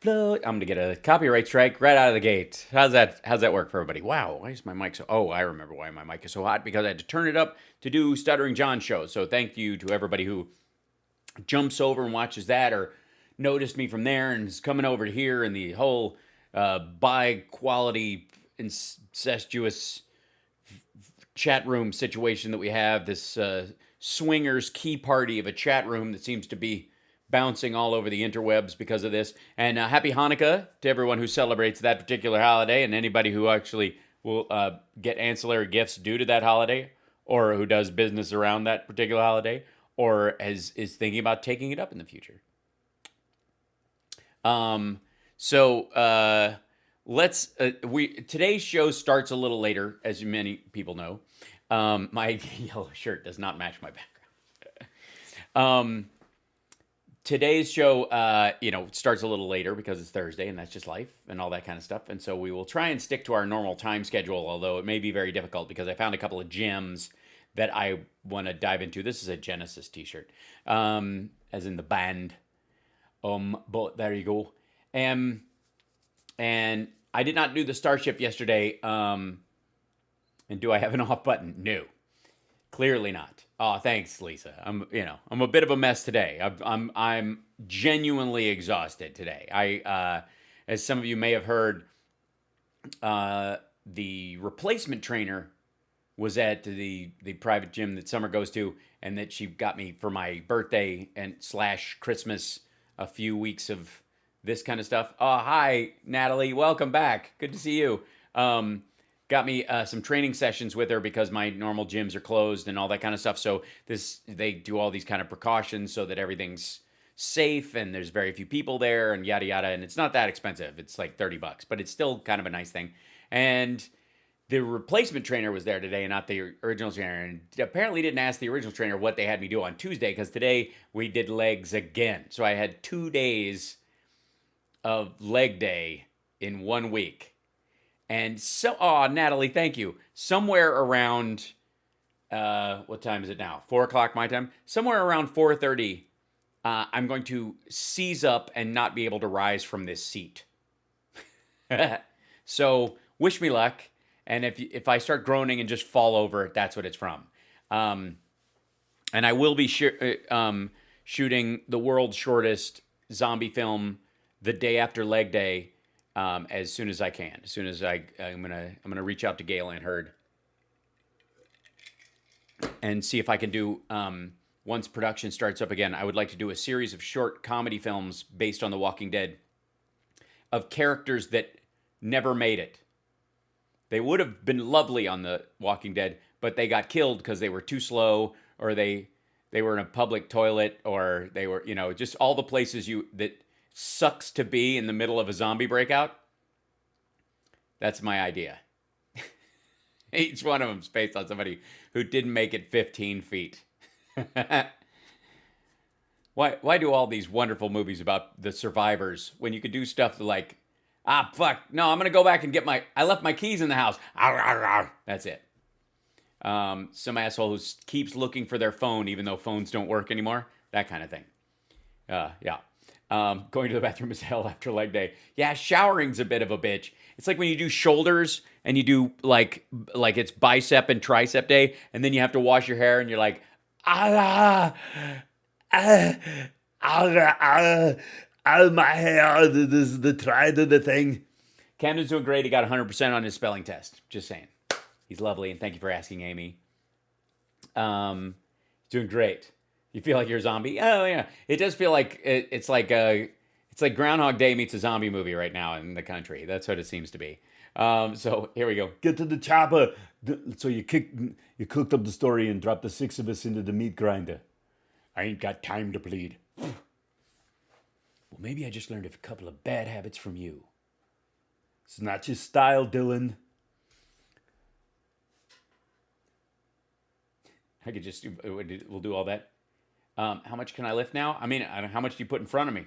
I'm going to get a copyright strike right out of the gate. How's that work for everybody? Wow, why is my mic so... Oh, I remember why my mic is so hot, because I had to turn it up to do Stuttering John show. So thank you to everybody who jumps over and watches that, or noticed me from there and is coming over to here, and the whole bi-quality, incestuous chat room situation that we have, this swingers key party of a chat room that seems to be bouncing all over the interwebs because of this. And happy Hanukkah to everyone who celebrates that particular holiday, and anybody who actually will get ancillary gifts due to that holiday, or who does business around that particular holiday, or is thinking about taking it up in the future. Today's show starts a little later, as many people know. My yellow shirt does not match my background. Today's show, starts a little later because it's Thursday, and that's just life and all that kind of stuff. And so we will try and stick to our normal time schedule, although it may be very difficult because I found a couple of gems that I want to dive into. This is a Genesis t-shirt, as in the band. But there you go. And I did not do the Starship yesterday. And do I have an off button? No. Clearly not. Oh, thanks, Lisa. I'm a bit of a mess today. I'm genuinely exhausted today. As some of you may have heard, the replacement trainer was at the private gym that Summer goes to, and that she got me for my birthday and / Christmas, a few weeks of this kind of stuff. Oh, hi, Natalie. Welcome back. Good to see you. Got me some training sessions with her because my normal gyms are closed and all that kind of stuff. So they do all these kind of precautions so that everything's safe and there's very few people there and yada yada. And it's not that expensive. It's like $30, but it's still kind of a nice thing. And the replacement trainer was there today and not the original trainer. And apparently didn't ask the original trainer what they had me do on Tuesday, because today we did legs again. So I had 2 days of leg day in 1 week. And so, Natalie, thank you. Somewhere around, what time is it now? 4 o'clock my time? Somewhere around 4:30, I'm going to seize up and not be able to rise from this seat. So, wish me luck. And if I start groaning and just fall over, that's what it's from. And I will be shooting the world's shortest zombie film the day after leg day. As soon as I can. As soon as I'm gonna reach out to Gail and Hurd and see if I can do, once production starts up again, I would like to do a series of short comedy films based on The Walking Dead, of characters that never made it. They would have been lovely on The Walking Dead, but they got killed because they were too slow, or they were in a public toilet, or they were, just all the places that sucks to be in the middle of a zombie breakout. That's my idea. Each one of them is based on somebody who didn't make it 15 feet. Why do all these wonderful movies about the survivors when you could do stuff like, fuck, no, I'm going to go back and I left my keys in the house. That's it. Some asshole who keeps looking for their phone even though phones don't work anymore. That kind of thing. Yeah. Going to the bathroom is hell after leg day. Yeah, showering's a bit of a bitch. It's like when you do shoulders and you do like it's bicep and tricep day, and then you have to wash your hair and you're like, my hair, this is the trident of the thing. Camden's doing great. He got 100% on his spelling test. Just saying. He's lovely, and thank you for asking, Amy. He's doing great. You feel like you're a zombie? Oh yeah, it does feel like it's like Groundhog Day meets a zombie movie right now in the country. That's what it seems to be. So here we go. Get to the chopper. So you cooked up the story and dropped the 6 of us into the meat grinder. I ain't got time to bleed. Well, maybe I just learned a couple of bad habits from you. It's not your style, Dylan. I could just we'll do all that. How much can I lift now? I mean, how much do you put in front of me?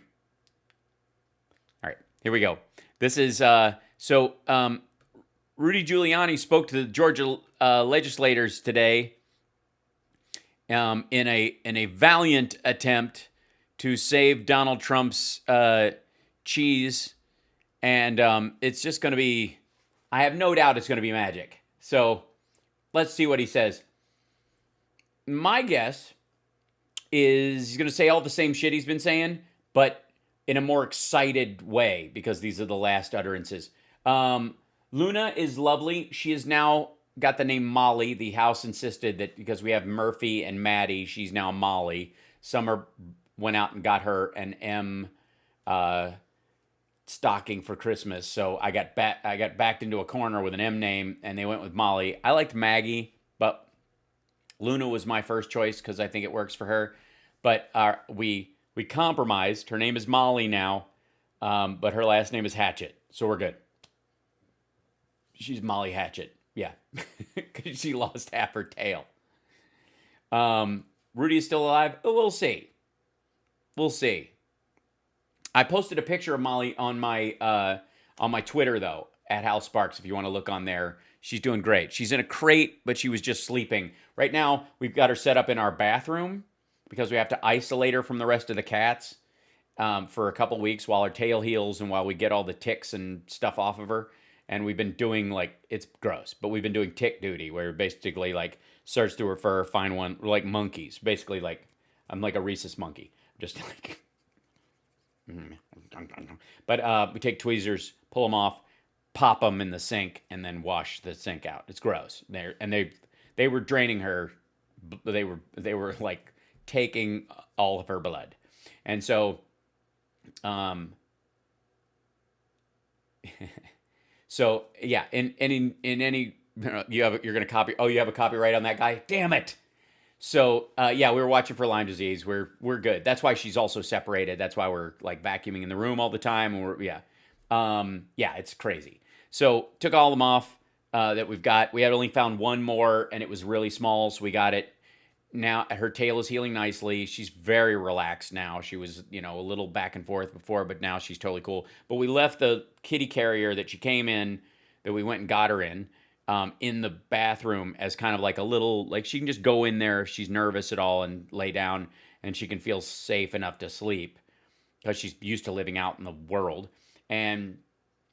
All right, here we go. This is, Rudy Giuliani spoke to the Georgia legislators today in a valiant attempt to save Donald Trump's cheese, and it's just going to be, I have no doubt it's going to be magic. So let's see what he says. My guess is he's going to say all the same shit he's been saying, but in a more excited way, because these are the last utterances. Luna is lovely. She has now got the name Molly. The house insisted that because we have Murphy and Maddie, she's now Molly. Summer went out and got her an M stocking for Christmas, so I got backed into a corner with an M name, and they went with Molly. I liked Maggie, but Luna was my first choice because I think it works for her. But we compromised. Her name is Molly now, but her last name is Hatchet, so we're good. She's Molly Hatchet, yeah, because she lost half her tail. Rudy is still alive. Oh, we'll see. We'll see. I posted a picture of Molly on my Twitter though, at Hal Sparks. If you want to look on there, she's doing great. She's in a crate, but she was just sleeping. Right now, we've got her set up in our bathroom because we have to isolate her from the rest of the cats for a couple weeks while her tail heals and while we get all the ticks and stuff off of her. And we've been doing it's gross, but we've been doing tick duty where we basically search through her fur, find one, like monkeys. Basically, I'm like a rhesus monkey. Just like. But we take tweezers, pull them off, pop them in the sink, and then wash the sink out. It's gross. They were draining her. They were like taking all of her blood, and so so yeah. In any you're gonna copy. Oh, you have a copyright on that guy. Damn it. So yeah, we were watching for Lyme disease. We're good. That's why she's also separated. That's why we're vacuuming in the room all the time. And yeah, it's crazy. So took all of them off that we've got. We had only found one more, and it was really small, so we got it. Now her tail is healing nicely. She's very relaxed now. She was a little back and forth before, but now she's totally cool. But we left the kitty carrier that she came in, that we went and got her in the bathroom as kind of like a little, she can just go in there if she's nervous at all and lay down, and she can feel safe enough to sleep because she's used to living out in the world. And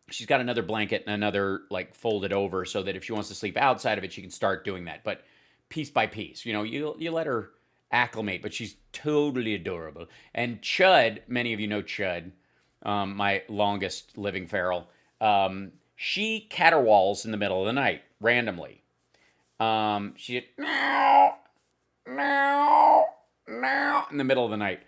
she's got another blanket and another folded over so that if she wants to sleep outside of it, she can start doing that. But piece by piece, you let her acclimate, but she's totally adorable. And Chud, many of you know Chud, my longest living feral, she caterwauls in the middle of the night, randomly. She did meow, meow, meow in the middle of the night.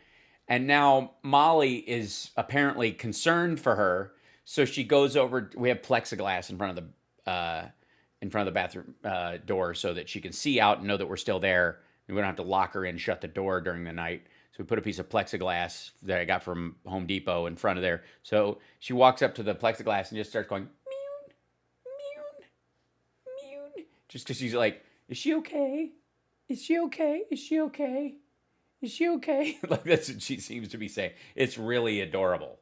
And now Molly is apparently concerned for her, so she goes over. We have plexiglass in front of the bathroom door so that she can see out and know that we're still there. We don't have to lock her in, shut the door during the night. So we put a piece of plexiglass that I got from Home Depot in front of there. So she walks up to the plexiglass and just starts going, just because she's like, is she okay? Is she okay? Is she okay? Is she okay? That's what she seems to be saying. It's really adorable.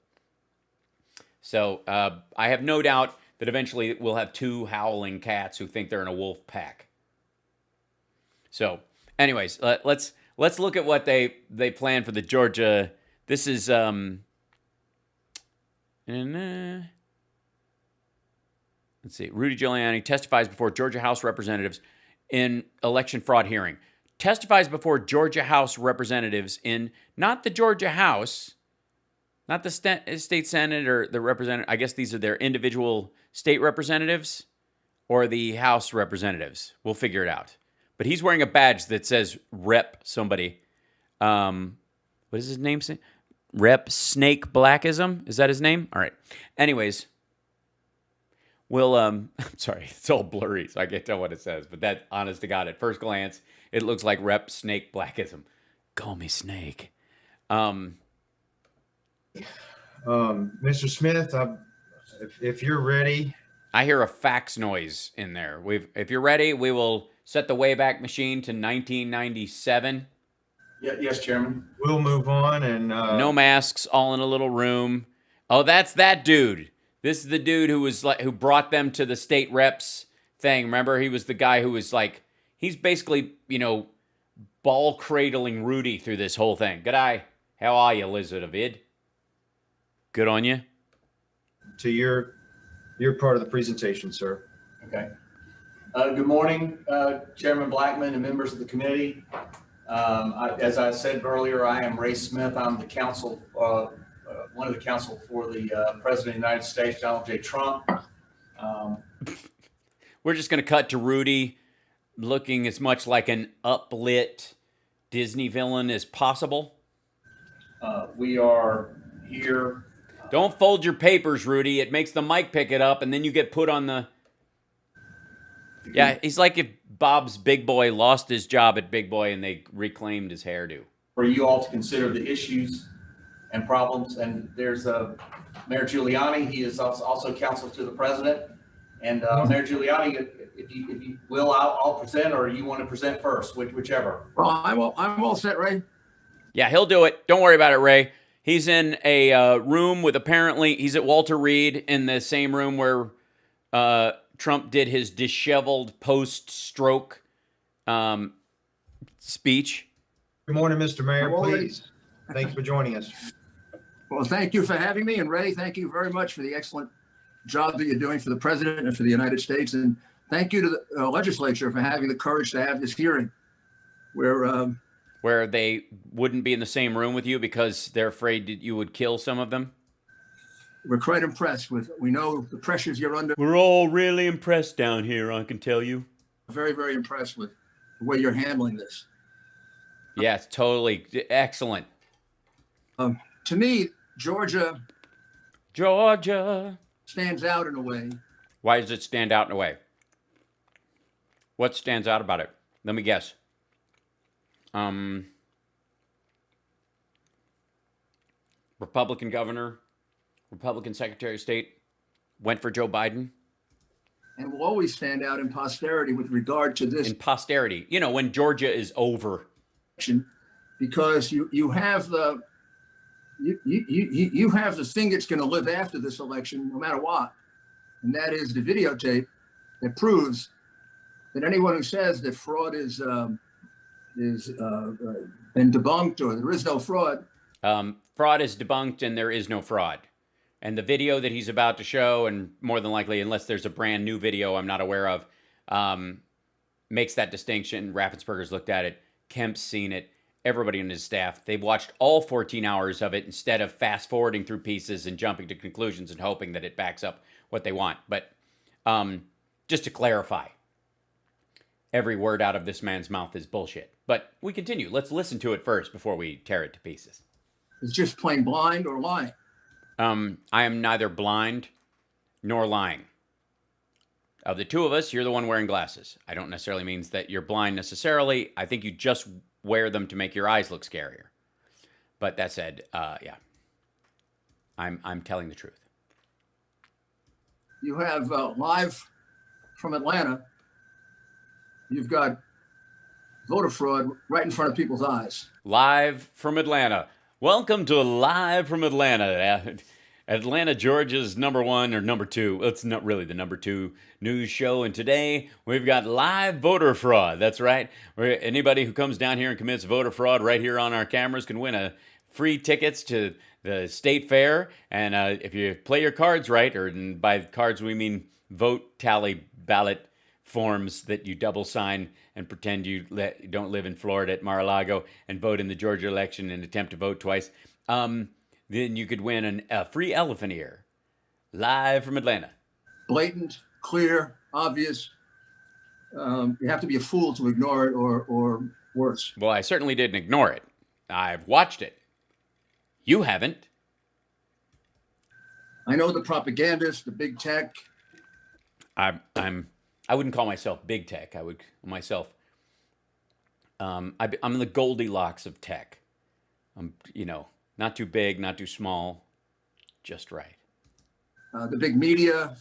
So I have no doubt that eventually we'll have two howling cats who think they're in a wolf pack. So anyways, let's look at what they plan for the Georgia. This is let's see. Rudy Giuliani testifies before Georgia House representatives in election fraud hearing. Testifies before Georgia House representatives in not the Georgia House, not the state Senate or the representative. I guess these are their individual state representatives or the House representatives. We'll figure it out. But he's wearing a badge that says Rep somebody. What does his name say? Rep Snake Blackism? Is that his name? All right. Anyways. We'll, I'm sorry, it's all blurry, so I can't tell what it says. But that, honest to God, at first glance, it looks like Rep Snake Blackism. Call me Snake. Mr. Smith, if you're ready. I hear a fax noise in there. If you're ready, we will set the Wayback Machine to 1997. Yes, Chairman. We'll move on and... No masks, all in a little room. Oh, that's that dude. This is the dude who brought them to the state reps thing. Remember, he was the guy who was he's basically, ball cradling Rudy through this whole thing. G'day. How are you, Lizard of Id? Good on you. to your part of the presentation, sir. Okay. Good morning, Chairman Blackman and members of the committee. As I said earlier, I am Ray Smith. I'm the counsel, one of the counsel for the President of the United States, Donald J. Trump. We're just going to cut to Rudy looking as much like an uplit Disney villain as possible. We are here. Don't fold your papers, Rudy. It makes the mic pick it up, and then you get put on the... Yeah, he's like if Bob's Big Boy lost his job at Big Boy and they reclaimed his hairdo. For you all to consider the issues and problems. And there's Mayor Giuliani. He is also counsel to the president. And Mayor Giuliani, if you will, I'll present, or you want to present first, whichever. Well, I'm all set, Ray. Yeah, he'll do it. Don't worry about it, Ray. He's in a room with apparently, he's at Walter Reed in the same room where Trump did his disheveled post-stroke speech. Good morning, Mr. Mayor. Hello, Please. Thanks for joining us. Well, thank you for having me. And Ray, thank you very much for the excellent job that you're doing for the president and for the United States. And thank you to the legislature for having the courage to have this hearing where they wouldn't be in the same room with you because they're afraid that you would kill some of them. We're quite impressed with, we know the pressures you're under. We're all really impressed down here, I can tell you. Very, very impressed with the way you're handling this. Yeah, it's totally excellent. To me, Georgia stands out in a way. Why does it stand out in a way? What stands out about it? Let me guess. Republican governor, Republican Secretary of State, went for Joe Biden. And will always stand out in posterity with regard to this. In posterity, you know, when Georgia is over. Because you have the you have the thing that's going to live after this election, no matter what, and that is the videotape that proves that anyone who says that fraud is been debunked or there is no fraud. Fraud is debunked and there is no fraud. And the video that he's about to show, and more than likely, unless there's a brand new video I'm not aware of, makes that distinction. Raffensperger's looked at it. Kemp's seen it. Everybody on his staff. They've watched all 14 hours of it instead of fast forwarding through pieces and jumping to conclusions and hoping that it backs up what they want. But just to clarify, every word out of this man's mouth is bullshit. But we continue. Let's listen to it first before we tear it to pieces. It's just plain blind or lying. I am neither blind nor lying. Of the two of us, you're the one wearing glasses. I don't necessarily mean that you're blind necessarily. I think you just wear them to make your eyes look scarier. But that said, yeah, I'm telling the truth. You have live from Atlanta. You've got voter fraud right in front of people's eyes. Live from Atlanta. Welcome to Live from Atlanta. Atlanta, Georgia's number one or number two. It's not really the number two news show. And today we've got live voter fraud. That's right. Anybody who comes down here and commits voter fraud right here on our cameras can win free tickets to the state fair. And if you play your cards right, or by cards we mean vote tally ballot forms that you double sign and pretend you don't live in Florida at Mar-a-Lago and vote in the Georgia election and attempt to vote twice. Then you could win a free elephant ear. Live from Atlanta. Blatant, clear, obvious. You have to be a fool to ignore it or worse. Well, I certainly didn't ignore it. I've watched it. You haven't. I know the propagandists, the big tech. I wouldn't call myself big tech. I would call myself. I'm the Goldilocks of tech. Not too big, not too small, just right. The big media.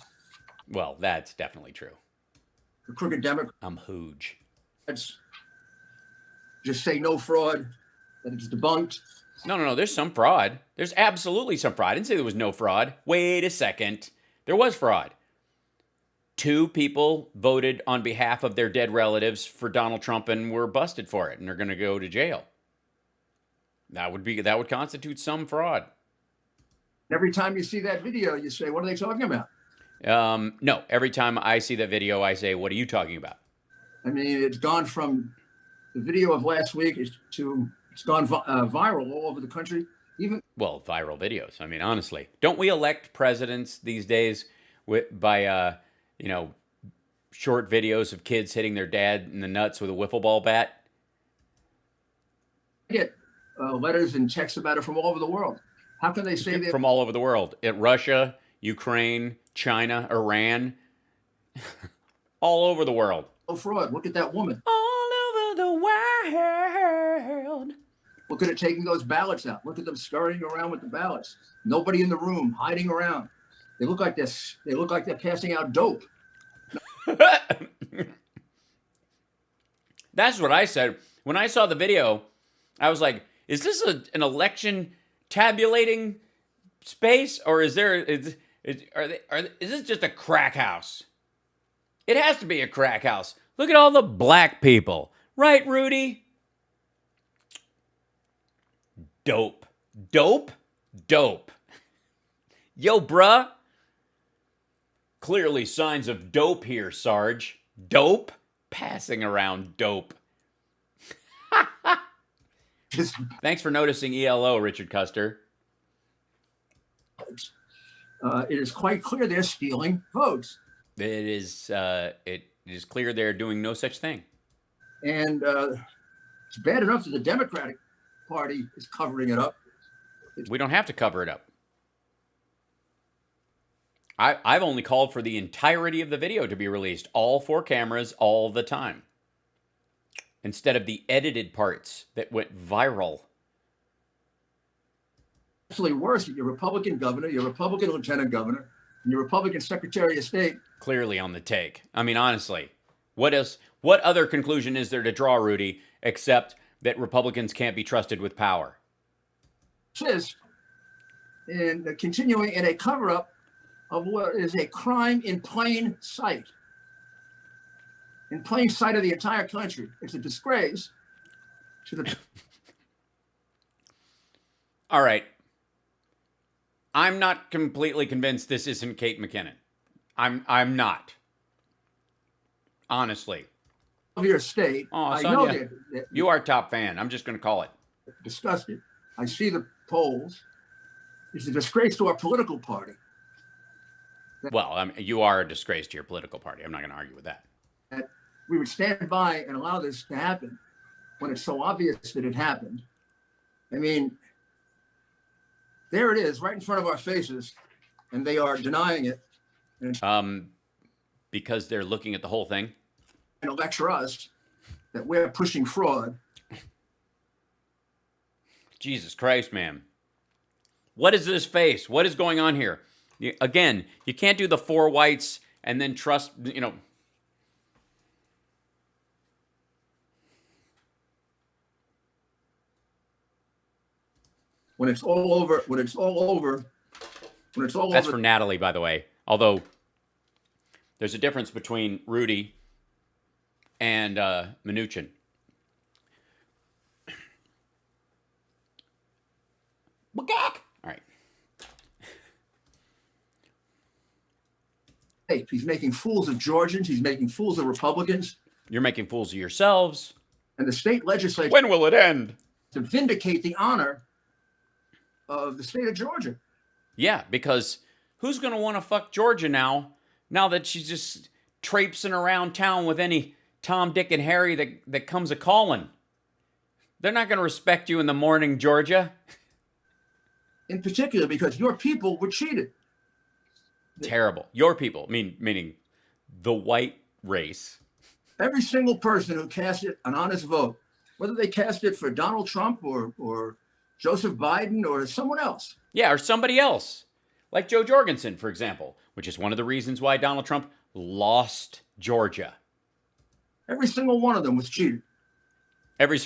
Well, that's definitely true. The crooked Democrats. I'm huge. Just say no fraud, that it's debunked. No. There's some fraud. There's absolutely some fraud. I didn't say there was no fraud. Wait a second. There was fraud. 2 people voted on behalf of their dead relatives for Donald Trump and were busted for it, and they're going to go to jail. That would constitute some fraud. Every time you see that video, you say, what are they talking about? No, every time I see that video, I say, what are you talking about? I mean, it's gone from the video of last week to it's gone viral all over the country. Even Well, viral videos. I mean, honestly, don't we elect presidents these days by short videos of kids hitting their dad in the nuts with a wiffle ball bat? I get letters and texts about it from all over the world. How can they say that? From all over the world. Russia, Ukraine, China, Iran, all over the world. Oh, fraud. Look at that woman. All over the world. Look at it taking those ballots out. Look at them scurrying around with the ballots. Nobody in the room, hiding around. They look like this. They look like they're passing out dope. That's what I said. When I saw the video, I was like, is this an election tabulating space, or is this just a crack house? It has to be a crack house. Look at all the black people. Right, Rudy? Dope. Dope? Dope. Yo, bruh. Clearly signs of dope here, Sarge. Dope? Passing around dope. Thanks for noticing ELO, Richard Custer. It is quite clear they're stealing votes. It is clear they're doing no such thing. And it's bad enough that the Democratic Party is covering it up. We don't have to cover it up. I've only called for the entirety of the video to be released, all 4 cameras, all the time, instead of the edited parts that went viral. Actually worse, your Republican governor, your Republican lieutenant governor, and your Republican Secretary of State. Clearly on the take. I mean, honestly, what other conclusion is there to draw, Rudy, except that Republicans can't be trusted with power? Says, and continuing in a cover-up of what is a crime in plain sight. In plain sight of the entire country. It's a disgrace to the... All right. I'm not completely convinced this isn't Kate McKinnon. I'm not. Honestly. Of your state. Oh, I Sonia, know that you are a top fan. I'm just going to call it. disgusted. I see the polls. It's a disgrace to our political party. Well, I mean, you are a disgrace to your political party. I'm not going to argue with that. That we would stand by and allow this to happen when it's so obvious that it happened. I mean, there it is, right in front of our faces, and they are denying it Because they're looking at the whole thing. and lecture us that we're pushing fraud. Jesus Christ, man. What is this face? What is going on here? Again, you can't do the 4 whites and then trust, When it's all over, That's for Natalie, by the way. Although there's a difference between Rudy and Mnuchin. All right. he's making fools of Georgians, he's making fools of Republicans, You're making fools of yourselves. and the state legislature When will it end? to vindicate the honor of the state of Georgia. Yeah, because who's going to want to fuck Georgia now that she's just traipsing around town with any Tom, Dick, and Harry that comes a-calling? They're not going to respect you in the morning, Georgia. In particular, because your people were cheated. Terrible. Your people, meaning the white race. Every single person who casted an honest vote, whether they cast it for Donald Trump or Joseph Biden or someone else. Yeah, or somebody else. Like Joe Jorgensen, for example, which is one of the reasons why Donald Trump lost Georgia. Every single one of them was cheated. Every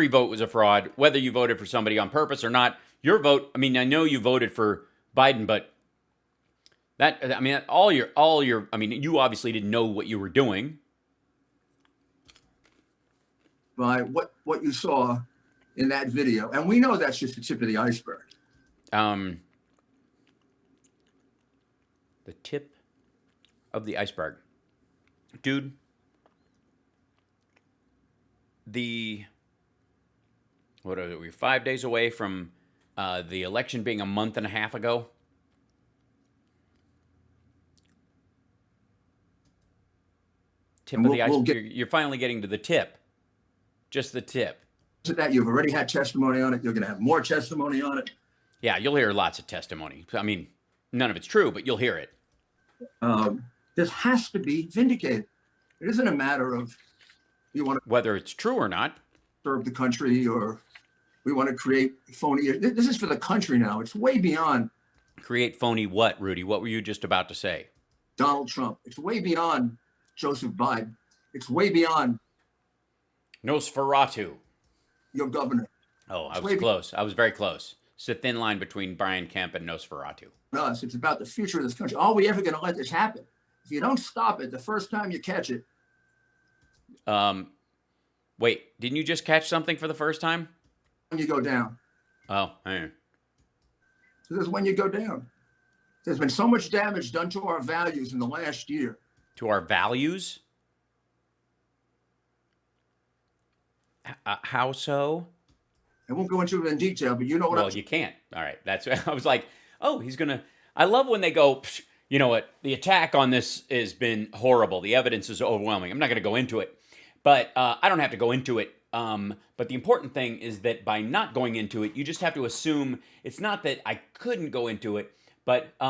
vote was a fraud, whether you voted for somebody on purpose or not. Your vote, I know you voted for Biden, but you obviously didn't know what you were doing. By what you saw in that video. And we know that's just the tip of the iceberg. The tip of the iceberg. Dude, what are we, 5 days away from the election being a month and a half ago? Tip And of the we'll iceberg. You're finally getting to the tip. Just the tip. To that, you've already had testimony on it. You're going to have more testimony on it. Yeah, you'll hear lots of testimony. I mean, none of it's true, but you'll hear it. This has to be vindicated. It isn't a matter of you want to Whether it's true or not. serve the country or we want to create phony. This is for the country now. It's way beyond Create phony what, Rudy? What were you just about to say? Donald Trump. It's way beyond Joseph Biden. It's way beyond Nosferatu. your governor. Oh, I It's was way close. I was very close. It's a thin line between Brian Kemp and Nosferatu. Us. It's about the future of this country. Are we ever going to let this happen? If you don't stop it the first time you catch it, Wait, didn't you just catch something for the first time? when you go down. Oh, eh. So this is when you go down. There's been so much damage done to our values in the last year. To our values? How so? I won't go into it in detail, but you know what Well, I'm you can't. All right. That's. I was like, oh, he's gonna. I love when they go. "Psh, you know what? The attack on this has been horrible. The evidence is overwhelming. I'm not going to go into it, but I don't have to go into it. But the important thing is that by not going into it, you just have to assume it's not that I couldn't go into it, but get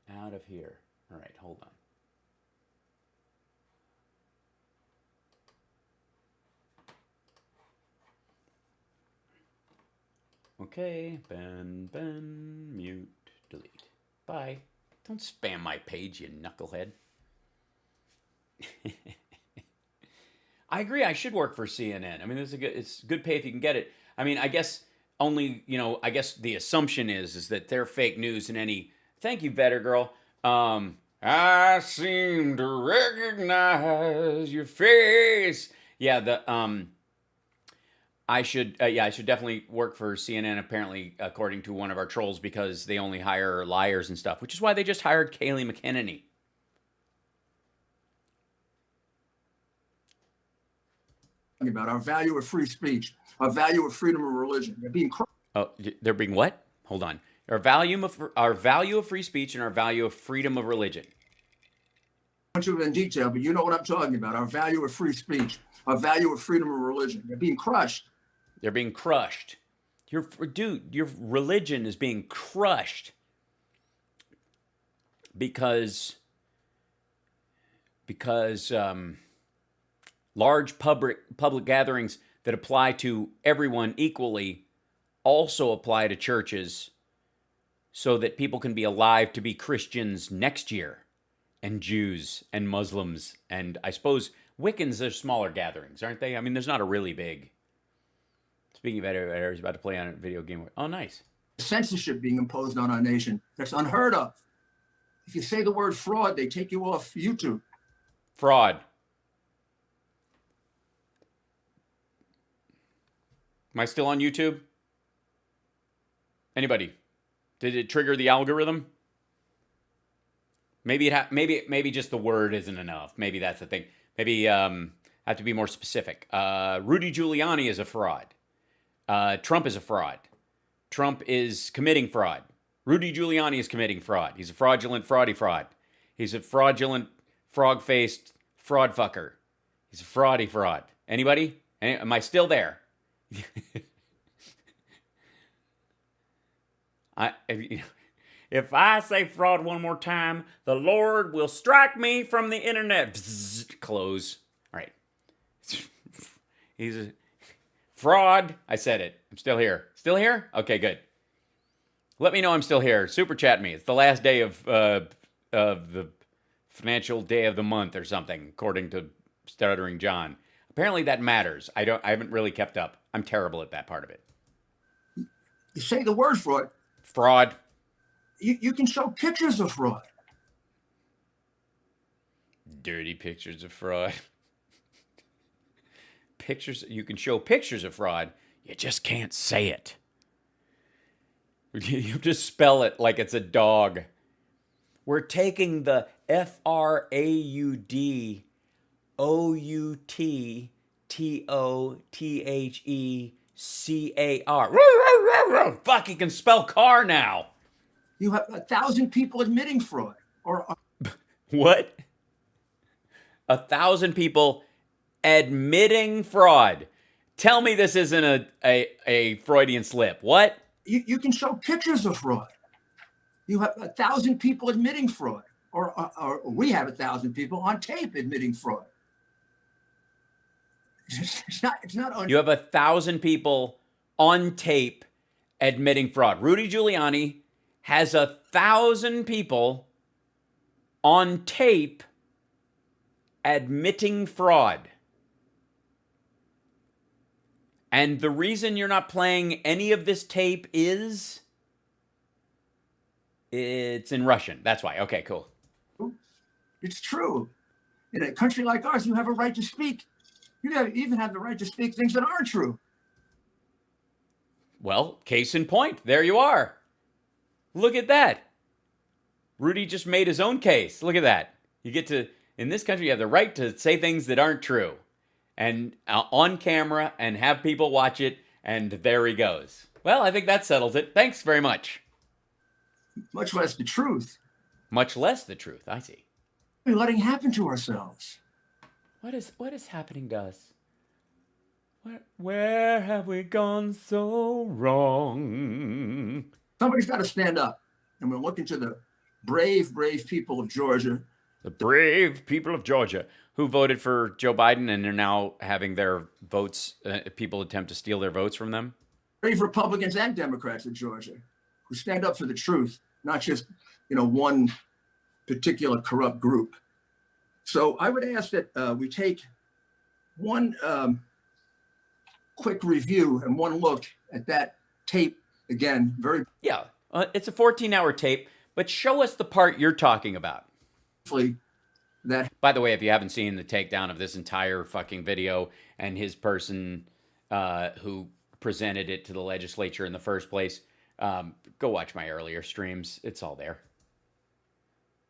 out of here. All right, hold on. Okay, Ben, mute, delete. Bye. Don't spam my page, you knucklehead. I agree. I should work for CNN. I mean, it's good pay if you can get it. I mean, I guess I guess the assumption is that they're fake news in any. Thank you, Better Girl. I seem to recognize your face. Yeah, I should definitely work for CNN, apparently, according to one of our trolls, because they only hire liars and stuff, which is why they just hired Kayleigh McEnany. about our value of free speech, our value of freedom of religion. They're being Oh, they're being what? Hold on. Our value of free speech and our value of freedom of religion. into it in detail, but you know what I'm talking about. Our value of free speech, our value of freedom of religion. They're being crushed. They're being crushed. Your religion is being crushed because large public gatherings that apply to everyone equally also apply to churches, so that people can be alive to be Christians next year, and Jews and Muslims, and I suppose Wiccans are smaller gatherings, aren't they? I mean, there's not a really big. Speaking of Ed, he's about to play on a video game. Oh, nice. Censorship being imposed on our nation. That's unheard of. If you say the word fraud, they take you off YouTube. Fraud. Am I still on YouTube? Anybody? Did it trigger the algorithm? Maybe maybe just the word isn't enough. Maybe that's the thing. Maybe have to be more specific. Rudy Giuliani is a fraud. Trump is a fraud. Trump is committing fraud. Rudy Giuliani is committing fraud. He's a fraudulent fraud. He's a fraudulent frog-faced fraud fucker. He's a fraud. Anybody? Am I still there? If I say fraud one more time, the Lord will strike me from the internet. Bzzz, close. All right. He's a fraud. I said it. I'm still here. Still here? Okay, good. Let me know I'm still here. Super chat me. It's the last day of the financial day of the month or something, according to Stuttering John. Apparently that matters. I haven't really kept up. I'm terrible at that part of it. You say the word fraud. Fraud. You can show pictures of fraud. Dirty pictures of fraud. You can show pictures of fraud. You just can't say it. You have to spell it like it's a dog. We're taking the FRAUDTOTHECAR. Fuck, he can spell car now. You have 1,000 people admitting fraud, or What? 1,000 people admitting fraud. Tell me this isn't a Freudian slip. What? you can show pictures of fraud. You have 1,000 people admitting fraud, or we have 1,000 people on tape admitting fraud. It's not. You have 1,000 people on tape admitting fraud. Rudy Giuliani has 1,000 people on tape admitting fraud. And the reason you're not playing any of this tape is it's in Russian. That's why. Okay, cool. It's true. In a country like ours, you have a right to speak. Even have the right to speak things that aren't true. Well, case in point. There you are. Look at that. Rudy just made his own case. Look at that. You get to, in this country, you have the right to say things that aren't true. And on camera and have people watch it. And there he goes. Well, I think that settles it. Thanks very much. Much less the truth. Much less the truth. I see. We're letting happen to ourselves. What is happening to us? Where have we gone so wrong? Somebody's got to stand up. And we're looking to the brave people of Georgia. The brave people of Georgia who voted for Joe Biden and are now having their votes, people attempt to steal their votes from them. Brave Republicans and Democrats of Georgia who stand up for the truth, not just, one particular corrupt group. So I would ask that we take one quick review and one look at that tape again. Yeah, it's a 14-hour tape, but show us the part you're talking about. That, by the way, if you haven't seen the takedown of this entire fucking video and his person who presented it to the legislature in the first place, go watch my earlier streams. It's all there.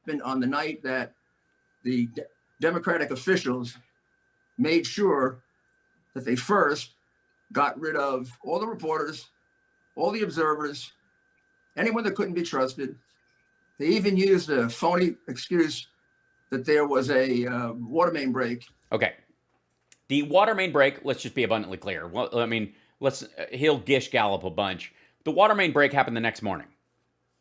Been on the night that the Democratic officials made sure that they first got rid of all the reporters, all the observers, anyone that couldn't be trusted. They even used a phony excuse that there was a water main break. Okay. The water main break, let's just be abundantly clear. Well, I mean, he'll gish gallop a bunch. The water main break happened the next morning.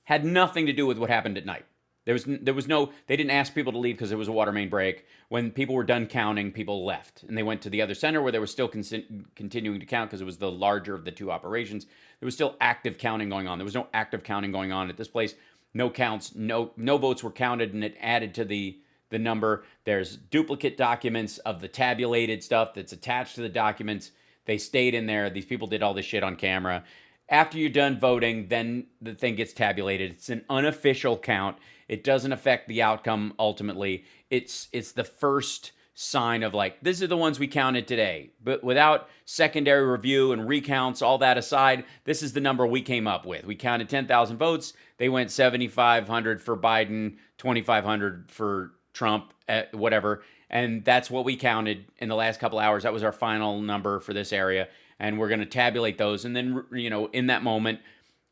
Had nothing to do with what happened at night. There was no, they didn't ask people to leave because there was a water main break. When people were done counting, people left. And they went to the other center where they were still continuing to count because it was the larger of the two operations. There was still active counting going on. There was no active counting going on at this place. No counts, no votes were counted, and it added to the number. There's duplicate documents of the tabulated stuff that's attached to the documents. They stayed in there. These people did all this shit on camera. After you're done voting, then the thing gets tabulated. It's an unofficial count. It doesn't affect the outcome ultimately. It's the first sign of like, these are the ones we counted today. But without secondary review and recounts, all that aside, this is the number we came up with. We counted 10,000 votes. They went 7,500 for Biden, 2,500 for Trump, whatever. And that's what we counted in the last couple hours. That was our final number for this area. And we're going to tabulate those. And then, in that moment,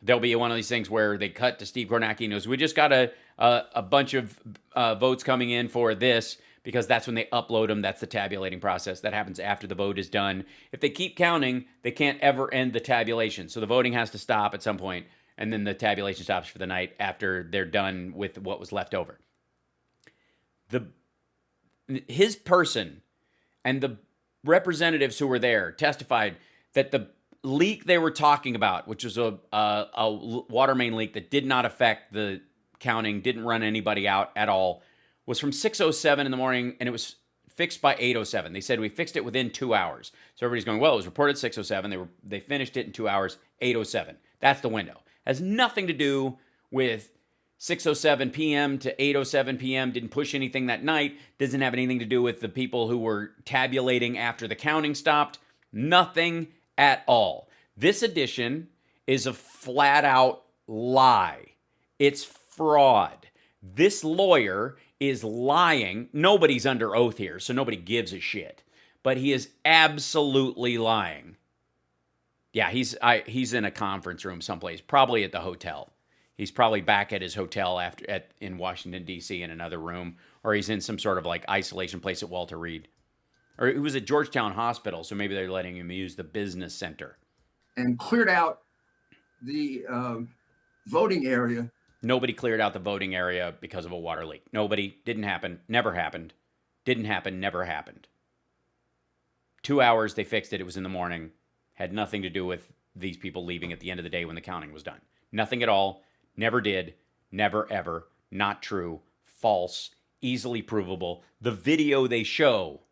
there'll be one of these things where they cut to Steve Kornacki and goes, we just got a bunch of votes coming in for this, because that's when they upload them. That's the tabulating process. That happens after the vote is done. If they keep counting, they can't ever end the tabulation. So the voting has to stop at some point, and then the tabulation stops for the night after they're done with what was left over. His person and the representatives who were there testified that the leak they were talking about, which was a water main leak that did not affect the counting, didn't run anybody out at all, was from 6:07 in the morning, and it was fixed by 8:07. They said we fixed it within 2 hours. So everybody's going, well, it was reported 6:07. They finished it in 2 hours, 8:07. That's the window. Has nothing to do with 6:07 p.m. to 8:07 p.m. Didn't push anything that night. Doesn't have anything to do with the people who were tabulating after the counting stopped. Nothing at all. This edition is a flat out lie. It's fraud. This lawyer is lying. Nobody's under oath here, so nobody gives a shit. But he is absolutely lying. Yeah, he's in a conference room someplace, probably at the hotel. He's probably back at his hotel in Washington, D.C. in another room, or he's in some sort of like isolation place at Walter Reed. Or he was at Georgetown Hospital, so maybe they're letting him use the business center. And cleared out the voting area. Nobody cleared out the voting area because of a water leak. Nobody. Didn't happen. Never happened. Didn't happen. Never happened. 2 hours, they fixed it. It was in the morning. Had nothing to do with these people leaving at the end of the day when the counting was done. Nothing at all. Never did. Never, ever. Not true. False. Easily provable. The video they show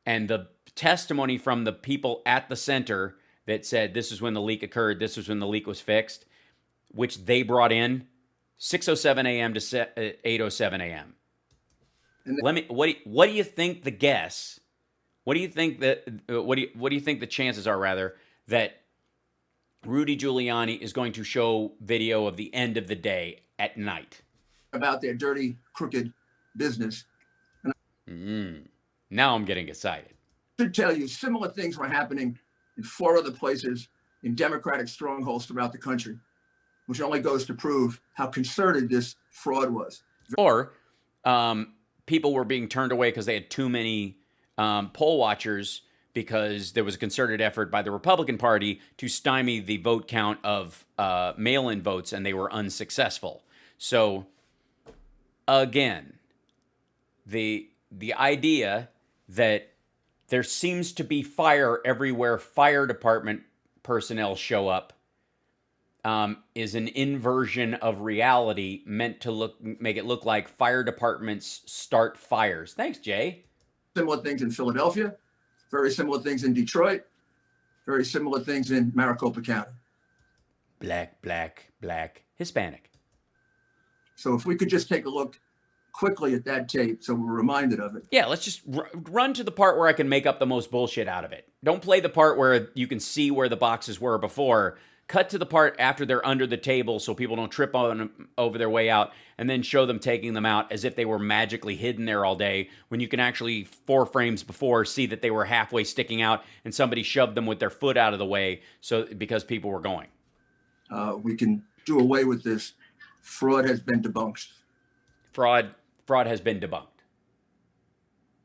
and the testimony from the people at the center that said this is when the leak occurred, this is when the leak was fixed, which they brought in 6:07 a.m. to 8:07 a.m. What do you think the guess? What do you think the chances are rather that Rudy Giuliani is going to show video of the end of the day at night? About their dirty, crooked business. Now I'm getting excited. I should tell you, similar things were happening in 4 other places in Democratic strongholds throughout the country, which only goes to prove how concerted this fraud was. Or people were being turned away because they had too many poll watchers because there was a concerted effort by the Republican Party to stymie the vote count of mail-in votes, and they were unsuccessful. So, again, the idea that there seems to be fire everywhere fire department personnel show up is an inversion of reality meant to make it look like fire departments start fires. Thanks, Jay. Similar things in Philadelphia, very similar things in Detroit, very similar things in Maricopa County. Black, Hispanic. So if we could just take a look quickly at that tape so we're reminded of it. Yeah, let's just run to the part where I can make up the most bullshit out of it. Don't play the part where you can see where the boxes were before. Cut to the part after they're under the table so people don't trip over their way out, and then show them taking them out as if they were magically hidden there all day, when you can actually 4 frames before see that they were halfway sticking out and somebody shoved them with their foot out of the way because people were going. We can do away with this. Fraud has been debunked. Fraud has been debunked.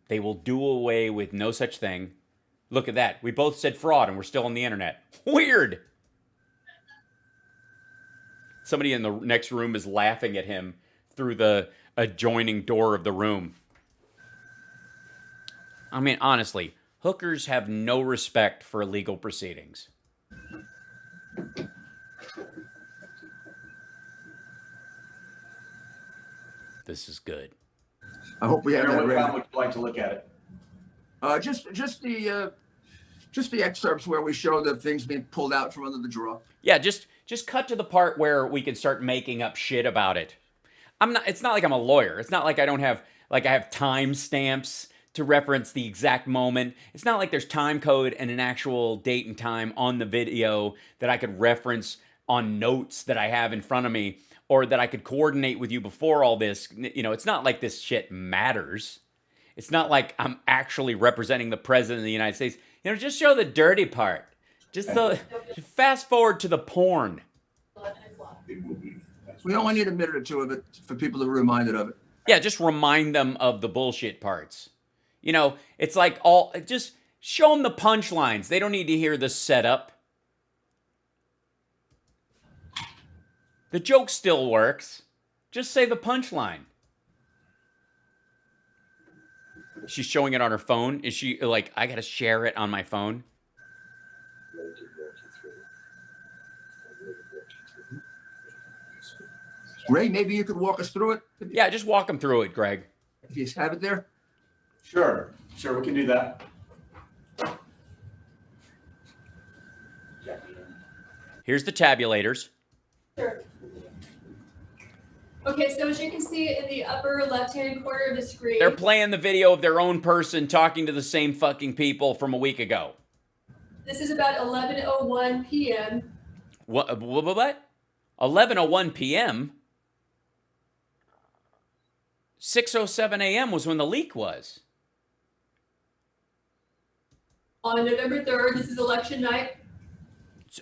They will do away with no such thing. Look at that. We both said fraud and we're still on the internet. Weird. Somebody in the next room is laughing at him through the adjoining door of the room. I mean, honestly, hookers have no respect for legal proceedings. This is good. I hope we have that What ready. would you like to look at it? Just the excerpts where we show the things being pulled out from under the drawer. Yeah, just cut to the part where we can start making up shit about it. It's not like I'm a lawyer. It's not like I have time stamps to reference the exact moment. It's not like there's time code and an actual date and time on the video that I could reference on notes that I have in front of me, or that I could coordinate with you before all this. It's not like this shit matters. It's not like I'm actually representing the president of the United States. Just show the dirty part. Just fast forward to the porn. We only need a minute or two of it for people to be reminded of it. Yeah, just remind them of the bullshit parts. It's like just show them the punchlines. They don't need to hear the setup. The joke still works. Just say the punchline. She's showing it on her phone. Is she like, I gotta share it on my phone? Ray, maybe you could walk us through it? Yeah, just walk them through it, Greg. If you have it there. Sure, we can do that. Here's the tabulators. Sure. Okay, so as you can see in the upper left-hand corner of the screen, They're playing the video of their own person talking to the same fucking people from a week ago. this is about 11:01 p.m. What? 11:01 p.m. 6:07 a.m. was when the leak was. On November 3rd, this is election night.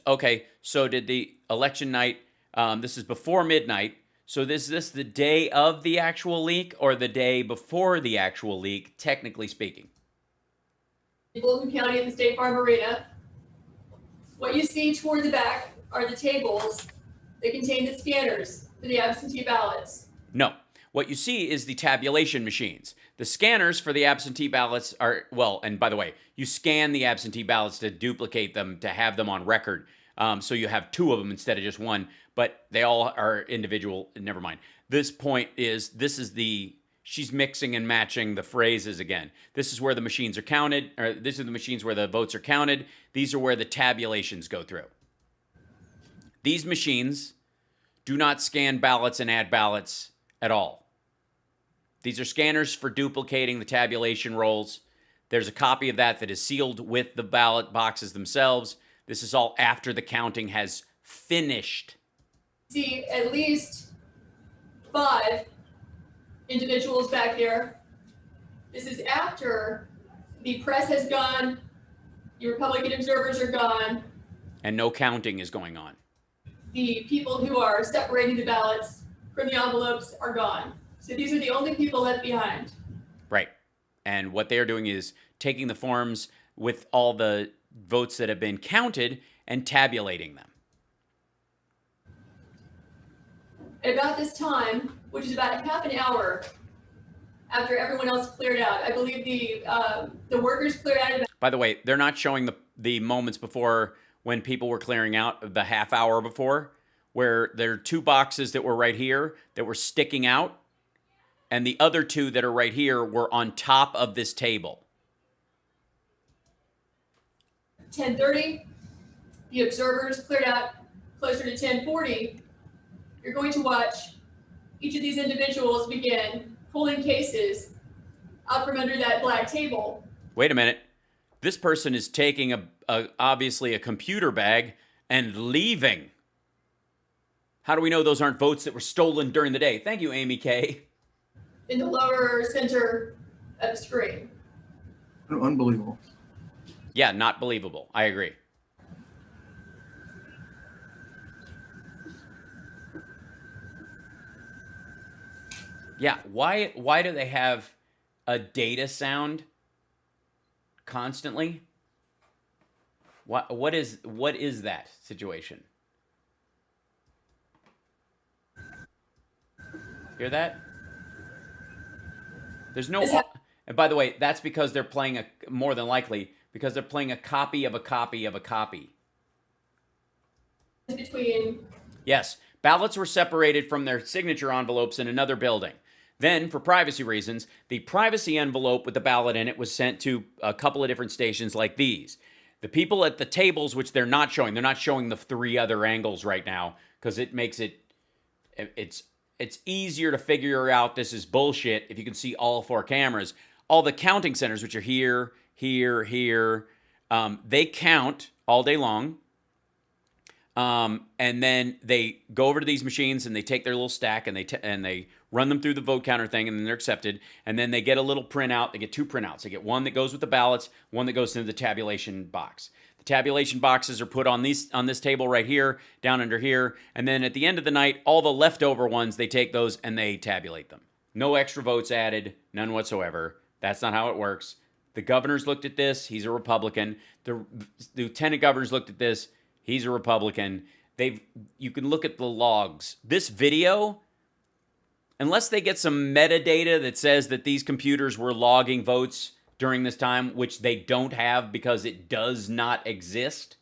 Okay, so did the election night, this is before midnight. So is this the day of the actual leak or the day before the actual leak, technically speaking? In Fulton County at the State Farm Arena. What you see toward the back are the tables that contain the scanners for the absentee ballots. No. What you see is the tabulation machines. The scanners for the absentee ballots are, well, and by the way, you scan the absentee ballots to duplicate them, to have them on record. So you have two of them instead of just one, but they all are individual. Never mind. This point is, she's mixing and matching the phrases again. This is where the machines are counted, or these are the machines where the votes are counted. These are where the tabulations go through. These machines do not scan ballots and add ballots at all. These are scanners for duplicating the tabulation rolls. There's a copy of that is sealed with the ballot boxes themselves. This is all after the counting has finished. See at least 5 individuals back here. This is after the press has gone, the Republican observers are gone, And no counting is going on. the people who are separating the ballots from the envelopes are gone. So these are the only people left behind. Right. And what they are doing is taking the forms with all the votes that have been counted and tabulating them. At about this time, which is about half an hour after everyone else cleared out, I believe the workers cleared out about By the way, they're not showing the moments before when people were clearing out, the half hour before, where there are 2 boxes that were right here that were sticking out, and the other 2 that are right here were on top of this table. 10:30. The observers cleared out closer to 10:40. You're going to watch each of these individuals begin pulling cases out from under that black table. Wait a minute. This person is taking obviously a computer bag and leaving. How do we know those aren't votes that were stolen during the day? Thank you, Amy K. In the lower center of the screen. Unbelievable. Yeah, not believable. I agree. Yeah, why do they have a data sound constantly? What is that situation? Hear that? There's no. And by the way, that's because they're playing more than likely because they're playing a copy of a copy of a copy. Between Yes, ballots were separated from their signature envelopes in another building. Then, for privacy reasons, the privacy envelope with the ballot in it was sent to a couple of different stations like these. The people at the tables, which they're not showing the 3 other angles right now because it makes it's easier to figure out this is bullshit if you can see all 4 cameras. All the counting centers, which are here, they count all day long. And then they go over to these machines and they take their little stack and they run them through the vote counter thing and then they're accepted. And then they get a little printout. They get 2 printouts. They get one that goes with the ballots, one that goes into the tabulation box. The tabulation boxes are put on this table right here, down under here. And then at the end of the night, all the leftover ones, they take those and they tabulate them. No extra votes added, none whatsoever. That's not how it works. The governor's looked at this. He's a Republican. The lieutenant governor's looked at this. He's a Republican. You can look at the logs. This video, unless they get some metadata that says that these computers were logging votes during this time, which they don't have because it does not exist,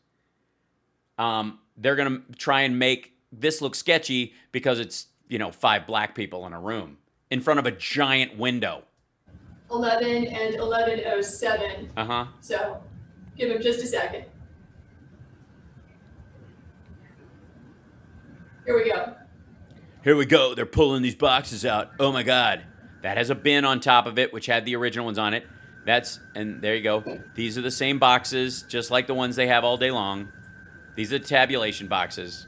they're going to try and make this look sketchy because it's, 5 black people in a room in front of a giant window. 11 and 11:07. Uh-huh. So give him just a second. Here we go. Here we go. They're pulling these boxes out. Oh my God. That has a bin on top of it, which had the original ones on it. And there you go. These are the same boxes, just like the ones they have all day long. These are the tabulation boxes.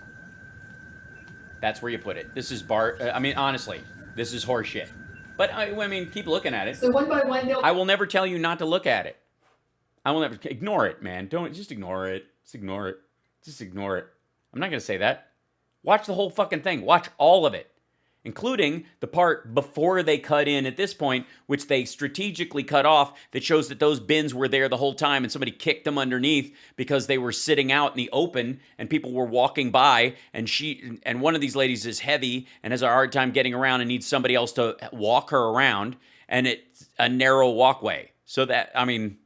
That's where you put it. This is I mean, honestly, this is horseshit. But I mean, keep looking at it. So one by one, they'll I will never tell you not to look at it. I will never ignore it, man. Don't just ignore it. Just ignore it. Just ignore it. I'm not going to say that. Watch the whole fucking thing. Watch all of it, including the part before they cut in at this point, which they strategically cut off, that shows that those bins were there the whole time and somebody kicked them underneath because they were sitting out in the open and people were walking by, and one of these ladies is heavy and has a hard time getting around and needs somebody else to walk her around, and it's a narrow walkway. So that, I mean,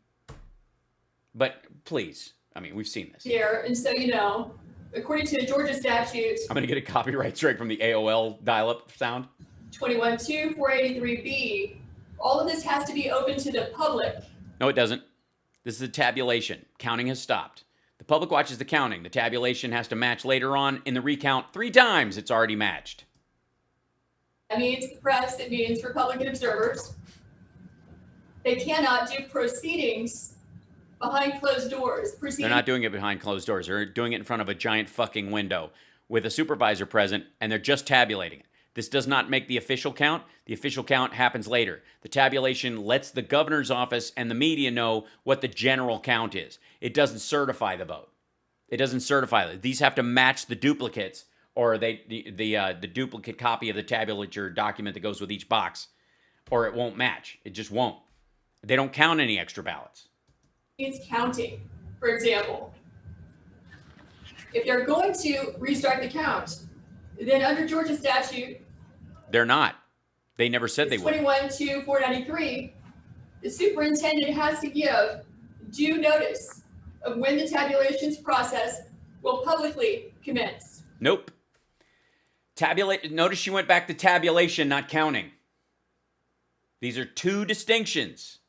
but please, I mean, we've seen this. here, and so, you know, according to the Georgia statute, I'm going to get a copyright strike from the AOL dial-up sound. 21-2-483B, all of this has to be open to the public. No, it doesn't. This is a tabulation. Counting has stopped. The public watches the counting. The tabulation has to match later on in the recount 3 times. It's already matched. That means the press, it means Republican observers. They cannot do proceedings behind closed doors. They're not doing it behind closed doors. They're doing it in front of a giant fucking window with a supervisor present, and they're just tabulating it. This does not make the official count. The official count happens later. The tabulation lets the governor's office and the media know what the general count is. It doesn't certify the vote. It doesn't certify it. These have to match the duplicates, or the duplicate copy of the tabulature document that goes with each box, or it won't match. It just won't. They don't count any extra ballots. Means counting. For example, if they're going to restart the count, then under Georgia statute, They're not. They never said they would. 21-2-493, the superintendent has to give due notice of when the tabulations process will publicly commence. Nope. Notice you went back to tabulation, not counting. These are 2 distinctions.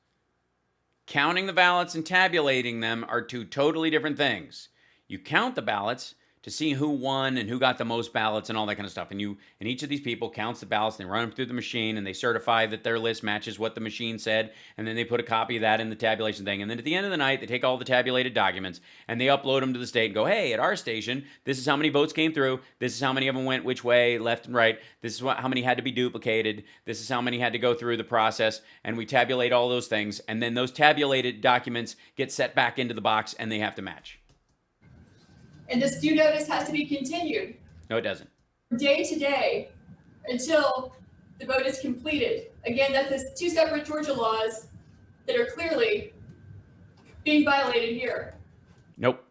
Counting the ballots and tabulating them are 2 totally different things. You count the ballots to see who won and who got the most ballots and all that kind of stuff. And each of these people counts the ballots, and they run them through the machine, and they certify that their list matches what the machine said, and then they put a copy of that in the tabulation thing. And then at the end of the night, they take all the tabulated documents, and they upload them to the state and go, hey, at our station, this is how many votes came through, this is how many of them went which way, left and right, this is how many had to be duplicated, this is how many had to go through the process, and we tabulate all those things, and then those tabulated documents get set back into the box, and they have to match. And this due notice has to be continued No, it doesn't. day to day until the vote is completed. Again, that's 2 separate Georgia laws that are clearly being violated here. Nope.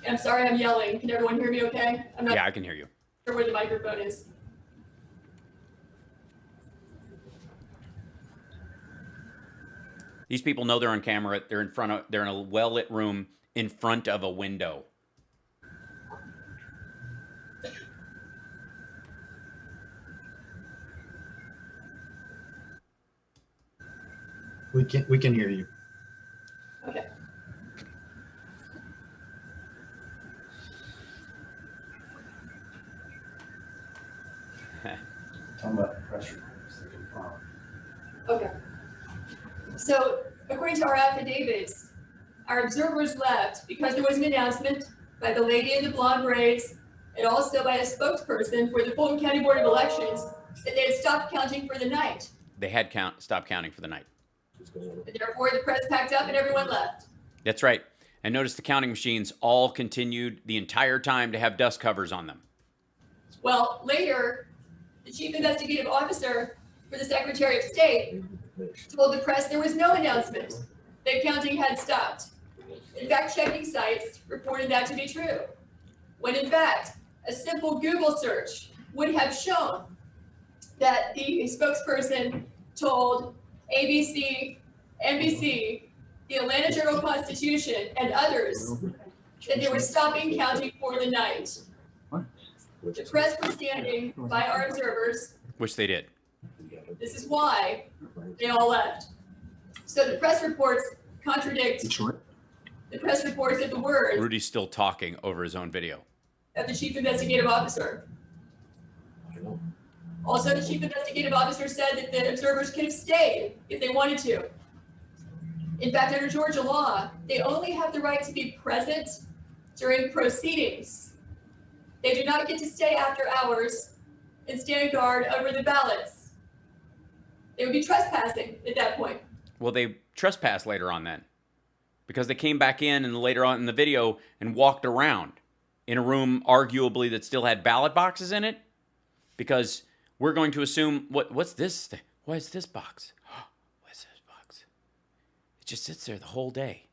And I'm sorry I'm yelling. Can everyone hear me okay? I'm not Yeah, I can hear you. sure where the microphone is. These people know they're on camera. They're in a well-lit room in front of a window. We can hear you. Okay. Talking about the press reports that confirm. Okay. So according to our affidavits, our observers left because there was an announcement by the lady in the blonde braids and also by a spokesperson for the Fulton County Board of Elections that they had stopped counting for the night. They had stopped counting for the night. And therefore, the press packed up and everyone left. That's right. And notice the counting machines all continued the entire time to have dust covers on them. Well, later, the chief investigative officer for the Secretary of State told the press there was no announcement that counting had stopped. In fact, checking sites reported that to be true, when in fact, a simple Google search would have shown that the spokesperson told ABC, NBC, the Atlanta Journal-Constitution, and others that they were stopping counting for the night. The press was standing by our observers. Which they did. This is why they all left. So the press reports contradict the press reports of the words Rudy's still talking over his own video. of the chief investigative officer. Also, the chief investigative officer said that the observers could have stayed if they wanted to. In fact, under Georgia law, they only have the right to be present during proceedings. They do not get to stay after hours and stand guard over the ballots. They would be trespassing at that point. Well, they trespassed later on then, because they came back in and later on in the video and walked around in a room arguably that still had ballot boxes in it, because we're going to assume, what's this thing? What is this box? What's this box? It just sits there the whole day.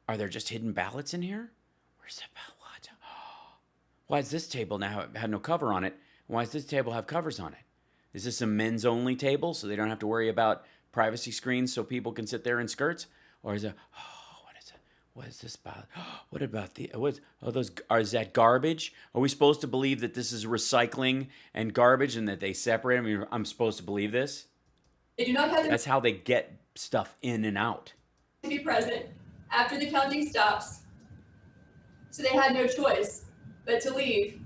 Are there just hidden ballots in here? Where's the ballot? Why does this table now have no cover on it? Why does this table have covers on it? Is this a men's only table so they don't have to worry about privacy screens so people can sit there in skirts? Or is it, what is it? What is this about? What about is that garbage? Are we supposed to believe that this is recycling and garbage and that they separate? I mean, I'm supposed to believe this? They do not have That's how they get stuff in and out. to be present after the counting stops. So they had no choice but to leave.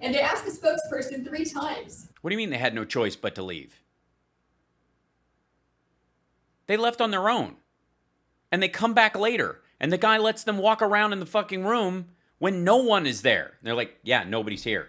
And they asked the spokesperson 3 times. What do you mean they had no choice but to leave? They left on their own. And they come back later. And the guy lets them walk around in the fucking room when no one is there. They're like, yeah, nobody's here.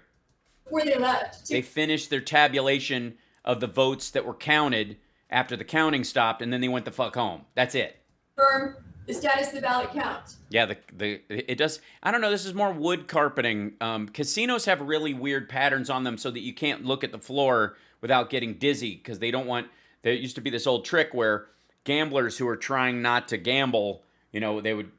Before they left, They finished their tabulation of the votes that were counted after the counting stopped, and then they went the fuck home. That's it. confirm the status of the ballot count. Yeah, it does. I don't know. This is more wood carpeting. Casinos have really weird patterns on them so that you can't look at the floor without getting dizzy, because they don't want. There used to be this old trick where gamblers who are trying not to gamble, they would,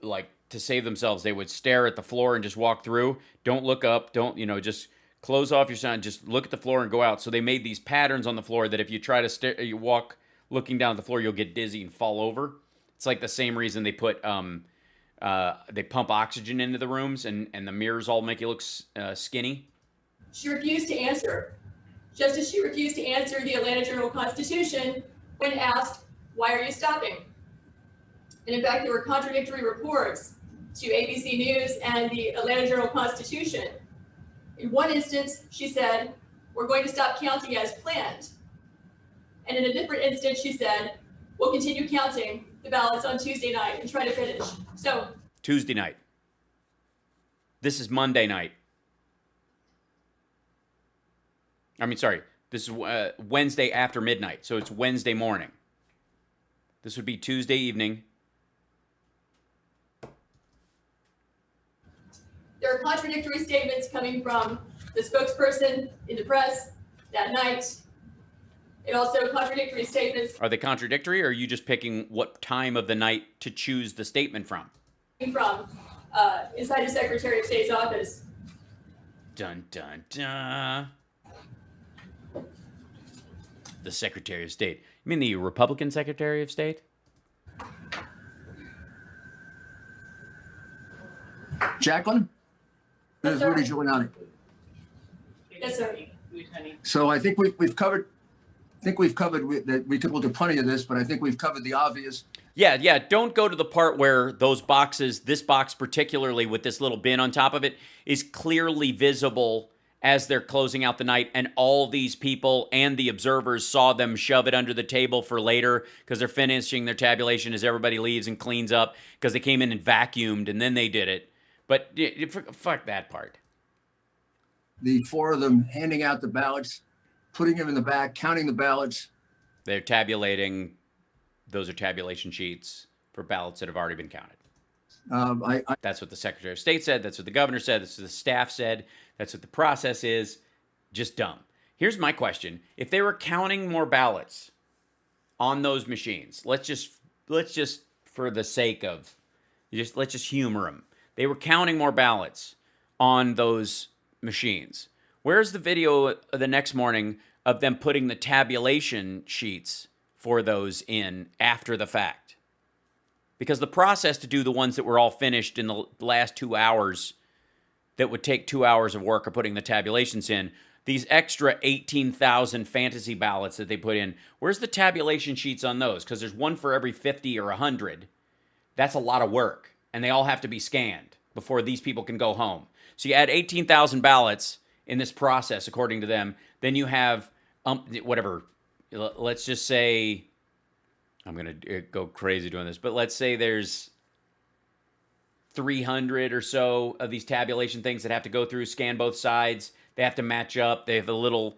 like to save themselves, they would stare at the floor and just walk through. Don't look up. Don't, just close off your sound. Just look at the floor and go out. So they made these patterns on the floor that if you try to you walk looking down at the floor, you'll get dizzy and fall over. It's like the same reason they put they pump oxygen into the rooms, and the mirrors all make you look skinny. She refused to answer, just as she refused to answer the Atlanta Journal-Constitution when asked, "Why are you stopping?" And in fact, there were contradictory reports to ABC News and the Atlanta Journal-Constitution. In one instance, she said, "We're going to stop counting as planned." And in a different instance, she said, "We'll continue counting the ballots on Tuesday night and try to finish." So Tuesday night. This is Monday night. This is Wednesday after midnight, so it's Wednesday morning. This would be Tuesday evening. there are contradictory statements coming from the spokesperson in the press that night. And also contradictory statements Are they contradictory, or are you just picking what time of the night to choose the statement from? from inside the Secretary of State's office. Dun, dun, dun. The Secretary of State. You mean the Republican Secretary of State? Jacqueline? This is Yes, sir. Rudy Giuliani. Yes, sir. So I think we've covered. We could look at plenty of this, but I think we've covered the obvious. Yeah. Don't go to the part where those boxes, this box particularly with this little bin on top of it, is clearly visible as they're closing out the night, and all these people and the observers saw them shove it under the table for later because they're finishing their tabulation as everybody leaves and cleans up because they came in and vacuumed and then they did it. But fuck that part. The 4 of them handing out the ballots, putting them in the back, counting the ballots. They're tabulating. Those are tabulation sheets for ballots that have already been counted. That's what the Secretary of State said. That's what the governor said. That's what the staff said. That's what the process is. Just dumb. Here's my question. If they were counting more ballots on those machines, let's just for the sake of, let's just humor them. They were counting more ballots on those machines. Where's the video the next morning of them putting the tabulation sheets for those in after the fact? Because the process to do the ones that were all finished in the last 2 hours, that would take 2 hours of work of putting the tabulations in, these extra 18,000 fantasy ballots that they put in, where's the tabulation sheets on those? Because there's one for every 50 or 100. That's a lot of work, and they all have to be scanned before these people can go home. So you add 18,000 ballots in this process, according to them, then you have, whatever, let's just say I'm going to go crazy doing this, but let's say there's 300 or so of these tabulation things that have to go through, scan both sides. They have to match up. They have a little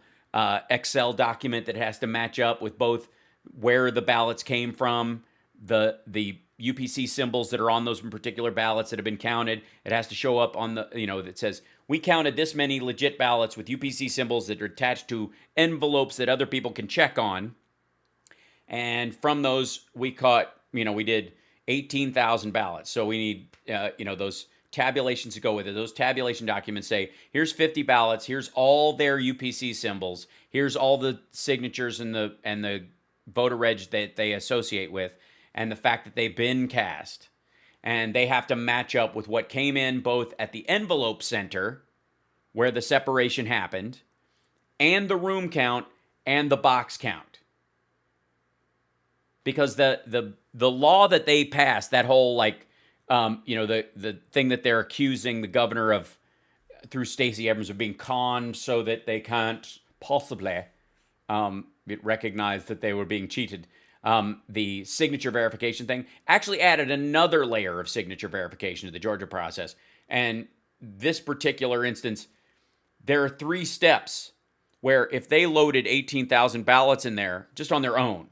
Excel document that has to match up with both where the ballots came from, the UPC symbols that are on those particular ballots that have been counted. It has to show up on the, that says, we counted this many legit ballots with UPC symbols that are attached to envelopes that other people can check on. And from those, we did 18,000 ballots. So we need, those tabulations to go with it. Those tabulation documents say, here's 50 ballots. Here's all their UPC symbols. Here's all the signatures and the voter reg that they associate with, and the fact that they've been cast. And they have to match up with what came in both at the envelope center, where the separation happened, and the room count and the box count. Because the law that they passed, that whole the thing that they're accusing the governor of through Stacey Abrams of being conned so that they can't possibly recognize that they were being cheated. The signature verification thing actually added another layer of signature verification to the Georgia process. And this particular instance, there are 3 steps where if they loaded 18,000 ballots in there just on their own,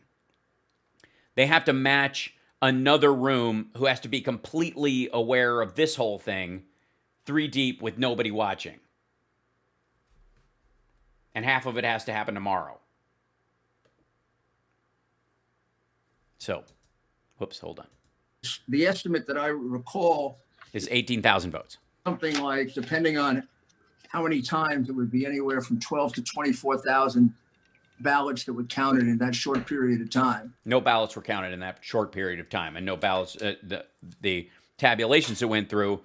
they have to match another room who has to be completely aware of this whole thing, 3 deep with nobody watching. And half of it has to happen tomorrow. So, whoops, hold on. The estimate that I recall Is 18,000 votes. something like, depending on how many times, it would be anywhere from 12 to 24,000 ballots that were counted in that short period of time. No ballots were counted in that short period of time, and no ballots. The tabulations that went through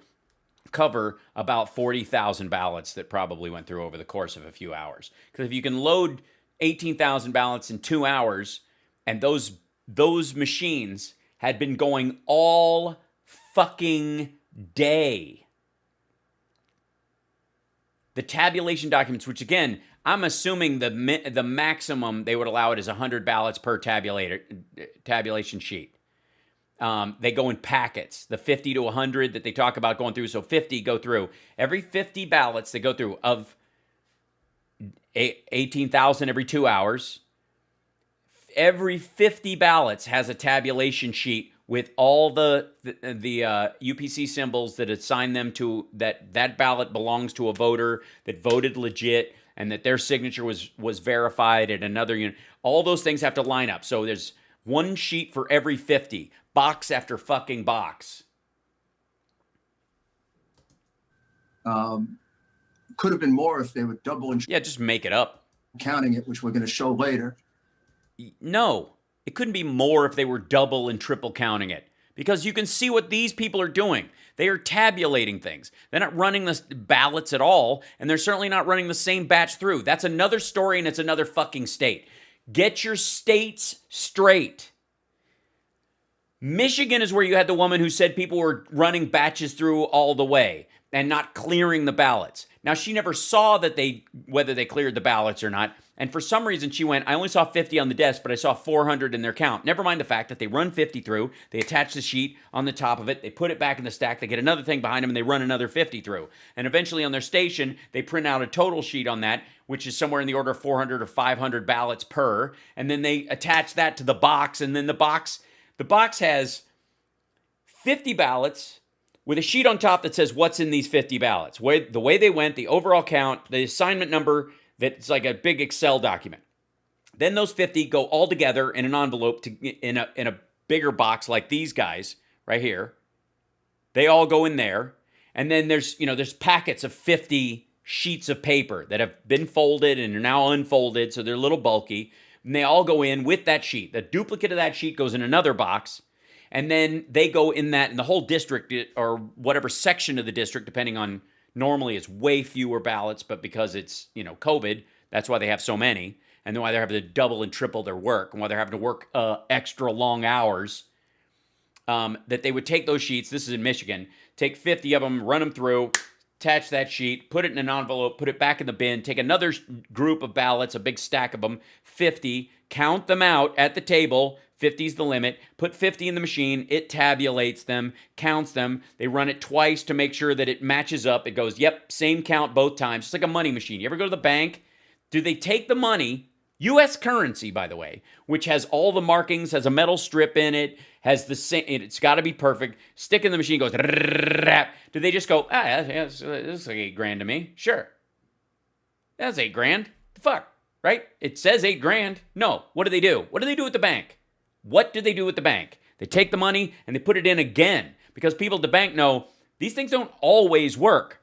cover about 40,000 ballots that probably went through over the course of a few hours. Because if you can load 18,000 ballots in 2 hours, and those machines had been going all fucking day. The tabulation documents, which again, I'm assuming the maximum they would allow it is 100 ballots per tabulation sheet. They go in packets, the 50 to 100 that they talk about going through. So 50 go through. Every 50 ballots they go through of 18,000 every 2 hours. Every 50 ballots has a tabulation sheet with all the UPC symbols that assign them to that ballot belongs to a voter that voted legit and that their signature was verified at another unit. All those things have to line up. So there's one sheet for every 50, box after fucking box. Could have been more if they would double and Yeah, just make it up. counting it, which we're going to show later. No, it couldn't be more if they were double and triple counting it. Because you can see what these people are doing. They are tabulating things. They're not running the ballots at all, and they're certainly not running the same batch through. That's another story, and it's another fucking state. Get your states straight. Michigan is where you had the woman who said people were running batches through all the way and not clearing the ballots. Now, she never saw whether they cleared the ballots or not. And for some reason, she went, I only saw 50 on the desk, but I saw 400 in their count. Never mind the fact that they run 50 through. They attach the sheet on the top of it. They put it back in the stack. They get another thing behind them, and they run another 50 through. And eventually, on their station, they print out a total sheet on that, which is somewhere in the order of 400 or 500 ballots per. And then they attach that to the box. And then the box has 50 ballots with a sheet on top that says what's in these 50 ballots. The way they went, the overall count, the assignment number, that's like a big Excel document. Then those 50 go all together in an envelope in a bigger box like these guys right here. They all go in there. And then there's packets of 50 sheets of paper that have been folded and are now unfolded, so they're a little bulky. And they all go in with that sheet. The duplicate of that sheet goes in another box. And then they go in the whole district or whatever section of the district, depending on, normally it's way fewer ballots, but because it's, COVID, that's why they have so many. And then why they're having to double and triple their work and why they're having to work extra long hours. That they would take those sheets, this is in Michigan, take 50 of them, run them through, attach that sheet, put it in an envelope, put it back in the bin, take another group of ballots, a big stack of them, 50, count them out at the table, 50 is the limit. Put 50 in the machine. It tabulates them, counts them. They run it twice to make sure that it matches up. It goes, yep, same count both times. It's like a money machine. You ever go to the bank? Do they take the money, U.S. currency, by the way, which has all the markings, has a metal strip in it, has the same, it's got to be perfect. Stick in the machine, goes, do they just go, this is like $8,000 to me? Sure. That's $8,000. The fuck, right? It says $8,000. No. What do they do? What do they do at the bank? What do they do at the bank? They take the money and they put it in again because people at the bank know these things don't always work.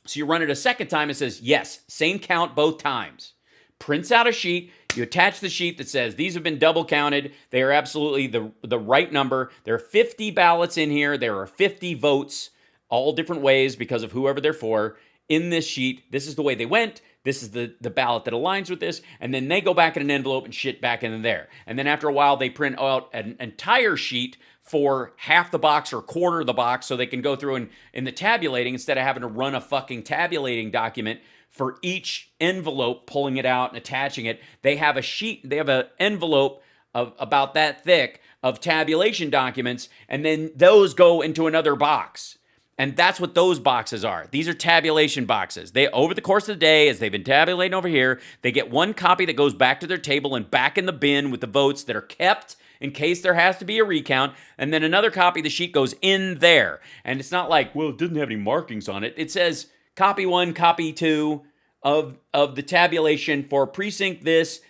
So you run it a second time, it says, yes, same count both times. Prints out a sheet, you attach the sheet that says these have been double counted. They are absolutely the right number. There are 50 ballots in here. There are 50 votes, all different ways because of whoever they're for. In this sheet, this is the way they went. This is the ballot that aligns with this. And then they go back in an envelope and shit back in there. And then after a while, they print out an entire sheet for half the box or quarter of the box so they can go through and in the tabulating, instead of having to run a fucking tabulating document for each envelope, pulling it out and attaching it. They have a sheet, they have an envelope of about that thick of tabulation documents, and then those go into another box. And that's what those boxes are. These are tabulation boxes. They, over the course of the day, as they've been tabulating over here, they get one copy that goes back to their table and back in the bin with the votes that are kept in case there has to be a recount, and then another copy of the sheet goes in there. And it's not like, well, it doesn't have any markings on it. It says copy 1, copy 2 of the tabulation for precinct this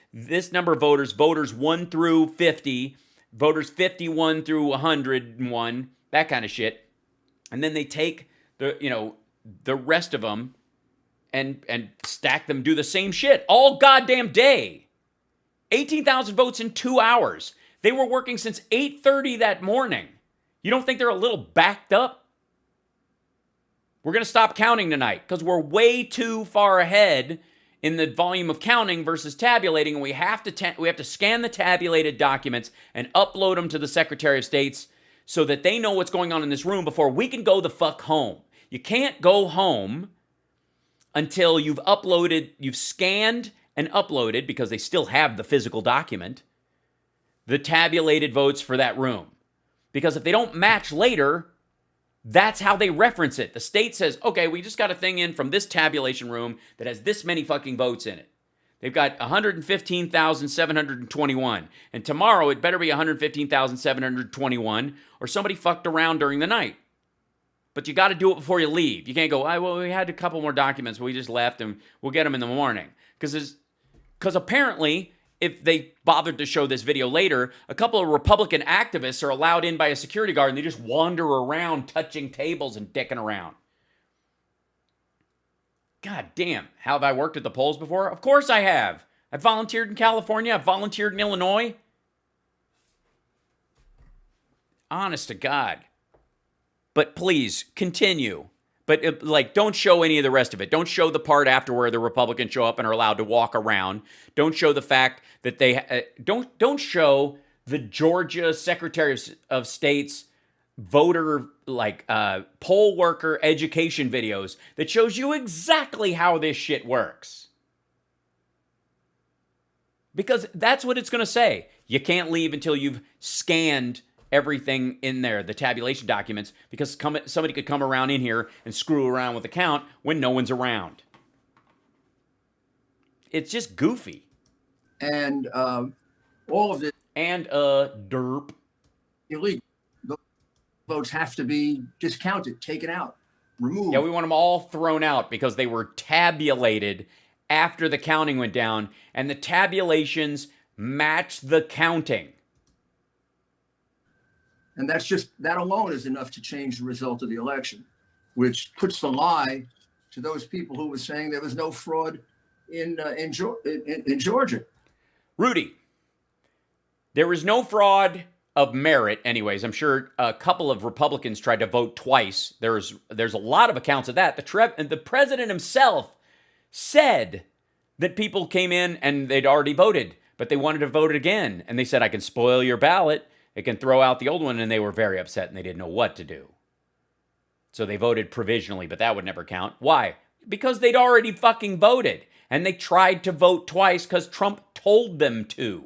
number of voters 1 through 50, voters 51 through 101, that kind of shit. And then they take the rest of them and stack them, do the same shit all goddamn day. 18,000 votes in 2 hours. They were working since 8:30 that morning. You don't think they're a little backed up? We're going to stop counting tonight because we're way too far ahead in the volume of counting versus tabulating, and we have to scan the tabulated documents and upload them to the Secretary of State's so that they know what's going on in this room before we can go the fuck home. You can't go home until you've scanned and uploaded, because they still have the physical document, the tabulated votes for that room. Because if they don't match later, that's how they reference it. The state says, okay, we just got a thing in from this tabulation room that has this many fucking votes in it. They've got 115,721. And tomorrow it better be 115,721 or somebody fucked around during the night. But you got to do it before you leave. You can't go, well, we had a couple more documents, but we just left and we'll get them in the morning. Because apparently, if they bothered to show this video later, a couple of Republican activists are allowed in by a security guard and they just wander around touching tables and dicking around. God damn, how have I worked at the polls before? Of course I have. I volunteered in California. I volunteered in Illinois. Honest to God. But please, continue. But don't show any of the rest of it. Don't show the part after where the Republicans show up and are allowed to walk around. Don't show the fact that they don't show the Georgia Secretary of State's voter poll worker education videos that shows you exactly how this shit works. Because that's what it's going to say. You can't leave until you've scanned everything in there, the tabulation documents, because somebody could come around in here and screw around with the count when no one's around. It's just goofy. And all of it. And derp. Illegal. The votes have to be discounted, taken out, removed. Yeah, we want them all thrown out because they were tabulated after the counting went down, and the tabulations match the counting. And that alone is enough to change the result of the election, which puts the lie to those people who were saying there was no fraud in Georgia. Rudy, there was no fraud of merit anyways. I'm sure a couple of Republicans tried to vote twice. There's a lot of accounts of that. The president himself said that people came in and they'd already voted, but they wanted to vote again. And they said, I can spoil your ballot. It can throw out the old one, and they were very upset, and they didn't know what to do. So they voted provisionally, but that would never count. Why? Because they'd already fucking voted, and they tried to vote twice because Trump told them to.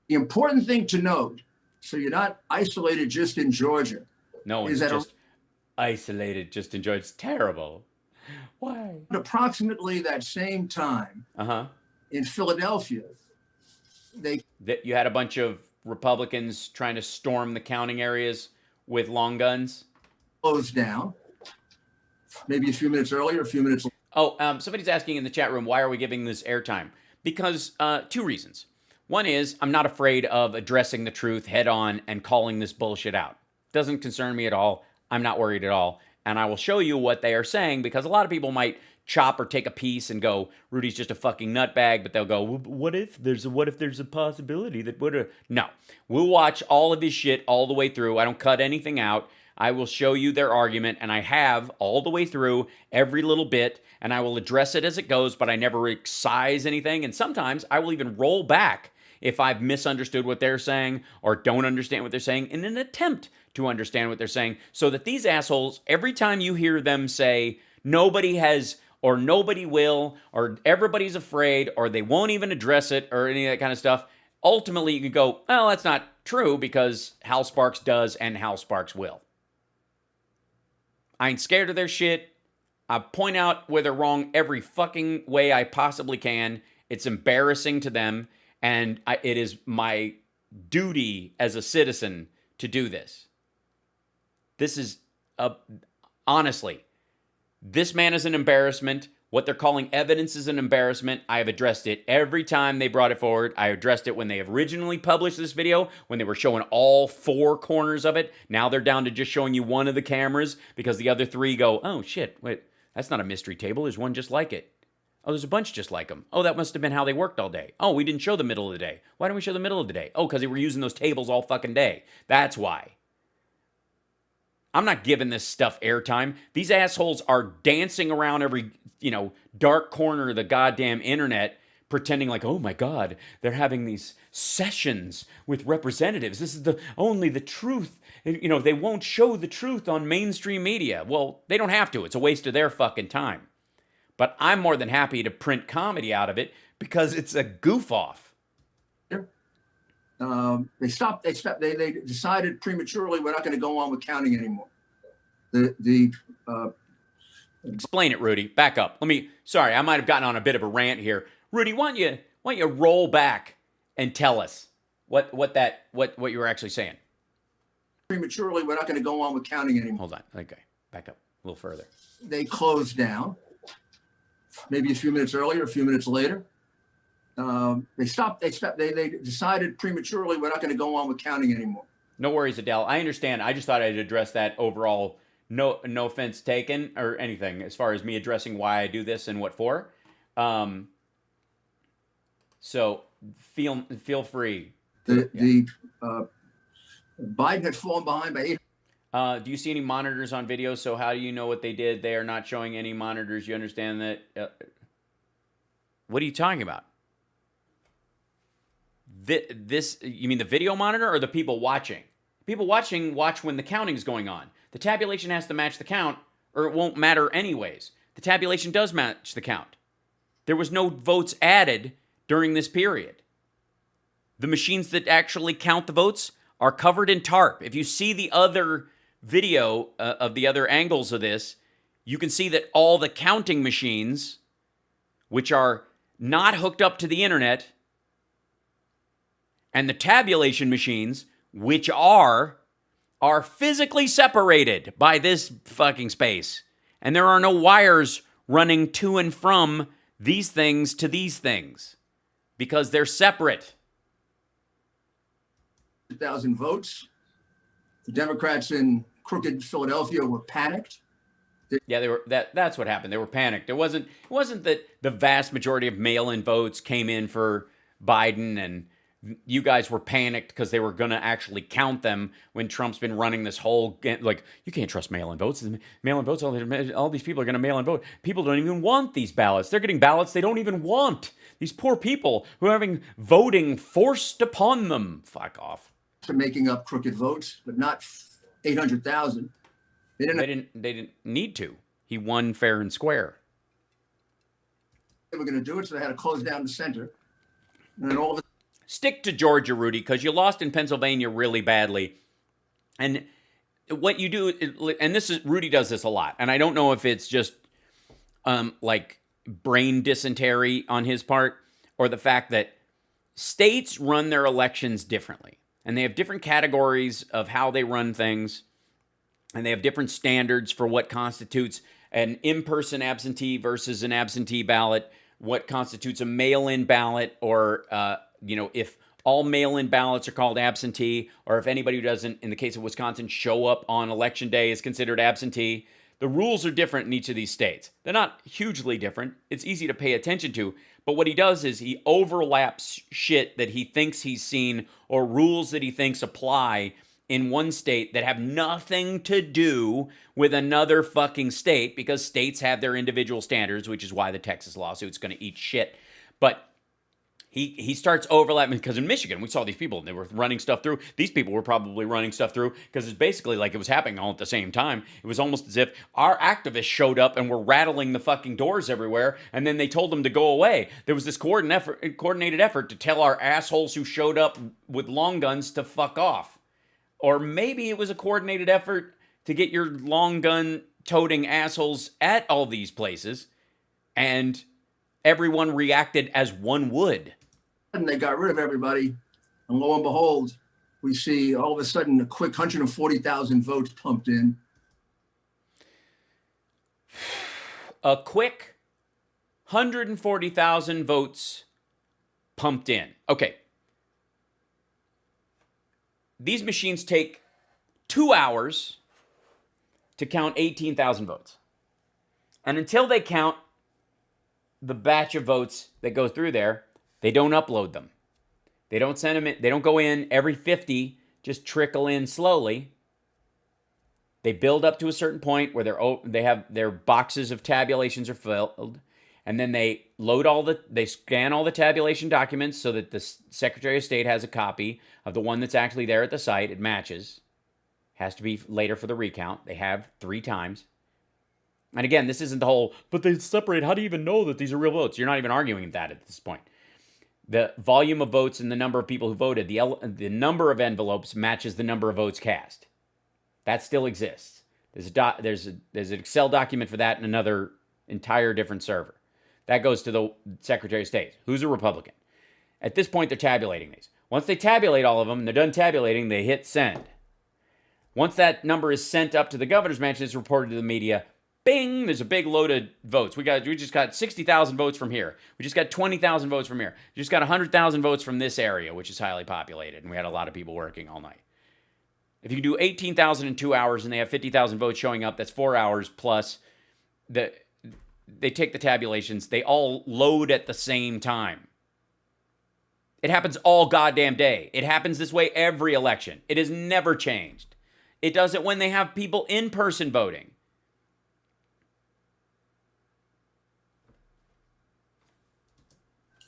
The important thing to note, so you're not isolated just in Georgia, No one's is that just isolated, just enjoy. It's terrible. Why? at approximately that same time Uh-huh. in Philadelphia, they That you had a bunch of Republicans trying to storm the counting areas with long guns. closed down. Maybe a few minutes earlier, a few minutes later. Oh, somebody's asking in the chat room, why are we giving this airtime? Because two reasons. One is I'm not afraid of addressing the truth head on and calling this bullshit out. Doesn't concern me at all. I'm not worried at all. And I will show you what they are saying, because a lot of people might chop or take a piece and go, Rudy's just a fucking nutbag, but they'll go, well, what if there's a possibility that would. No, we'll watch all of his shit all the way through. I don't cut anything out. I will show you their argument, and I have all the way through every little bit, and I will address it as it goes, but I never excise anything. And sometimes I will even roll back if I've misunderstood what they're saying or don't understand what they're saying in an attempt to understand what they're saying, so that these assholes, every time you hear them say nobody has or nobody will or everybody's afraid or they won't even address it or any of that kind of stuff, ultimately you can go, well, that's not true, because Hal Sparks does and Hal Sparks will. I ain't scared of their shit. I point out where they're wrong every fucking way I possibly can. It's embarrassing to them, and it is my duty as a citizen to do this. This is, honestly, this man is an embarrassment. What they're calling evidence is an embarrassment. I have addressed it every time they brought it forward. I addressed it when they originally published this video, when they were showing all four corners of it. Now they're down to just showing you one of the cameras, because the other three go, oh shit, wait, that's not a mystery table. There's one just like it. Oh, there's a bunch just like them. Oh, that must have been how they worked all day. Oh, we didn't show the middle of the day. Why didn't we show the middle of the day? Oh, because they were using those tables all fucking day. That's why. I'm not giving this stuff airtime. These assholes are dancing around every, dark corner of the goddamn internet, pretending like, oh my God, they're having these sessions with representatives. This is only the truth. They won't show the truth on mainstream media. Well, they don't have to. It's a waste of their fucking time. But I'm more than happy to print comedy out of it, because it's a goof off. They stopped. They decided prematurely we're not going to go on with counting anymore. Explain it, Rudy. Back up. Sorry, I might have gotten on a bit of a rant here. Rudy, why don't you roll back and tell us what you were actually saying? Prematurely, we're not going to go on with counting anymore. Hold on. Okay, back up a little further. They closed down. Maybe a few minutes earlier, a few minutes later. They stopped. They decided prematurely we're not going to go on with counting anymore. No worries, Adele. I understand. I just thought I'd address that overall. No offense taken or anything as far as me addressing why I do this and what for. So feel free. Biden had fallen behind by 8. Do you see any monitors on video? So how do you know what they did? They are not showing any monitors. You understand that? What are you talking about? This, you mean the video monitor or the people watching? People watching watch when the counting's going on. The tabulation has to match the count, or it won't matter anyways. The tabulation does match the count. There was no votes added during this period. The machines that actually count the votes are covered in tarp. If you see the other video of the other angles of this, you can see that all the counting machines, which are not hooked up to the internet, and the tabulation machines, which are physically separated by this fucking space. And there are no wires running to and from these things to these things, because they're separate. 1,000 votes. The Democrats in crooked Philadelphia were panicked. Yeah, they were. That's what happened. They were panicked. It wasn't that the vast majority of mail-in votes came in for Biden, and you guys were panicked because they were going to actually count them, when Trump's been running this whole, like, you can't trust mail-in votes. Mail-in votes, all these people are going to mail-in vote. People don't even want these ballots. They're getting ballots they don't even want. These poor people who are having voting forced upon them. Fuck off. To making up crooked votes, but not 800,000. They didn't need to. He won fair and square. They were going to do it, so they had to close down the center. And then all of it. stick to Georgia, Rudy, because you lost in Pennsylvania really badly. And what you do, and this is, Rudy does this a lot, and I don't know if it's just like brain dysentery on his part or the fact that states run their elections differently. And they have different categories of how they run things. And they have different standards for what constitutes an in-person absentee versus an absentee ballot, what constitutes a mail-in ballot, or, if all mail-in ballots are called absentee, or if anybody who doesn't, in the case of Wisconsin, show up on election day is considered absentee. The rules are different in each of these states. They're not hugely different. It's easy to pay attention to. But what he does is he overlaps shit that he thinks he's seen or rules that he thinks apply in one state that have nothing to do with another fucking state, because states have their individual standards, which is why the Texas lawsuit's going to eat shit. But he starts overlapping, because in Michigan, we saw these people, and they were running stuff through. These people were probably running stuff through because it's basically like it was happening all at the same time. It was almost as if our activists showed up and were rattling the fucking doors everywhere, and then they told them to go away. There was this coordinated effort to tell our assholes who showed up with long guns to fuck off. Or maybe it was a coordinated effort to get your long gun toting assholes at all these places, and everyone reacted as one would. And they got rid of everybody. And lo and behold, we see all of a sudden a quick 140,000 votes pumped in. A quick 140,000 votes pumped in. Okay. These machines take 2 hours to count 18,000 votes. And until they count the batch of votes that go through there, they don't upload them. They don't send them in. They don't go in every 50, just trickle in slowly. They build up to a certain point where they have their boxes of tabulations are filled, and then they they scan all the tabulation documents so that the Secretary of State has a copy of the one that's actually there at the site. It matches. Has to be later for the recount. They have 3 times. And again, this isn't the whole, but they separate. How do you even know that these are real votes? You're not even arguing that at this point. The volume of votes and the number of people who voted, the number of envelopes matches the number of votes cast. That still exists. There's an Excel document for that and another entire different server. That goes to the Secretary of State, who's a Republican. At this point, they're tabulating these. Once they tabulate all of them and they're done tabulating, they hit send. Once that number is sent up to the governor's mansion, it's reported to the media. Bing, there's a big load of votes. We just got 60,000 votes from here. We just got 20,000 votes from here. We just got 100,000 votes from this area, which is highly populated, and we had a lot of people working all night. If you do 18,000 in 2 hours and they have 50,000 votes showing up, that's 4 hours plus they take the tabulations. They all load at the same time. It happens all goddamn day. It happens this way every election. It has never changed. It does it when they have people in person voting.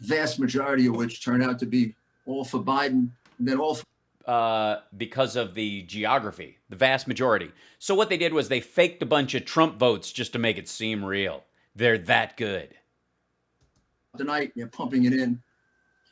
Vast majority of which turn out to be all for Biden, and then all for because of the geography, the vast majority. So what they did was they faked a bunch of Trump votes just to make it seem real. They're that good. tonight. They're pumping it in.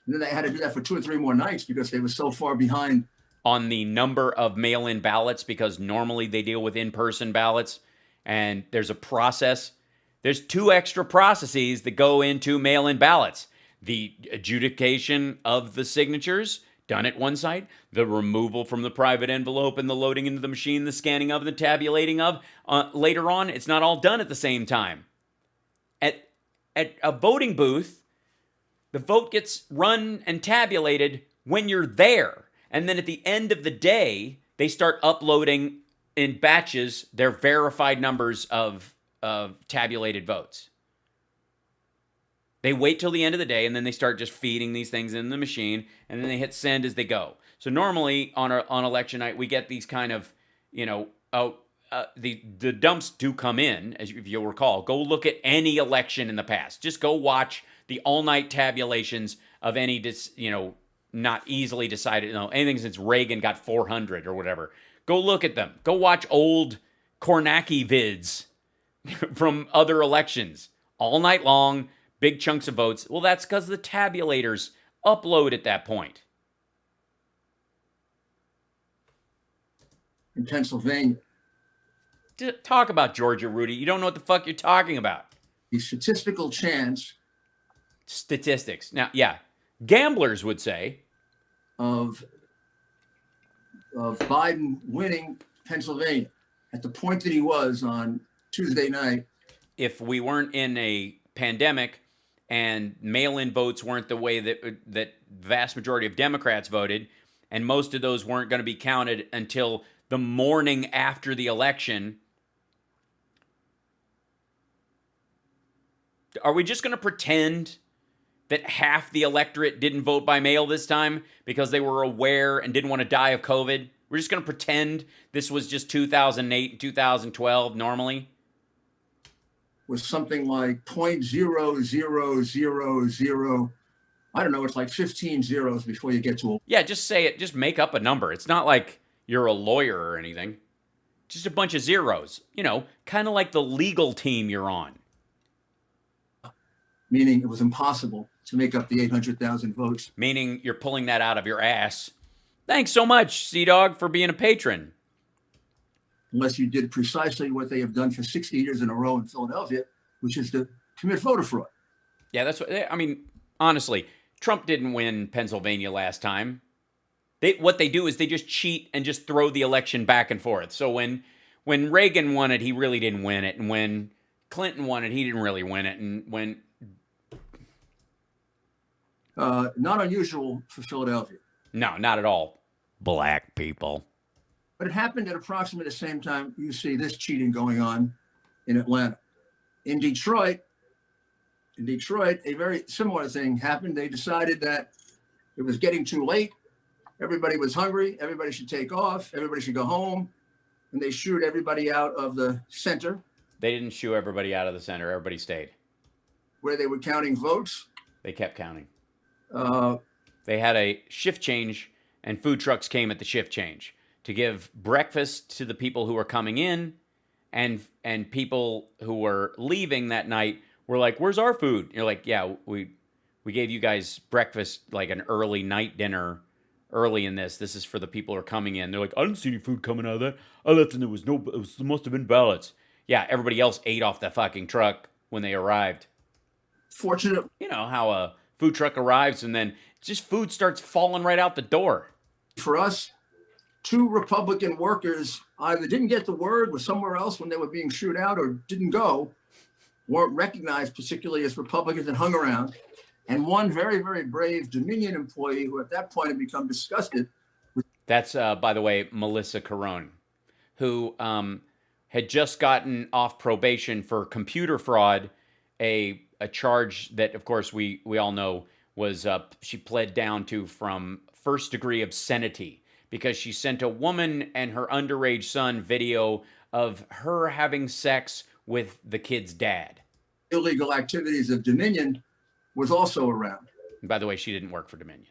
And then they had to do that for 2 or 3 more nights because they were so far behind On the number of mail-in ballots, because normally they deal with in-person ballots, and there's a process. There's 2 extra processes that go into mail-in ballots. The adjudication of the signatures, done at one site, the removal from the private envelope and the loading into the machine, the scanning of, the tabulating of. Later on, it's not all done at the same time. At a voting booth, the vote gets run and tabulated when you're there. And then at the end of the day, they start uploading in batches their verified numbers of tabulated votes. They wait till the end of the day, and then they start just feeding these things in the machine, and then they hit send as they go. So normally on election night, we get these kind of, the dumps do come in, as if you'll recall. Go look at any election in the past. Just go watch the all-night tabulations of any, not easily decided, anything since Reagan got 400 or whatever. Go look at them. Go watch old Kornacki vids from other elections all night long. Big chunks of votes. Well, that's because the tabulators upload at that point? In Pennsylvania, Talk about Georgia, Rudy. You don't know what the fuck you're talking about. the statistical chance Statistics. Now, yeah, gamblers would say, of Biden winning Pennsylvania at the point that he was on Tuesday night, if we weren't in a pandemic and mail-in votes weren't the way that vast majority of Democrats voted, and most of those weren't going to be counted until the morning after the election, are we just going to pretend that half the electorate didn't vote by mail this time because they were aware and didn't want to die of COVID? We're just going to pretend this was just 2008 and 2012 normally? was something like 0.0000. I don't know. It's like 15 zeros before you get to a. Yeah, just say it. Just make up a number. It's not like you're a lawyer or anything. Just a bunch of zeros. You know, kind of like the legal team you're on. Meaning it was impossible to make up the 800,000 votes. Meaning you're pulling that out of your ass. Thanks so much, Sea-Dog, for being a patron. Unless you did precisely what they have done for 60 years in a row in Philadelphia, which is to commit voter fraud. Yeah, that's what I mean. Honestly, Trump didn't win Pennsylvania last time. What they do is they just cheat and just throw the election back and forth. So when Reagan won it, he really didn't win it, and when Clinton won it, he didn't really win it, and when Not unusual for Philadelphia. no, not at all. Black people. But it happened at approximately the same time you see this cheating going on in Atlanta. In Detroit, a very similar thing happened. They decided that it was getting too late. Everybody was hungry. Everybody should take off. Everybody should go home. And they shooed everybody out of the center They didn't shoo everybody out of the center. Everybody stayed. where they were counting votes. They kept counting. Uh, They had a shift change, and food trucks came at the shift change to give breakfast to the people who were coming in, and people who were leaving that night were like, "Where's our food?" And you're like, "Yeah, we gave you guys breakfast, like an early night dinner, early in this. This is for the people who are coming in." They're like, "I didn't see any food coming out of that. I left and there was no. It must have been ballots." Yeah, everybody else ate off the fucking truck when they arrived. fortunate You know how a food truck arrives and then just food starts falling right out the door. for us, two Republican workers either didn't get the word, were somewhere else when they were being shooed out, or didn't go, weren't recognized particularly as Republicans and hung around. And one very, very brave Dominion employee who at that point had become disgusted. That's, by the way, Melissa Carone, who had just gotten off probation for computer fraud, a charge that, of course, we all know was she pled down to from first-degree obscenity because she sent a woman and her underage son video of her having sex with the kid's dad. Illegal activities of Dominion was also around. And by the way, she didn't work for Dominion.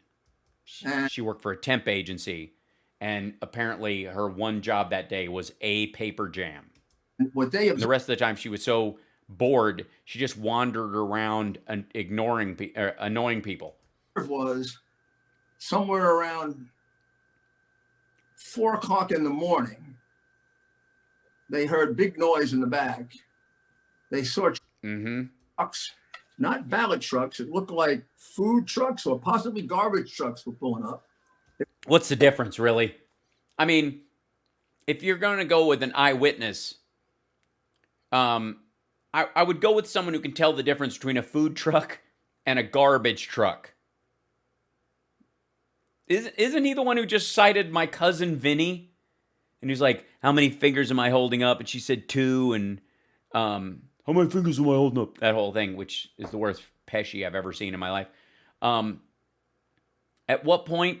And She worked for a temp agency, and apparently her one job that day was a paper jam. what they And the rest of the time, she was so bored, she just wandered around and annoying people. observed was somewhere around 4 o'clock in the morning, they heard big noise in the back. They saw Mm-hmm. trucks, not ballot trucks. It looked like food trucks or possibly garbage trucks were pulling up. What's the difference, really? I mean, if you're going to go with an eyewitness, I would go with someone who can tell the difference between a food truck and a garbage truck. Isn't he the one who just cited my cousin Vinny? And he's like, "How many fingers am I holding up?" And she said 2. And how many fingers am I holding up? That whole thing, which is the worst Pesci I've ever seen in my life. At what point?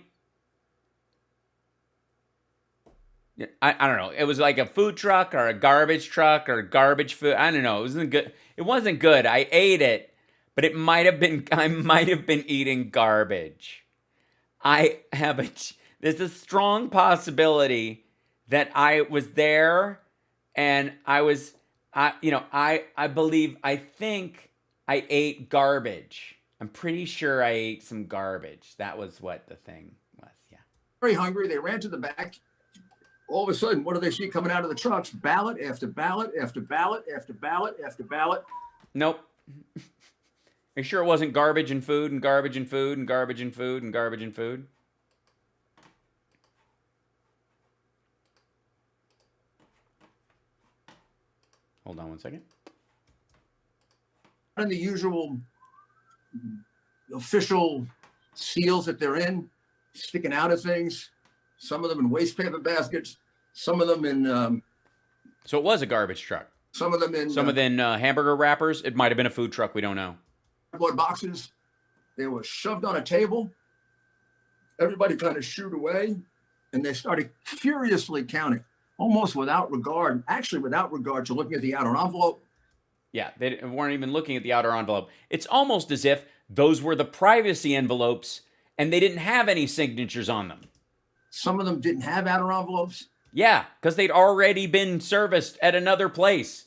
I don't know. It was like a food truck or a garbage truck or garbage food. I don't know. It wasn't good. It wasn't good. I ate it, but it might have been. I might have been eating garbage. There's a strong possibility that I was there, and I think I ate garbage. I'm pretty sure I ate some garbage. That was what the thing was. Yeah. Very hungry. They ran to the back. All of a sudden, what do they see coming out of the trucks? Ballot after ballot after ballot after ballot after ballot. Nope. Are you sure it wasn't garbage and food and garbage and food and garbage and food and garbage and food? Hold on one second. And the usual official seals that they're in, sticking out of things. Some of them in waste paper baskets. Some of them in. So it was a garbage truck. Some of them in. Some of them hamburger wrappers. It might have been a food truck. We don't know. Cardboard boxes. They were shoved on a table. Everybody kind of shooed away, and they started furiously counting, almost without regard, actually without regard to looking at the outer envelope. Yeah, they weren't even looking at the outer envelope. It's almost as if those were the privacy envelopes and they didn't have any signatures on them. Some of them didn't have outer envelopes. Yeah, because they'd already been serviced at another place.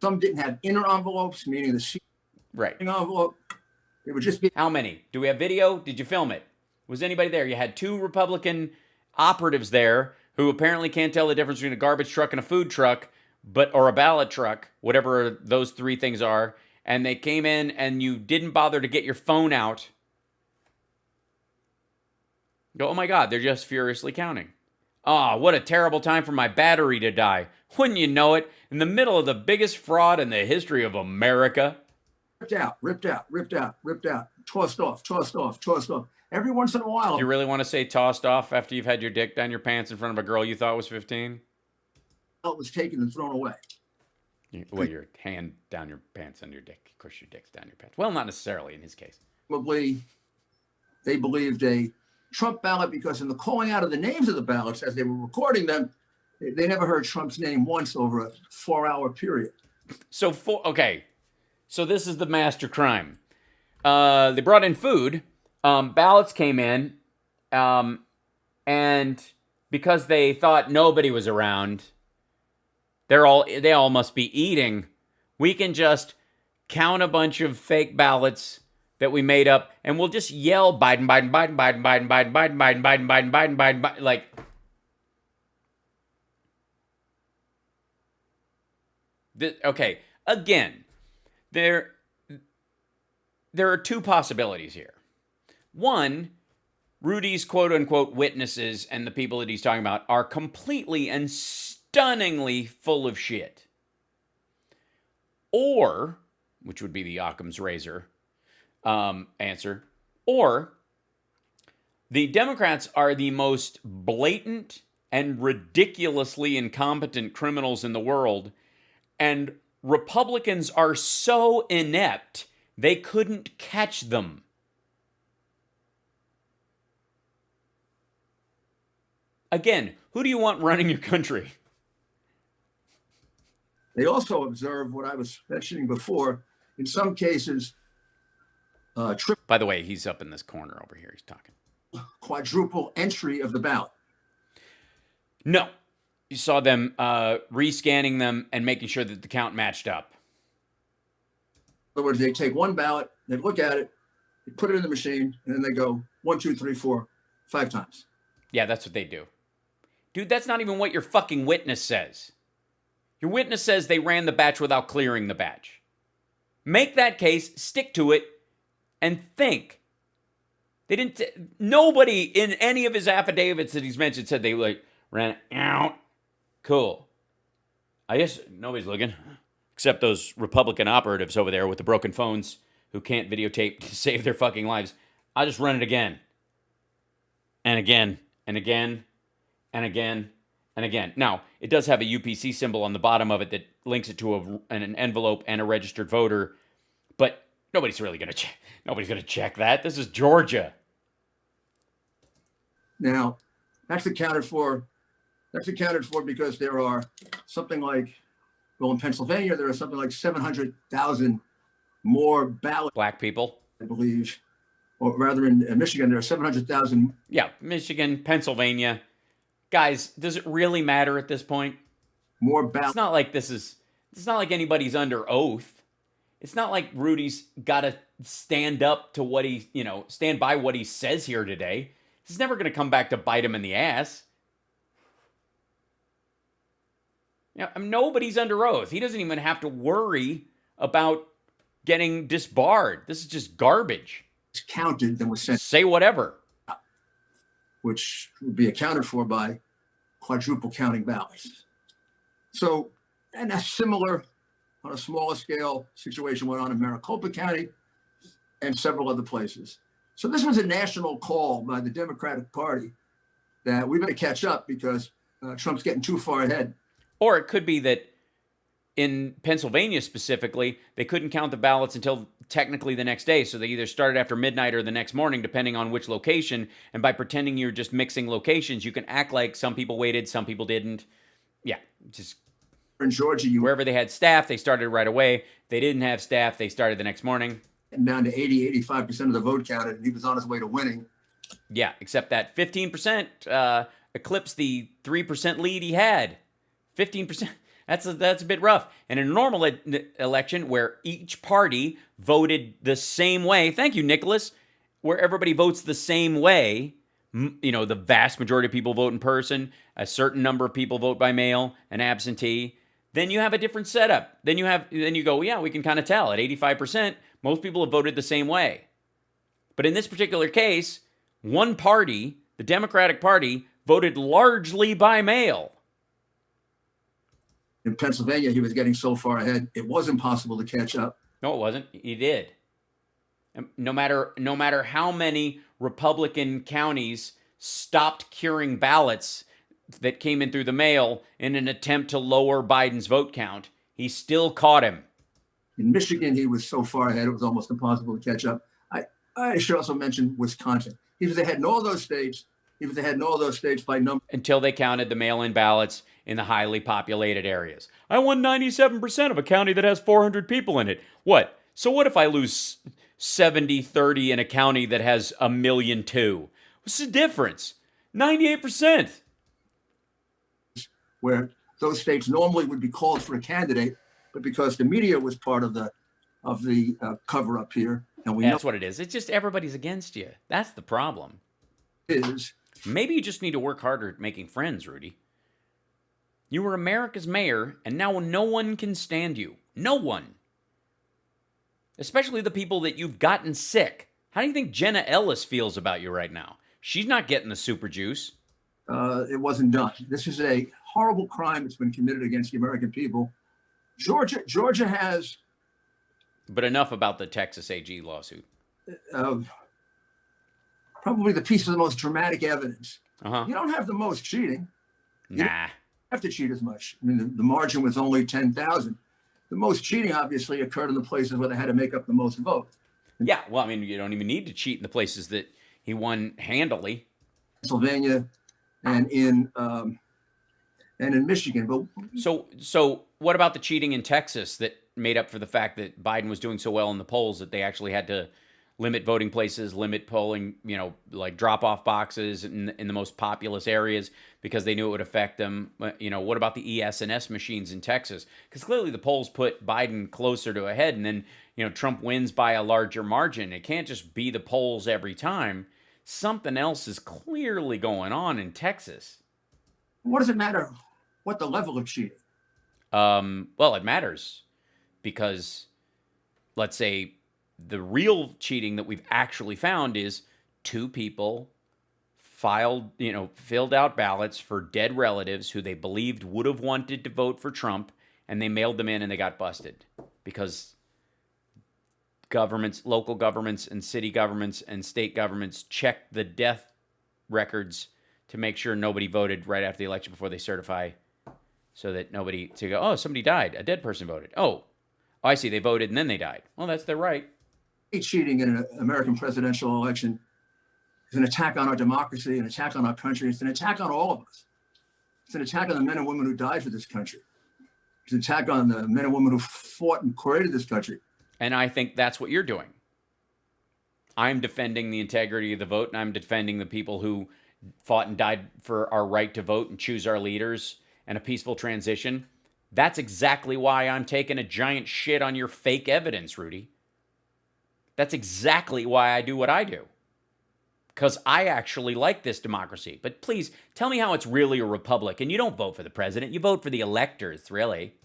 Some didn't have inner envelopes, meaning the sealing Right. envelope. It would just be. How many? Do we have video? Did you film it? Was anybody there? You had 2 Republican operatives there who apparently can't tell the difference between a garbage truck and a food truck, or a ballot truck, whatever those 3 things are. And they came in and you didn't bother to get your phone out. Go, oh my God, they're just furiously counting. Ah, what a terrible time for my battery to die. Wouldn't you know it? In the middle of the biggest fraud in the history of America. Ripped out, ripped out, ripped out, ripped out, tossed off, tossed off, tossed off. Every once in a while. Do you really want to say tossed off after you've had your dick down your pants in front of a girl you thought was 15? It was taken and thrown away. Well, your hand down your pants under your dick. Of course, your dick's down your pants. Well, not necessarily in his case. Probably they believed a Trump ballot because in the calling out of the names of the ballots as they were recording them, they never heard Trump's name once over a 4-hour period. So, okay. So this is the master crime. They brought in food. Ballots came in. And because they thought nobody was around, they all must be eating. We can just count a bunch of fake ballots that we made up, and we'll just yell Biden, Biden, Biden, Biden, Biden, Biden, Biden, Biden, Biden, Biden, Biden, Biden, Biden, like. Okay, again, there are 2 possibilities here. One, Rudy's quote-unquote witnesses and the people that he's talking about are completely and stunningly full of shit. Or, which would be the Occam's razor answer, or the Democrats are the most blatant and ridiculously incompetent criminals in the world, and Republicans are so inept they couldn't catch them. Again, who do you want running your country? They also observed what I was mentioning before. In some cases, By the way, he's up in this corner over here. He's talking. quadruple entry of the ballot. No. You saw them rescanning them and making sure that the count matched up. In other words, they take one ballot, they look at it, they put it in the machine, and then they go 1, 2, 3, 4, 5 times. Yeah, that's what they do. Dude, that's not even what your fucking witness says. Your witness says they ran the batch without clearing the batch. Make that case, stick to it, and think. They didn't. Nobody in any of his affidavits that he's mentioned said they ran it out. Cool. I guess nobody's looking, except those Republican operatives over there with the broken phones who can't videotape to save their fucking lives. I'll just run it again. And again, and again, and again, and again. Now, it does have a UPC symbol on the bottom of it that links it to an envelope and a registered voter, but nobody's really going to check. Nobody's going to check that. This is Georgia. Now, that's accounted for because there are something like, well, in Pennsylvania, there are something like 700,000 more ballots, Black people. I believe, or rather in Michigan, there are 700,000. Yeah, Michigan, Pennsylvania. Guys, does it really matter at this point? More ballots. It's not like anybody's under oath. It's not like Rudy's got to stand up to what he, stand by what he says here today. He's never going to come back to bite him in the ass. Nobody's under oath. He doesn't even have to worry about getting disbarred. This is just garbage. It's counted and was sent, Say whatever. which would be accounted for by quadruple counting ballots. So, and a similar, on a smaller scale, situation went on in Maricopa County and several other places. So this was a national call by the Democratic Party that we better catch up because Trump's getting too far ahead. Or it could be that in Pennsylvania specifically, they couldn't count the ballots until technically the next day. So they either started after midnight or the next morning, depending on which location. And by pretending you're just mixing locations, you can act like some people waited, some people didn't. Yeah, just In Georgia, you wherever they had staff, they started right away. If they didn't have staff, they started the next morning. went down to 80, 85% of the vote counted, and he was on his way to winning. Yeah, except that 15% eclipsed the 3% lead he had. 15%. That's a bit rough. And in a normal election where each party voted the same way, thank you, Nicholas, where everybody votes the same way, the vast majority of people vote in person, a certain number of people vote by mail, an absentee, then you have a different setup. Then you go, yeah, we can kind of tell. At 85%, most people have voted the same way. But in this particular case, one party, the Democratic Party, voted largely by mail. In Pennsylvania, he was getting so far ahead, it was impossible to catch up. No, it wasn't. He did. No matter how many Republican counties stopped curing ballots that came in through the mail in an attempt to lower Biden's vote count, he still caught him. In Michigan, he was so far ahead, it was almost impossible to catch up. I should also mention Wisconsin. He was ahead in all those states. He was ahead in all those states by number. Until they counted the mail-in ballots in the highly populated areas. I won 97% of a county that has 400 people in it. What? So what if I lose 70-30 in a county that has 1.2 million? What's the difference? 98%. Where those states normally would be called for a candidate, but because the media was part of the cover-up here, and we That's what it is. It's just everybody's against you. That's the problem. is Maybe you just need to work harder at making friends, Rudy. You were America's mayor, and now no one can stand you. No one. Especially the people that you've gotten sick. How do you think Jenna Ellis feels about you right now? She's not getting the super juice. it wasn't done. This is a horrible crime that's been committed against the American people. Georgia has But enough about the Texas AG lawsuit. probably the piece of the most dramatic evidence. Uh-huh. You don't have the most cheating. Nah. Have to cheat as much. I mean, the margin was only 10,000. The most cheating obviously occurred in the places where they had to make up the most votes. Yeah, well, I mean, you don't even need to cheat in the places that he won handily. Pennsylvania and in Michigan. But So what about the cheating in Texas that made up for the fact that Biden was doing so well in the polls that they actually had to limit voting places, limit polling, like drop-off boxes in the most populous areas because they knew it would affect them? What about the ES&S machines in Texas? Because clearly the polls put Biden closer to ahead, and then, Trump wins by a larger margin. It can't just be the polls every time. Something else is clearly going on in Texas. what does it matter what the level of cheating? Well, it matters because, let's say, the real cheating that we've actually found is two people filled out ballots for dead relatives who they believed would have wanted to vote for Trump, and they mailed them in and they got busted because governments, local governments and city governments and state governments checked the death records to make sure nobody voted right after the election before they certify, so that nobody to go, oh, somebody died, a dead person voted. Oh, I see, they voted and then they died. Well, that's their right. Cheating in an American presidential election is an attack on our democracy, an attack on our country. It's an attack on all of us. It's an attack on the men and women who died for this country. It's an attack on the men and women who fought and created this country. And I think that's what you're doing. I'm defending the integrity of the vote, and I'm defending the people who fought and died for our right to vote and choose our leaders and a peaceful transition. That's exactly why I'm taking a giant shit on your fake evidence, Rudy. That's exactly why I do what I do. Because I actually like this democracy. But please, tell me how it's really a republic. And you don't vote for the president. You vote for the electors, really.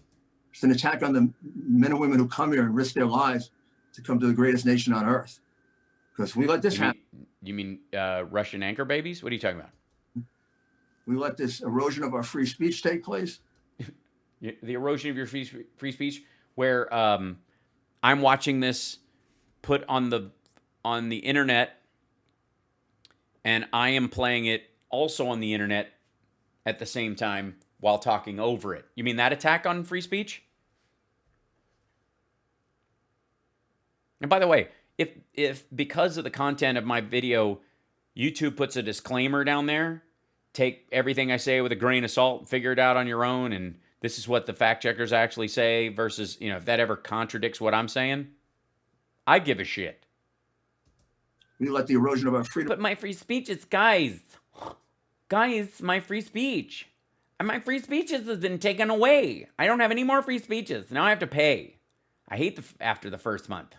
It's an attack on the men and women who come here and risk their lives to come to the greatest nation on earth. Because we let this happen. You mean Russian anchor babies? What are you talking about? We let this erosion of our free speech take place. The erosion of your free speech, where I'm watching this put on the internet, and I am playing it also on the internet at the same time while talking over it. You mean that attack on free speech? And by the way, if because of the content of my video, YouTube puts a disclaimer down there, take everything I say with a grain of salt, figure it out on your own, and this is what the fact checkers actually say versus, if that ever contradicts what I'm saying, I give a shit. We let the erosion of our freedom. But my free speech is, guys, my free speech. And my free speeches has been taken away. I don't have any more free speeches. Now I have to pay. I hate after the first month.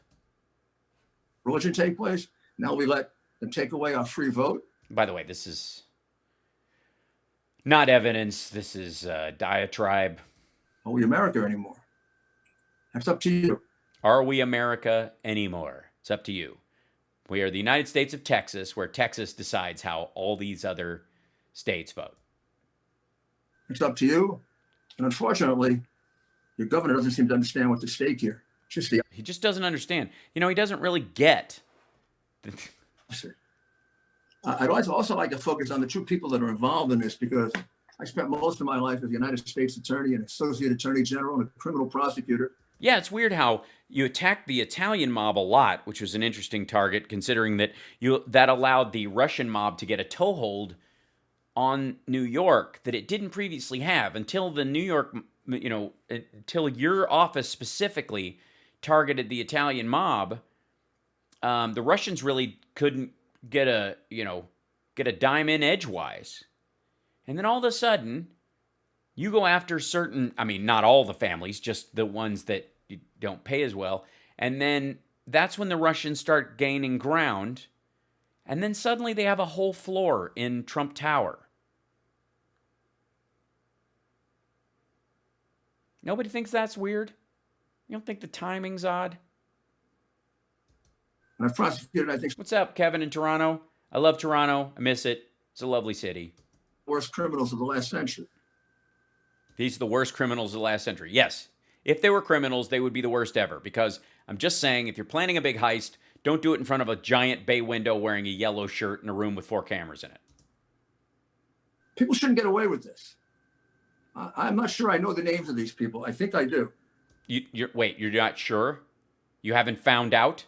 Religion take place. Now we let them take away our free vote. By the way, this is not evidence. This is a diatribe. Are we America anymore? That's up to you. Are we America anymore? It's up to you. We are the United States of Texas, where Texas decides how all these other states vote. It's up to you. And unfortunately, your governor doesn't seem to understand what's at stake here. He just doesn't understand. He doesn't really get. I'd also like to focus on the two people that are involved in this, because I spent most of my life as a United States attorney, an associate attorney general, and a criminal prosecutor. Yeah, it's weird how you attacked the Italian mob a lot, which was an interesting target, considering that that allowed the Russian mob to get a toehold on New York that it didn't previously have until the New York, until your office specifically targeted the Italian mob. The Russians really couldn't get a dime in edgewise. And then all of a sudden, you go after certain, not all the families, just the ones that you don't pay as well. And then that's when the Russians start gaining ground. And then suddenly they have a whole floor in Trump Tower. Nobody thinks that's weird? You don't think the timing's odd? And I've prosecuted, I think, What's up, Kevin in Toronto? I love Toronto. I miss it. It's a lovely city. worst criminals of the last century. These are the worst criminals of the last century. Yes. If they were criminals, they would be the worst ever. Because I'm just saying, if you're planning a big heist, don't do it in front of a giant bay window wearing a yellow shirt in a room with 4 cameras in it. People shouldn't get away with this. I'm not sure I know the names of these people. I think I do. Wait, you're not sure? You haven't found out?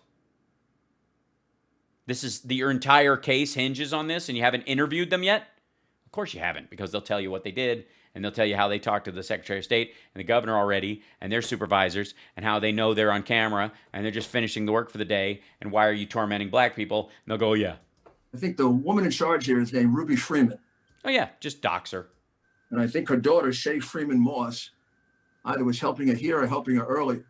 Your entire case hinges on this, and you haven't interviewed them yet? Of course you haven't, because they'll tell you what they did, and they'll tell you how they talked to the Secretary of State and the governor already, and their supervisors, and how they know they're on camera, and they're just finishing the work for the day, and why are you tormenting black people? And they'll go, yeah. I think the woman in charge here is named Ruby Freeman. Oh, yeah, just dox her. And I think her daughter, Shay Freeman Moss, either was helping her here or helping her earlier.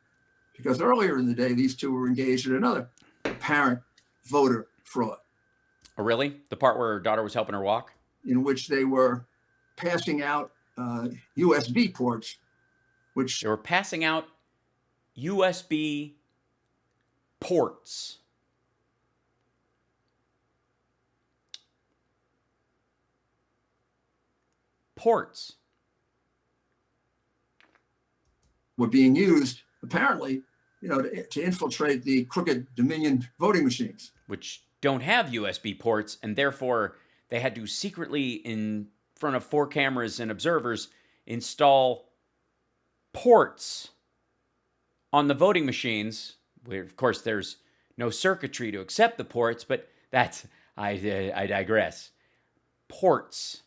Because earlier in the day, these two were engaged in another apparent voter fraud. Oh, really? The part where her daughter was helping her walk? In which they were passing out USB ports, which They were passing out USB ports. Ports. were being used, apparently, to infiltrate the crooked Dominion voting machines. Which don't have USB ports, and therefore they had to secretly, in front of 4 cameras and observers, install ports on the voting machines, where of course there's no circuitry to accept the ports, but I digress. Ports.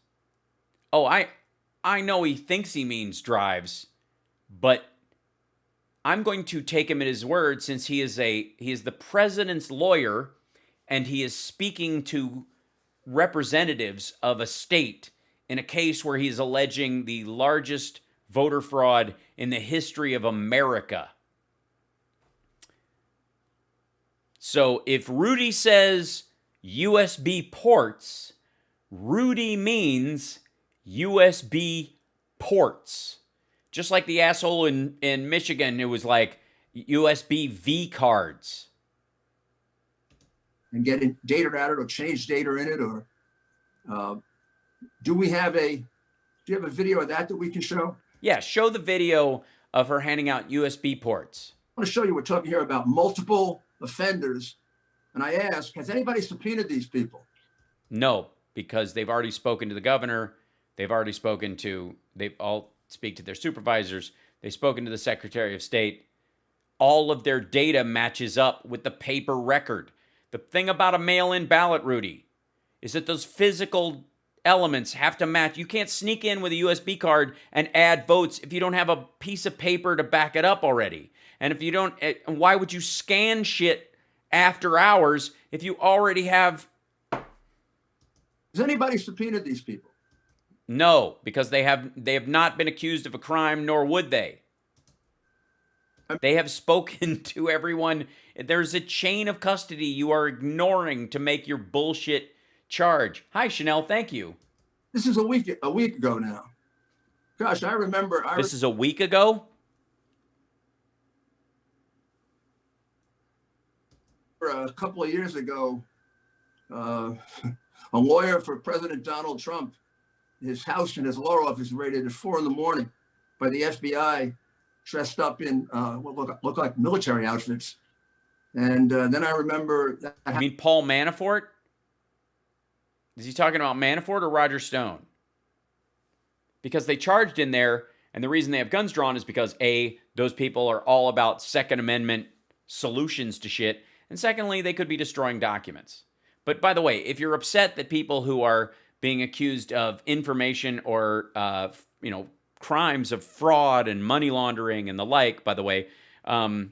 Oh, I know he thinks he means drives, but I'm going to take him at his word, since he is the president's lawyer, and he is speaking to representatives of a state in a case where he is alleging the largest voter fraud in the history of America. So if Rudy says USB ports, Rudy means USB ports. Just like the asshole in Michigan who was like USB V cards. And get data out of it or change data in it, or do you have a video of that we can show? Yeah, show the video of her handing out USB ports. I want to show you, we're talking here about multiple offenders. And I ask, has anybody subpoenaed these people? No, because they've already spoken to the governor. They all speak to their supervisors. They've spoken to the Secretary of State. All of their data matches up with the paper record. The thing about a mail-in ballot, Rudy, is that those physical elements have to match. You can't sneak in with a USB card and add votes if you don't have a piece of paper to back it up already. And if you don't, why would you scan shit after hours if you already have? Has anybody subpoenaed these people? No, because they have not been accused of a crime, nor would they. They have spoken to everyone. There's a chain of custody you are ignoring to make your bullshit charge. Hi, Chanel. Thank you. This is a week ago now. Gosh, I remember. This is a week ago? A couple of years ago, a lawyer for President Donald Trump, his house and his law office raided at 4 a.m. by the FBI, dressed up in what look like military outfits. And then I remember. You mean Paul Manafort? Is he talking about Manafort or Roger Stone? Because they charged in there, and the reason they have guns drawn is because A, those people are all about Second Amendment solutions to shit, and secondly, they could be destroying documents. But by the way, if you're upset that people who are being accused of information or crimes of fraud and money laundering and the like, by the way, you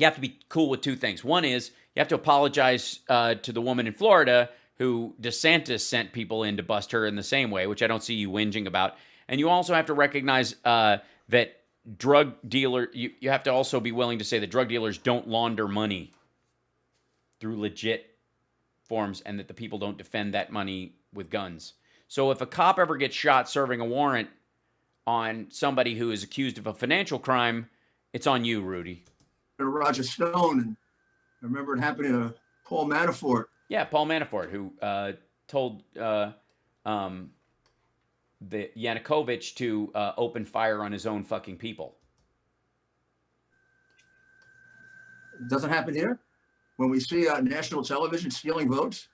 have to be cool with two things. One is you have to apologize to the woman in Florida who DeSantis sent people in to bust her in the same way, which I don't see you whinging about. And you also have to recognize that drug dealer, you have to also be willing to say that drug dealers don't launder money through legit forms and that the people don't defend that money with guns. So if a cop ever gets shot serving a warrant on somebody who is accused of a financial crime, it's on you, Rudy. Roger Stone, and I remember it happening to Paul Manafort. Yeah, Paul Manafort, who told the Yanukovych to open fire on his own fucking people. It doesn't happen here when we see national television stealing votes.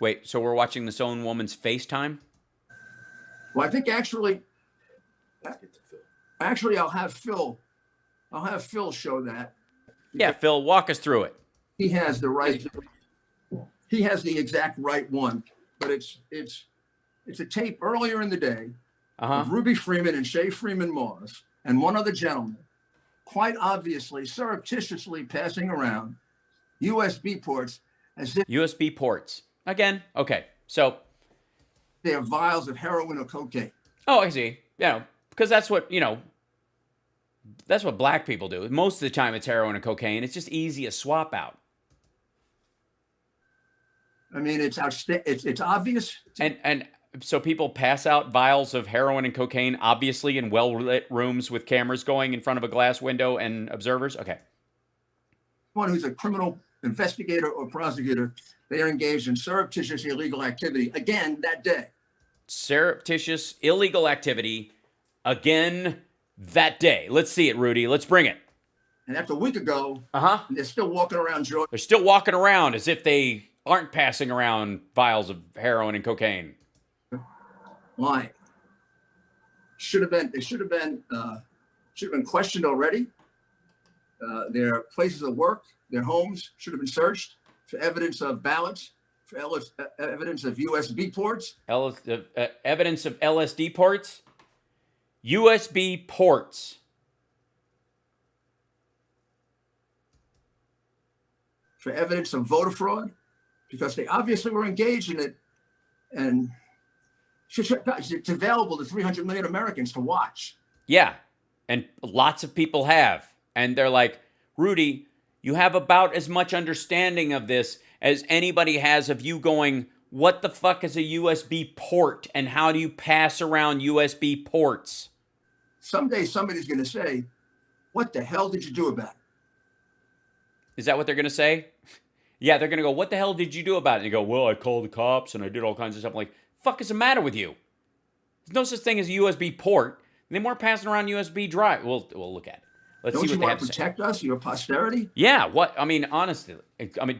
Wait, so we're watching this own woman's FaceTime? Well, I think actually, I'll have Phil show that. Yeah, Phil, walk us through it. He has the right. He has the exact right one, but it's a tape earlier in the day of Ruby Freeman and Shay Freeman Moss and one other gentleman, quite obviously, surreptitiously passing around USB ports as if USB ports. Again, okay, so they are vials of heroin or cocaine. Oh, I see. Because that's what, that's what black people do. Most of the time it's heroin and cocaine. It's just easy to swap out. I mean, it's obvious. And so people pass out vials of heroin and cocaine, obviously in well-lit rooms with cameras going in front of a glass window and observers? Okay. One who's a criminal investigator or prosecutor, they are engaged in surreptitious illegal activity again that day. Surreptitious illegal activity again that day. Let's see it, Rudy. Let's bring it. And that's a week ago. They're still walking around Georgia. They're still walking around as if they aren't passing around vials of heroin and cocaine. Lying. They should have been questioned already. Their places of work, their homes should have been searched for evidence of ballots, for evidence of USB ports. Evidence of LSD ports? USB ports. For evidence of voter fraud, because they obviously were engaged in it, and it's available to 300 million Americans to watch. Yeah. And lots of people have. And they're like, Rudy, you have about as much understanding of this as anybody has of you going, what the fuck is a USB port and how do you pass around USB ports? Someday somebody's going to say, what the hell did you do about it? Is that what they're going to say? Yeah, they're going to go, what the hell did you do about it? And you go, well, I called the cops and I did all kinds of stuff. I'm like, fuck is the matter with you? There's no such thing as a USB port. They weren't passing around USB drive. We'll look at it. Let's Don't see you what they want have to to say. protect us, your posterity? Yeah, what? I mean, honestly,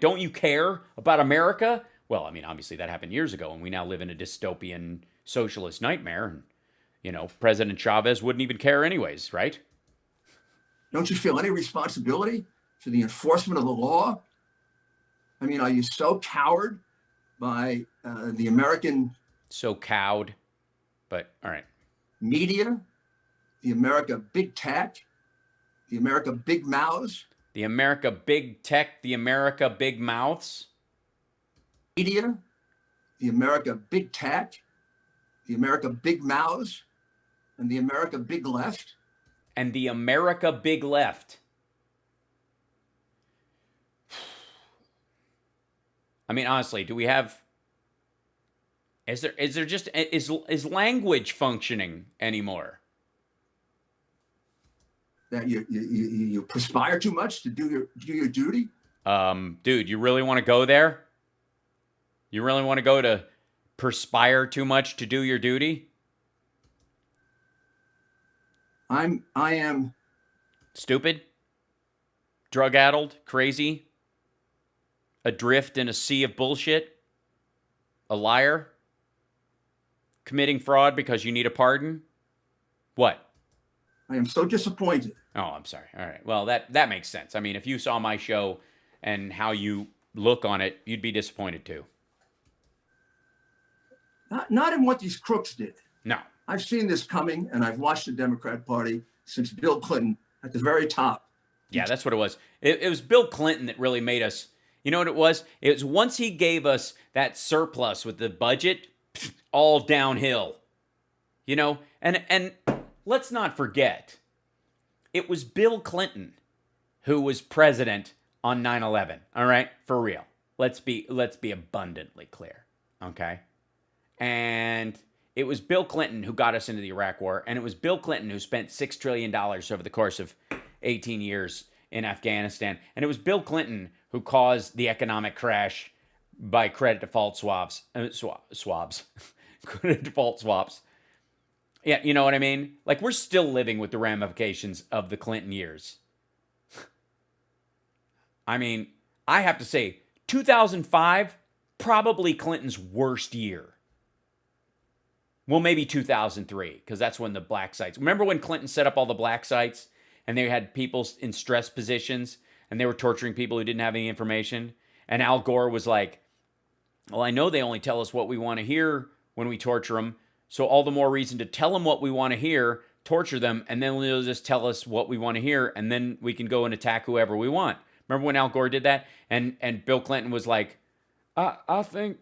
don't you care about America? Well, I mean, obviously that happened years ago, and we now live in a dystopian socialist nightmare. And, President Chavez wouldn't even care anyways, right? Don't you feel any responsibility for the enforcement of the law? I mean, are you so cowed by the American So cowed, but all right. media, the America big tech, the America big mouths, The America big tech, the America big mouths. media, the America big tech, the America big mouths, and the America big left? And the America big left. I mean, honestly, do we have? Is there just is language functioning anymore? That you perspire too much to do your duty? Dude, you really want to go there? You really want to go to perspire too much to do your duty? I am Stupid? Drug-addled? Crazy? Adrift in a sea of bullshit? A liar? Committing fraud because you need a pardon? What? I am so disappointed. Oh, I'm sorry. All right. Well, that makes sense. I mean, if you saw my show and how you look on it, you'd be disappointed too. Not in what these crooks did. No. I've seen this coming, and I've watched the Democrat Party since Bill Clinton at the very top. Yeah, that's what it was. It was Bill Clinton that really made us. You know what it was? It was once he gave us that surplus with the budget, all downhill. And let's not forget, it was Bill Clinton who was president on 9/11. All right, for real. Let's be abundantly clear. Okay, and it was Bill Clinton who got us into the Iraq War, and it was Bill Clinton who spent $6 trillion over the course of 18 years in Afghanistan, and it was Bill Clinton who caused the economic crash by credit default swaps. Credit default swaps. Yeah, you know what I mean? Like, we're still living with the ramifications of the Clinton years. I mean, I have to say, 2005, probably Clinton's worst year. Well, maybe 2003, because that's when the black sites. Remember when Clinton set up all the black sites and they had people in stress positions and they were torturing people who didn't have any information? And Al Gore was like, well, I know they only tell us what we want to hear when we torture them. So all the more reason to tell them what we want to hear, torture them, and then they'll just tell us what we want to hear, and then we can go and attack whoever we want. Remember when Al Gore did that? And Bill Clinton was like, I think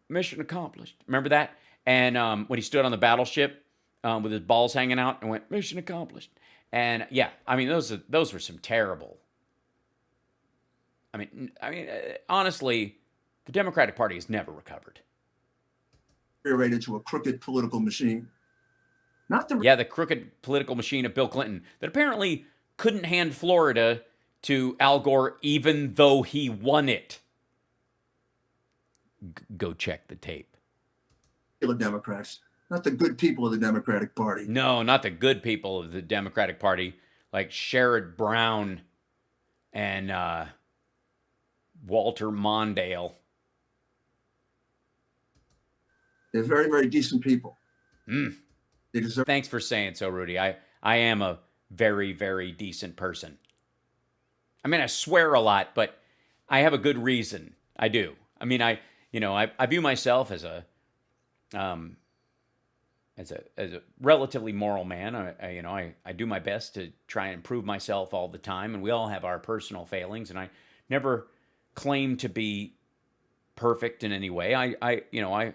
mission accomplished. Remember that? And when he stood on the battleship with his balls hanging out and went, mission accomplished. And yeah, I mean, those were some terrible. I mean, honestly, the Democratic Party has never recovered. Rated to a crooked political machine. The crooked political machine of Bill Clinton that apparently couldn't hand Florida to Al Gore even though he won it. Go check the tape. The Democrats, not the good people of the Democratic Party. No, not the good people of the Democratic Party, like Sherrod Brown and Walter Mondale. They're very, very decent people. They deserve. Thanks for saying so, Rudy. I am a very, very decent person. I mean, I swear a lot, but I have a good reason. I do. I mean, I view myself as a relatively moral man. I do my best to try and improve myself all the time, and we all have our personal failings, and I never claim to be perfect in any way. I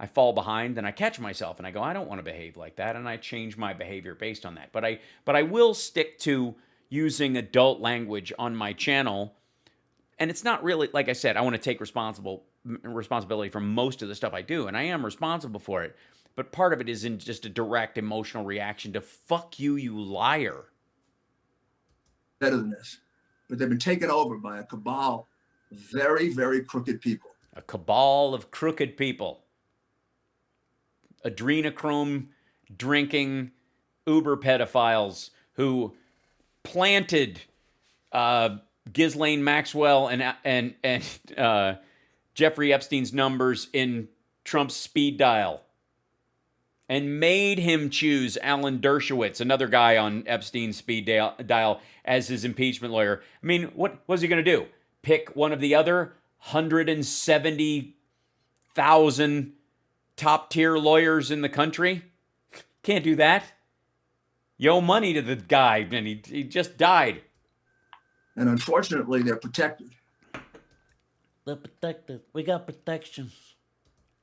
fall behind and I catch myself and I go, I don't want to behave like that, and I change my behavior based on that. But I will stick to using adult language on my channel. And it's not really, like I said, I want to take responsibility for most of the stuff I do, and I am responsible for it. But part of it is in just a direct emotional reaction to "fuck you, you liar." Better than this, but they've been taken over by a cabal of very, very crooked people. A cabal of crooked people, adrenochrome drinking Uber pedophiles who planted Ghislaine Maxwell and Jeffrey Epstein's numbers in Trump's speed dial and made him choose Alan Dershowitz, another guy on Epstein's speed dial, as his impeachment lawyer. I mean, what was he going to do? Pick one of the other 170,000 top-tier lawyers in the country? Can't do that. You owe money to the guy, and he just died. And unfortunately, they're protected. They're protected. We got protections.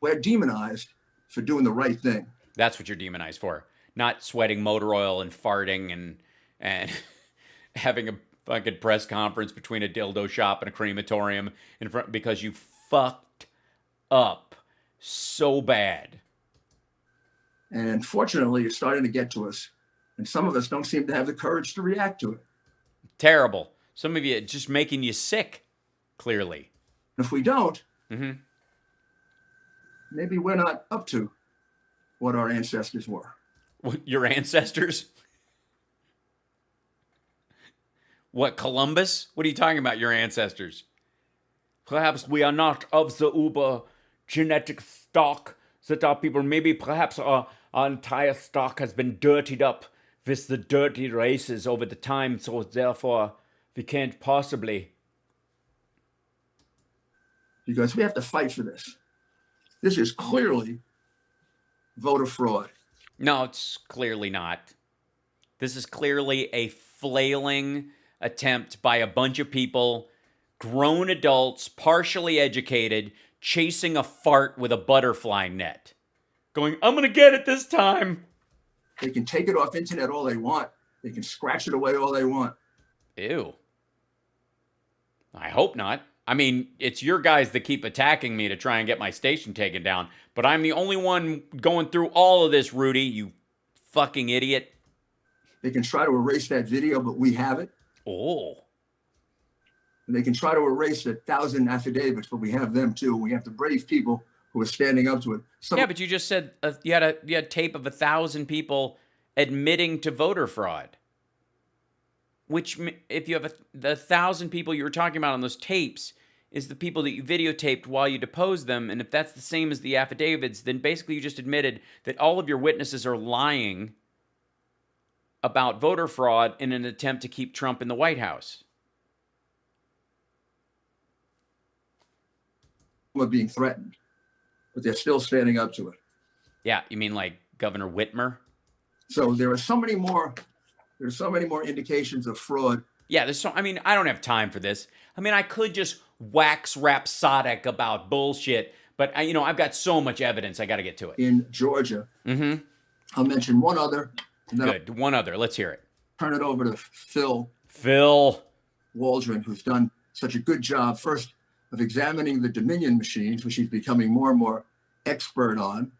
We're demonized for doing the right thing. That's what you're demonized for. Not sweating motor oil and farting and having a fucking press conference between a dildo shop and a crematorium in front because you fucked up so bad. And unfortunately, it's starting to get to us. And some of us don't seem to have the courage to react to it. Terrible. Some of you, it's just making you sick, clearly. If we don't, Mm-hmm. maybe we're not up to what our ancestors were. Your ancestors? What, Columbus? What are you talking about, your ancestors? Perhaps we are not of the uber genetic stock that our people, maybe perhaps our entire stock has been dirtied up with the dirty races over the time, so therefore we can't possibly. Because we have to fight for this. This is clearly voter fraud. No, it's clearly not. This is clearly a flailing attempt by a bunch of people, grown adults, partially educated, chasing a fart with a butterfly net. Going, I'm going to get it this time. They can take it off internet all they want. They can scratch it away all they want. Ew. I hope not. I mean, it's your guys that keep attacking me to try and get my station taken down, but I'm the only one going through all of this, Rudy, you fucking idiot. They can try to erase that video, but we have it. Oh. And they can try to erase 1,000 affidavits, but we have them too. We have the brave people who are standing up to it. Yeah, but you just said you had tape of 1,000 people admitting to voter fraud. Which, if you have the 1,000 people you were talking about on those tapes, is the people that you videotaped while you deposed them. And if that's the same as the affidavits, then basically you just admitted that all of your witnesses are lying about voter fraud in an attempt to keep Trump in the White House. Are being threatened, but they're still standing up to it. Yeah, you mean like Governor Whitmer? So there are so many more. There's so many more indications of fraud. Yeah, I don't have time for this. I mean, I could just wax rhapsodic about bullshit, but I've got so much evidence. I got to get to it. In Georgia. Mm-hmm. I'll mention one other. And then Good. One other. Let's hear it. Turn it over to Phil Waldron, who's done such a good job, first of examining the Dominion machines, which he's becoming more and more expert on,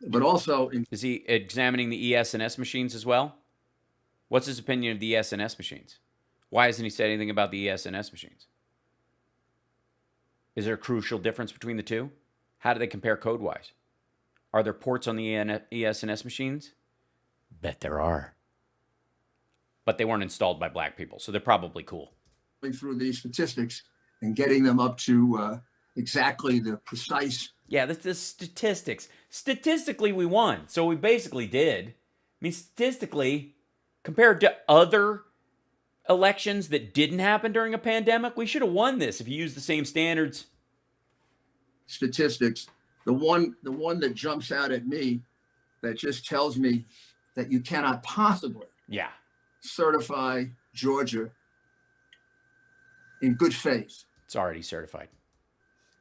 but also Is he examining the ES&S machines as well? What's his opinion of the ES&S machines? Why hasn't he said anything about the ES&S machines? Is there a crucial difference between the two? How do they compare code-wise? Are there ports on the ES&S machines? Bet there are. But they weren't installed by black people, so they're probably cool. through these statistics and getting them up to exactly the precise. Yeah, that's the statistics. Statistically, we won, so we basically did. I mean, statistically, compared to other elections that didn't happen during a pandemic, we should have won this if you use the same standards. Statistics. The one that jumps out at me, that just tells me that you cannot possibly certify Georgia in good faith. It's already certified.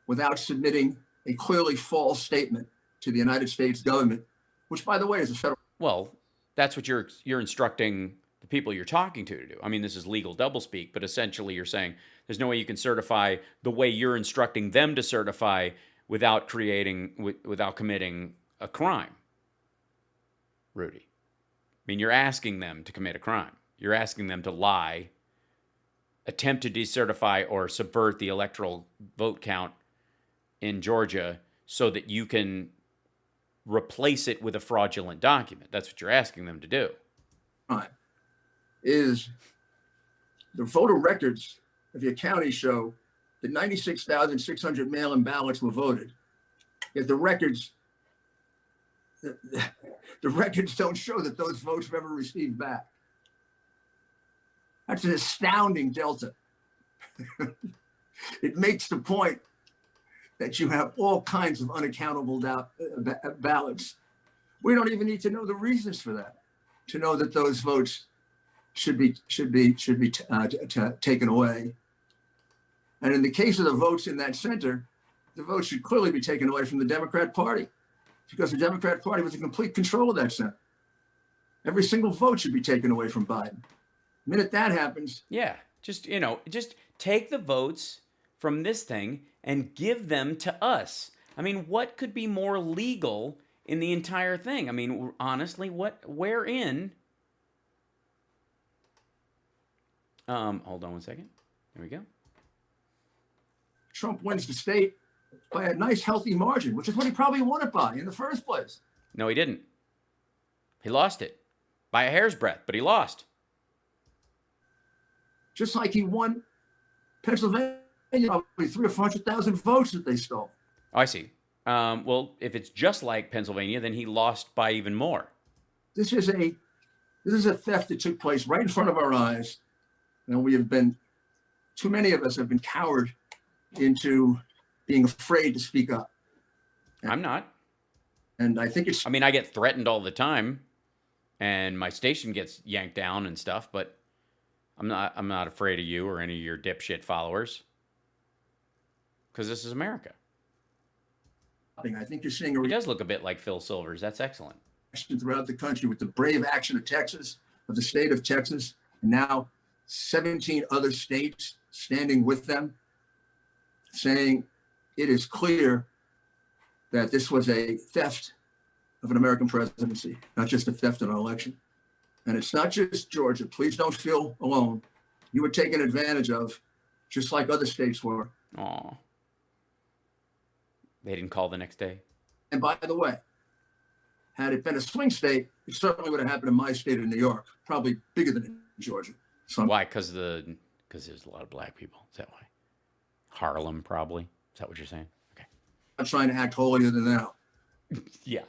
without submitting a clearly false statement to the United States government, which, by the way, is a federal. Well, that's what you're instructing the people you're talking to do. I mean, this is legal doublespeak, but essentially you're saying there's no way you can certify the way you're instructing them to certify without committing a crime, Rudy. I mean, you're asking them to commit a crime. You're asking them to lie, attempt to decertify or subvert the electoral vote count in Georgia so that you can replace it with a fraudulent document. That's what you're asking them to do. Is the voter records of your county show that 96,600 mail-in ballots were voted. Yet the records don't show that those votes were ever received back. That's an astounding delta. It makes the point that you have all kinds of unaccountable ballots. We don't even need to know the reasons for that to know that those votes should be taken away. And in the case of the votes in that center, the votes should clearly be taken away from the Democrat Party, because the Democrat Party was in complete control of that center. Every single vote should be taken away from Biden. The minute that happens, yeah, just take the votes from this thing and give them to us. I mean, what could be more legal in the entire thing? I mean, honestly, wherein? Hold on one second. There we go. Trump wins the state by a nice, healthy margin, which is what he probably won it by in the first place. No, he didn't. He lost it by a hair's breadth, but he lost. Just like he won Pennsylvania, probably 300,000 or 400,000 votes that they stole. Oh, I see. Well, if it's just like Pennsylvania, then he lost by even more. This is a theft that took place right in front of our eyes. And too many of us have been cowered into being afraid to speak up. I'm not. And I mean, I get threatened all the time and my station gets yanked down and stuff, but I'm not afraid of you or any of your dipshit followers, because this is America. I think you're seeing He does look a bit like Phil Silvers. That's excellent. Throughout the country with the brave action of the state of Texas, and now 17 other states standing with them, saying it is clear that this was a theft of an American presidency, not just a theft of an election. And it's not just Georgia. Please don't feel alone. You were taken advantage of, just like other states were. Aw. They didn't call the next day. And by the way, had it been a swing state, it certainly would have happened in my state of New York, probably bigger than in Georgia. So why? Because there's a lot of black people. Is that why? Harlem, probably. Is that what you're saying? Okay. I'm not trying to act holier than thou. Yeah.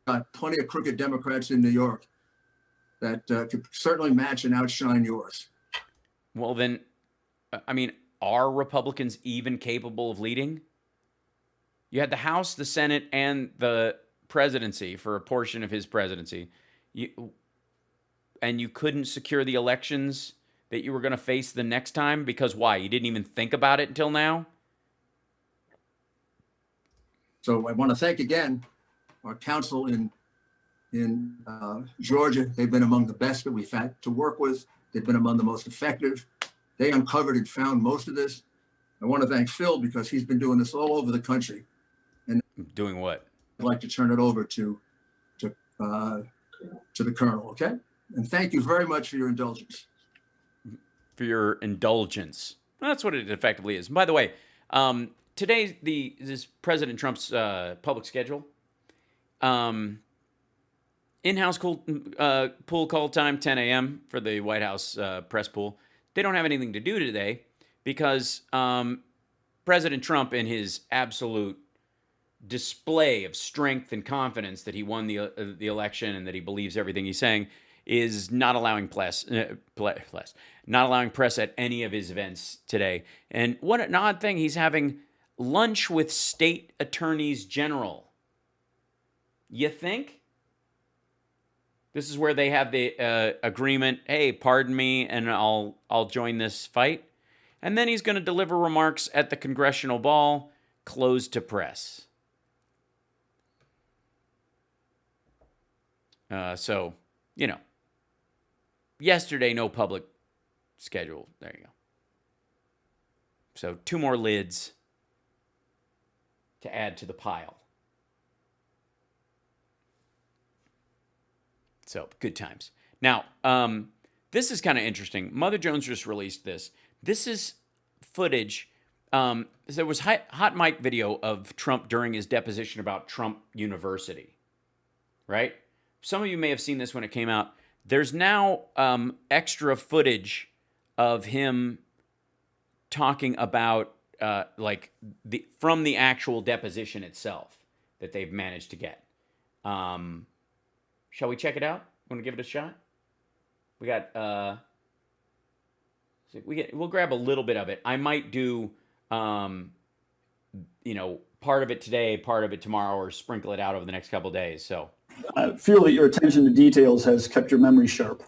Got plenty of crooked Democrats in New York that could certainly match and outshine yours. Well, then, I mean, are Republicans even capable of leading? You had the House, the Senate, and the presidency for a portion of his presidency. And you couldn't secure the elections that you were going to face the next time because why? You didn't even think about it until now? So I want to thank again our counsel in Georgia. They've been among the best that we've had to work with. They've been among the most effective. They uncovered and found most of this. I want to thank Phil because he's been doing this all over the country. And doing what? I'd like to turn it over to the Colonel, okay? And thank you very much for your indulgence. For your indulgence. That's what it effectively is. By the way, today this President Trump's public schedule. In-house pool call time, 10 a.m. for the White House press pool. They don't have anything to do today because President Trump, in his absolute display of strength and confidence that he won the election and that he believes everything he's saying, is not allowing press at any of his events today. And what an odd thing, he's having lunch with state attorneys general. You think? This is where they have the agreement, hey, pardon me, and I'll join this fight. And then he's going to deliver remarks at the congressional ball, closed to press. So, you know, yesterday, no public schedule. There you go. So 2 more lids to add to the pile. So good times. Now, this is kind of interesting. Mother Jones just released this. This is footage. There was hot mic video of Trump during his deposition about Trump University, right? Some of you may have seen this when it came out. There's now extra footage of him talking about from the actual deposition itself that they've managed to get. Shall we check it out? Want to give it a shot? We got we'll grab a little bit of it. I might do part of it today, part of it tomorrow, or sprinkle it out over the next couple of days. So I feel that your attention to details has kept your memory sharp.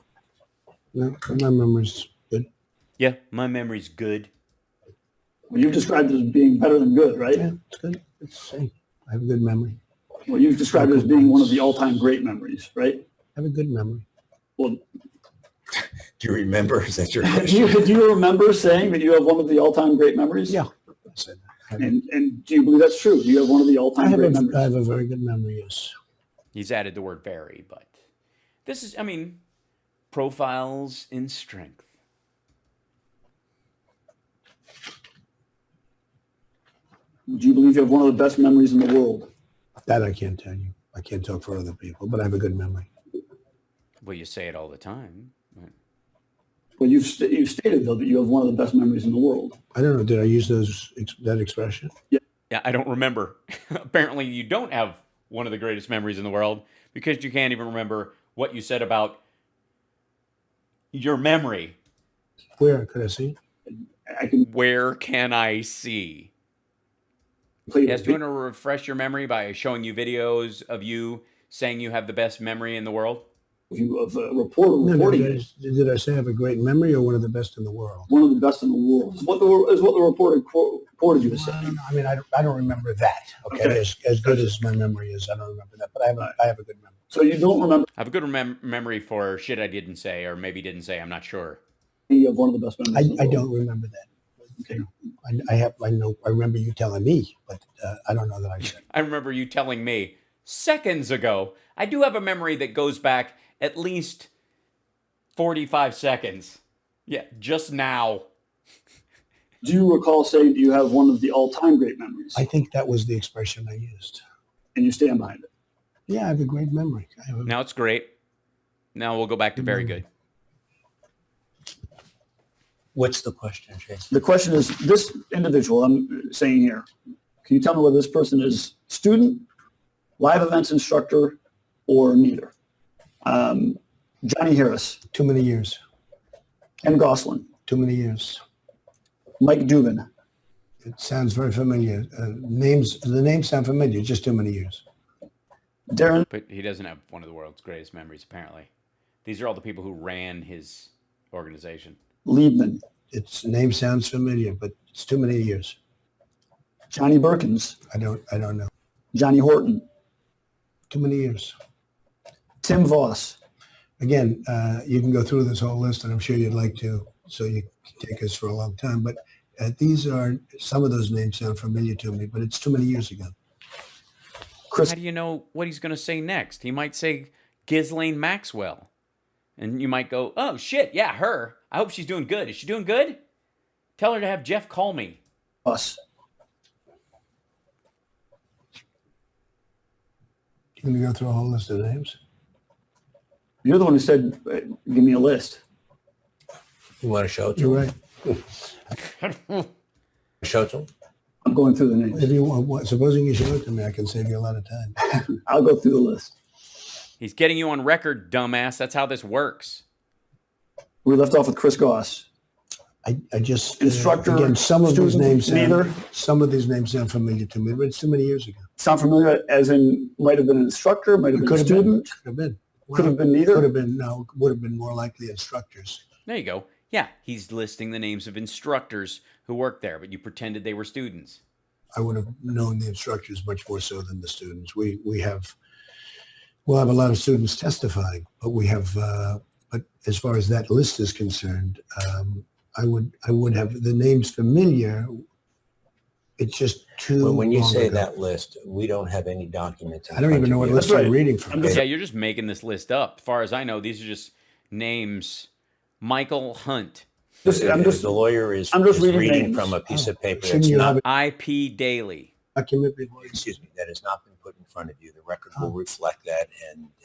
No, my memory's good. yeah, my memory's good. Well, you've described it as being better than good, right? Yeah, it's good. It's the same. I have a good memory. Well, you've described it as being one of the all-time great memories, right? I have a good memory. Well, Do you remember? Is that your do question? you remember saying that you have one of the all-time great memories? Yeah. I said that. And do you believe that's true? Do you have one of the I all-time have, great a, memories? I have a very good memory, yes. He's added the word very, but this is, profiles in strength. Do you believe you have one of the best memories in the world? That I can't tell you. I can't talk for other people, but I have a good memory. Well, you say it all the time. Well, you've stated, though, that you have one of the best memories in the world. I don't know. Did I use that expression? Yeah, I don't remember. Apparently, you don't have one of the greatest memories in the world because you can't even remember what you said about your memory. Where could I see? I can Where can I see? play Yes, do you want to refresh your memory by showing you videos of you saying you have the best memory in the world? you of a reporter No, reporting did I say I have a great memory or one of the best in the world? one of the best in the world. Is what the reporter quoted you as I saying. don't know. I don't remember that. Okay, Okay. As good as my memory is, I don't remember that. But I have a good memory. So you don't remember I have a good memory for shit I didn't say or maybe didn't say. I'm not sure. you have one of the best memories in the I world. don't remember that. Okay. I remember you telling me, but I don't know that I said. I remember you telling me seconds ago. I do have a memory that goes back at least 45 seconds. Yeah, just now. Do you recall saying that you have one of the all-time great memories? I think that was the expression I used. And you stand behind it. Yeah, I have a great memory. Now it's great. Now we'll go back to very good. What's the question, Jason? The question is, this individual I'm saying here, can you tell me whether this person is student, live events instructor, or neither? Johnny Harris, Too many years. Ken Goslin, Too many years. Mike Dubin, It sounds very familiar. The names sound familiar. Just too many years. Darren But he doesn't have one of the world's greatest memories, apparently. These are all the people who ran his organization. Liebman, Its name sounds familiar, but it's too many years. Johnny Berkins, I don't know. Johnny Horton, Too many years. Tim Voss, Again, you can go through this whole list, and I'm sure you'd like to, so you can take us for a long time. But these are, some of those names sound familiar to me, but it's too many years ago. Chris How do you know what he's going to say next? He might say Ghislaine Maxwell. And you might go, oh, shit, yeah, her. I hope she's doing good. Is she doing good? Tell her to have Jeff call me. Voss, You can go through a whole list of names. you're the one who said, give me a list. You want to show it to You're him? right. Show it to him? I'm going through the names. If you want, supposing you show it to me, I can save you a lot of time. I'll go through the list. He's getting you on record, dumbass. That's how this works. We left off with Chris Goss. I just Instructor, again, some of these student, names neither. some of these names sound familiar to me, but it's too many years ago. Sound familiar as in might have been an instructor, might have been a student, Could have been. could have been neither. Could have been. No, would have been more likely instructors. There you go. Yeah, he's listing the names of instructors who worked there, but you pretended they were students. I would have known the instructors much more so than the students. We'll have a lot of students testifying, but but as far as that list is concerned, I would have the names familiar. It's just too. When you long say ago. that list, we don't have any documents. in I don't front even know of what you. list That's right. I'm reading from. Yeah, you're just making this list up. As far as I know, these are just names. Michael Hunt, The lawyer is I'm just is reading names. from a piece of paper Shouldn't that's you not, have IP Daily. a document before? excuse me, that has not been put in front of you. The record will reflect that,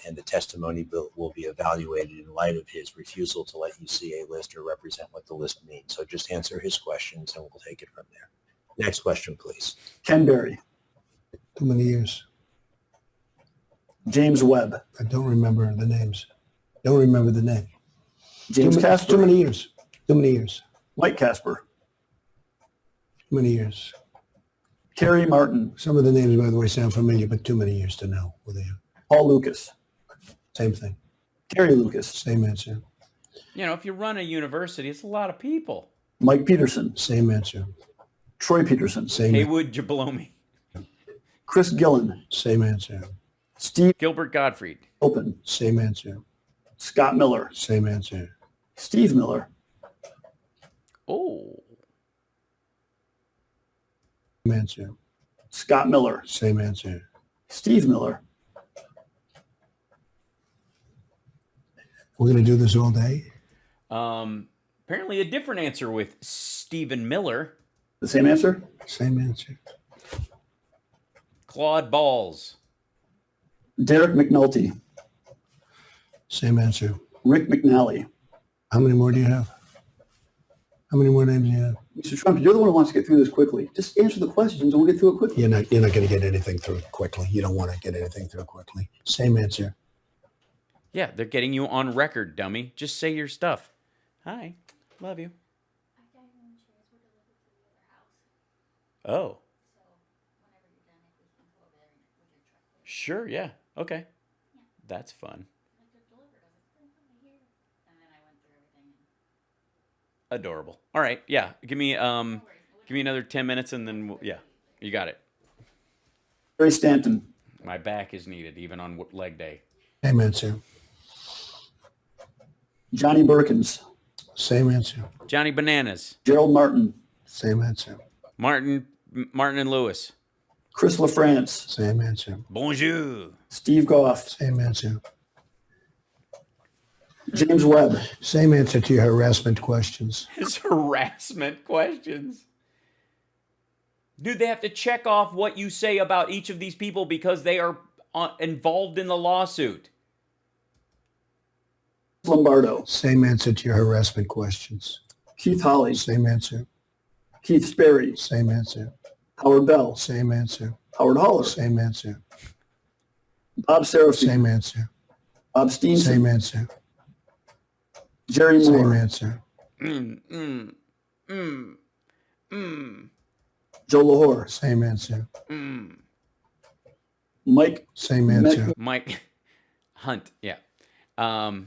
and the testimony will be evaluated in light of his refusal to let you see a list or represent what the list means. So just answer his questions and we'll take it from there. Next question, please. Ken Berry, Too many years. James Webb, I don't remember the names. Don't remember the name. James Too Casper, many years. Too many years. Mike Casper, Too many years. Terry Martin, Some of the names, by the way, sound familiar, but too many years to know who they are. Paul Lucas, Same thing. Terry Lucas, Same answer. You know, if you run a university, it's a lot of people. Mike Peterson, Same answer. Troy Peterson, Same. Haywood Jablomi, Chris Gillen, Same answer. Steve Gilbert Gottfried, Open, Same answer. Scott Miller, Same answer. Steve Miller, oh, Same answer. Scott Miller, Same answer. Steve Miller, We're going to do this all day? apparently a different answer with Stephen Miller, the same answer? Same answer. Claude Balls, Derek McNulty, Same answer. Rick McNally. How many more do you have? How many more names do you have? Mr. Trump, you're the one who wants to get through this quickly. Just answer the questions and we'll get through it quickly. You're not going to get anything through quickly. You don't want to get anything through quickly. Same answer. Yeah, they're getting you on record, dummy. Just say your stuff. Hi, love you. Oh. Sure, yeah. Okay. That's fun. Adorable. All right, yeah. Give me another 10 minutes and then yeah. You got it. Barry Stanton, My back is needed even on leg day. Same answer. Johnny Burkins, Same answer. Johnny Bananas, Gerald Martin, Same answer. Martin and Lewis. Chris LaFrance, Same answer. Bonjour. Steve Goff, Same answer. James Webb, Same answer to your harassment questions. His harassment questions. Do they have to check off what you say about each of these people because they are involved in the lawsuit? Lombardo, Same answer to your harassment questions. Keith Holly, Same answer. Keith Sperry, Same answer. Howard Bell, Same answer. Howard Holler, Same answer. Bob Serafine, Same answer. Bob Steenson, Same answer. Jerry Same Moore, answer. Joe Lahore, Same answer. Mike Same answer. Mike Hunt, yeah.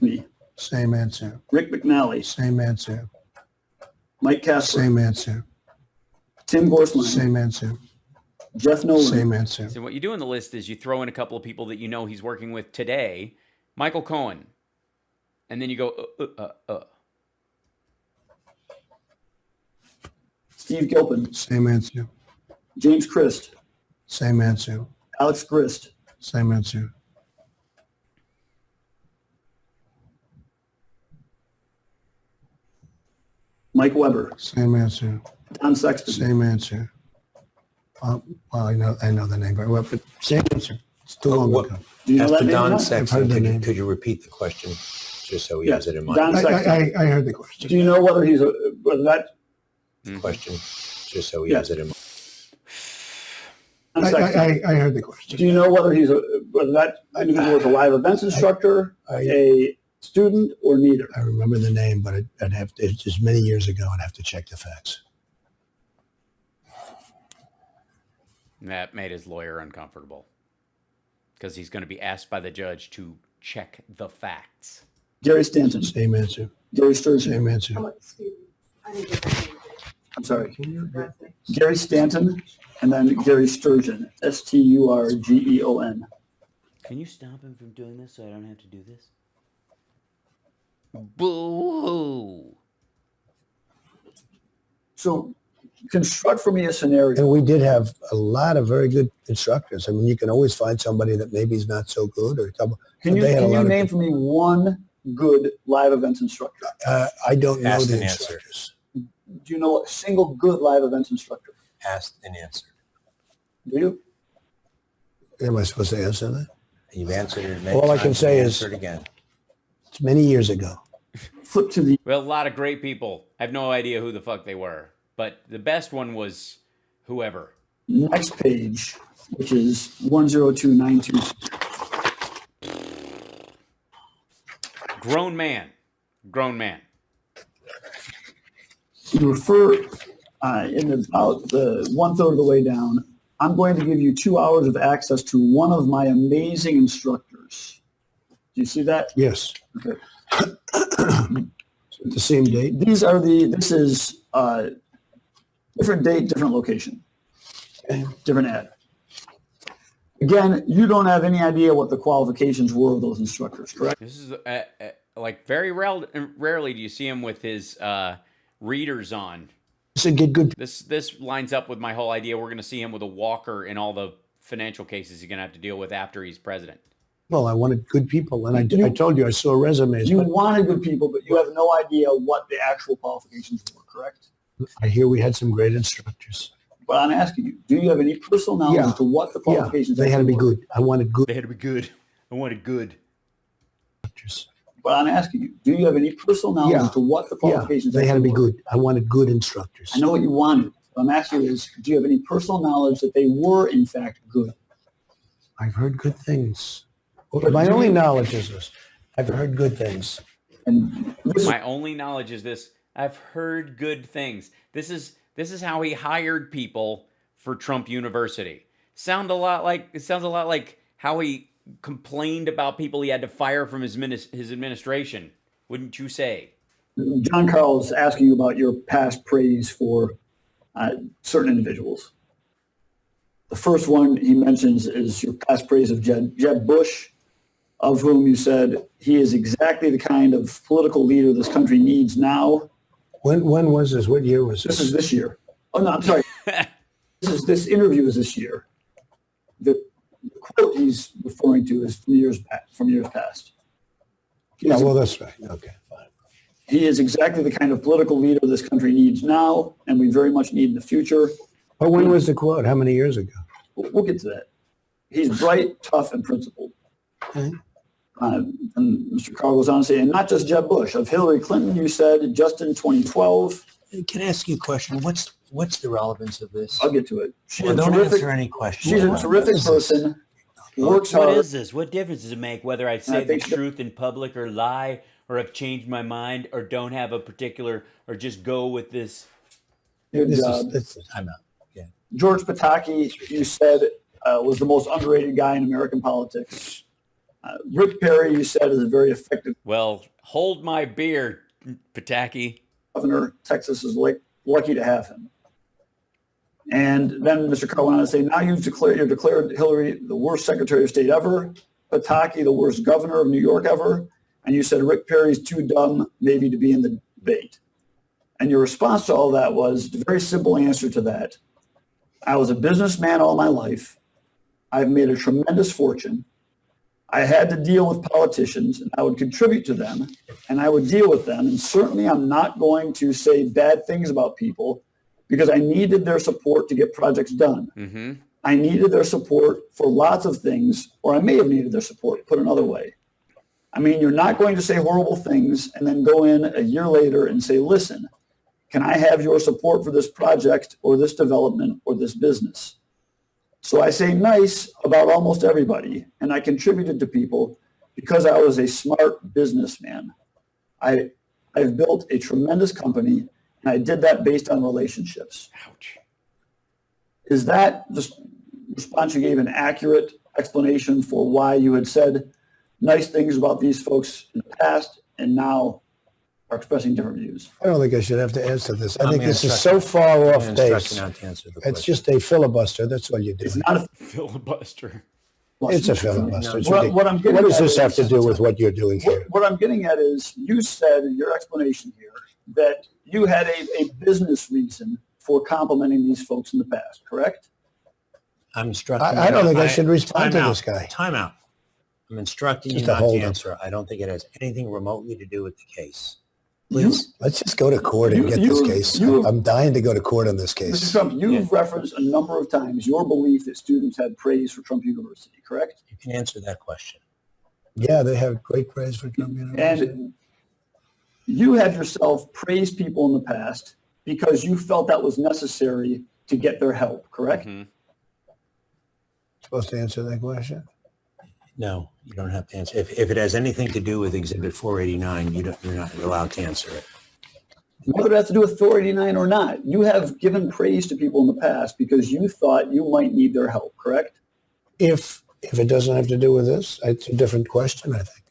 Me, Same answer. Rick McNally, Same answer. Mike Casper, Same answer. Tim Gorsline, Same answer. Jeff Nolan, Same answer. So what you do in the list is you throw in a couple of people that you know he's working with today. Michael Cohen. And then you go, Steve Gilpin, Same answer. James Christ, Same answer. Alex Grist, Same answer. Mike Weber, Same answer. Don Sexton, Same answer. Well, I know the name very well, but same answer. It's too long What- ago. do you know As that to name? Don John? Sexton, heard the name. could you repeat the question just so he Yeah, has it in mind? Don Sexton. I heard the question. Do you know whether he's whether that Question just so he Yeah. has it in mind. Don Sexton, I heard the question. do you know whether he's whether that individual is a live events instructor, a student, or neither? I remember the name, but I'd have to, it's just many years ago. I'd have to check the facts. That made his lawyer uncomfortable because he's going to be asked by the judge to check the facts. Gary Stanton, Same answer. Gary Sturgeon, Same answer. Oh, excuse me. I didn't get that name. I'm sorry, Can you Last name. Gary Stanton, and then Gary Sturgeon, Sturgeon. Can you stop him from doing this so I don't have to do this? Boo-hoo. So construct for me a scenario. And we did have a lot of very good instructors. I mean, you can always find somebody that maybe is not so good or a couple. Can you, they had a can you lot of name good- for me one good live events instructor? I don't know Asked the and answered. instructors. Do you know a single good live events instructor? Asked and answered. Do you? Am I supposed to answer that? You've answered it many All I can times say and is- answered again. It's many years ago. Flip to the Well, a lot of great people. I have no idea who the fuck they were. But the best one was whoever. next page, which is 10292. Grown man. Grown man. You refer in about the 1/3 of the way down. I'm going to give you 2 hours of access to one of my amazing instructors. Do you see that? Yes. Okay. The same date. This is different date, different location, different ad. Again, you don't have any idea what the qualifications were of those instructors, correct? This is like very rarely do you see him with his readers on. So get good. This lines up with my whole idea. We're going to see him with a walker in all the financial cases he's going to have to deal with after he's president. Well, I wanted good people, and I told you I saw resumes. You But wanted good people, but you have no idea what the actual qualifications were, correct? I hear we had some great instructors. But I'm asking you, do you have any personal knowledge Yeah. as to what the Yeah, qualifications they had to be actually were? good. I wanted good They had to be good. I wanted good. instructors. But I'm asking you, do you have any personal knowledge Yeah. as to what the Yeah, qualifications they had to be actually were? good. I wanted good instructors. I know what you wanted. What I'm asking you is, do you have any personal knowledge that they were, in fact, good? I've heard good things. But My do only you- knowledge is this. I've heard good things. And this, My only knowledge is this. I've heard good things. This is how he hired people for Trump University. It sounds a lot like how he complained about people he had to fire from his administration. Wouldn't you say? John Carl is asking you about your past praise for certain individuals. The first one he mentions is your past praise of Jeb Bush, of whom you said he is exactly the kind of political leader this country needs now. When was this? What year was This this? is this year. Oh, no, I'm sorry. This interview is this year. The quote he's referring to is from years past. Yeah, well, that's right. Okay, fine. He is exactly the kind of political leader this country needs now, and we very much need in the future. But when was the quote? How many years ago? We'll get to that. He's bright, tough, and principled. Okay. And Mr. Carl goes on to say, and not just Jeb Bush. Of Hillary Clinton, you said just in 2012. Can I ask you a question? What's the relevance of this? I'll get to it. She's Well, a don't terrific, answer any questions. she's a What terrific is this? person. Works What hard. is this? What difference does it make whether I say the think so. truth in public or lie or have changed my mind or don't have a particular or just go with this? Good This job. is, I'm out. Yeah. George Pataki, you said, was the most underrated guy in American politics. Rick Perry, you said, is a very effective Well, hold my beer, Pataki. governor. Texas is lucky to have him. And then Mr. Carl went on to say, now you've declared Hillary the worst Secretary of State ever, Pataki the worst governor of New York ever, and you said Rick Perry's too dumb maybe to be in the debate. And your response to all that was a very simple answer to that. I was a businessman all my life. I've made a tremendous fortune. I had to deal with politicians, and I would contribute to them, and I would deal with them. And certainly I'm not going to say bad things about people because I needed their support to get projects done. Mm-hmm. I needed their support for lots of things, or I may have needed their support, put another way. I mean, you're not going to say horrible things and then go in a year later and say, listen, can I have your support for this project or this development or this business? So I say nice about almost everybody, and I contributed to people because I was a smart businessman. I've built a tremendous company, and I did that based on relationships. Ouch. Is that the response you gave an accurate explanation for why you had said nice things about these folks in the past and now are expressing different views. I don't think I should have to answer this. I I'm think gonna this is instruct so far I'm off gonna instruct base. you not to answer the It's question. just a filibuster. That's all you're It's doing. not a Filibuster. It's a filibuster. It's What, ridiculous. what I'm getting What does at this have to is- do with what you're doing here? What I'm getting at is, you said in your explanation here that you had a business reason for complimenting these folks in the past, correct? I'm instructing. I don't think I you- should respond to time this out. guy. Time out. I'm instructing you Just a not to hold-up. answer. I don't think it has anything remotely to do with the case. You- Please. Let's just go to court and You- get this you- case. you- I'm dying to go to court on this Mr. case. Trump, you've referenced a number of times your belief that students had praise for Trump University, correct? You can answer that question. Yeah, they have great praise for Trump University. And you have yourself praised people in the past because you felt that was necessary to get their help, correct? Mhm. Supposed to answer that question? No, you don't have to answer. If it has anything to do with Exhibit 489, you're not allowed to answer it. Whether it has to do with 489 or not, you have given praise to people in the past because you thought you might need their help, correct? If it doesn't have to do with this, it's a different question, I think.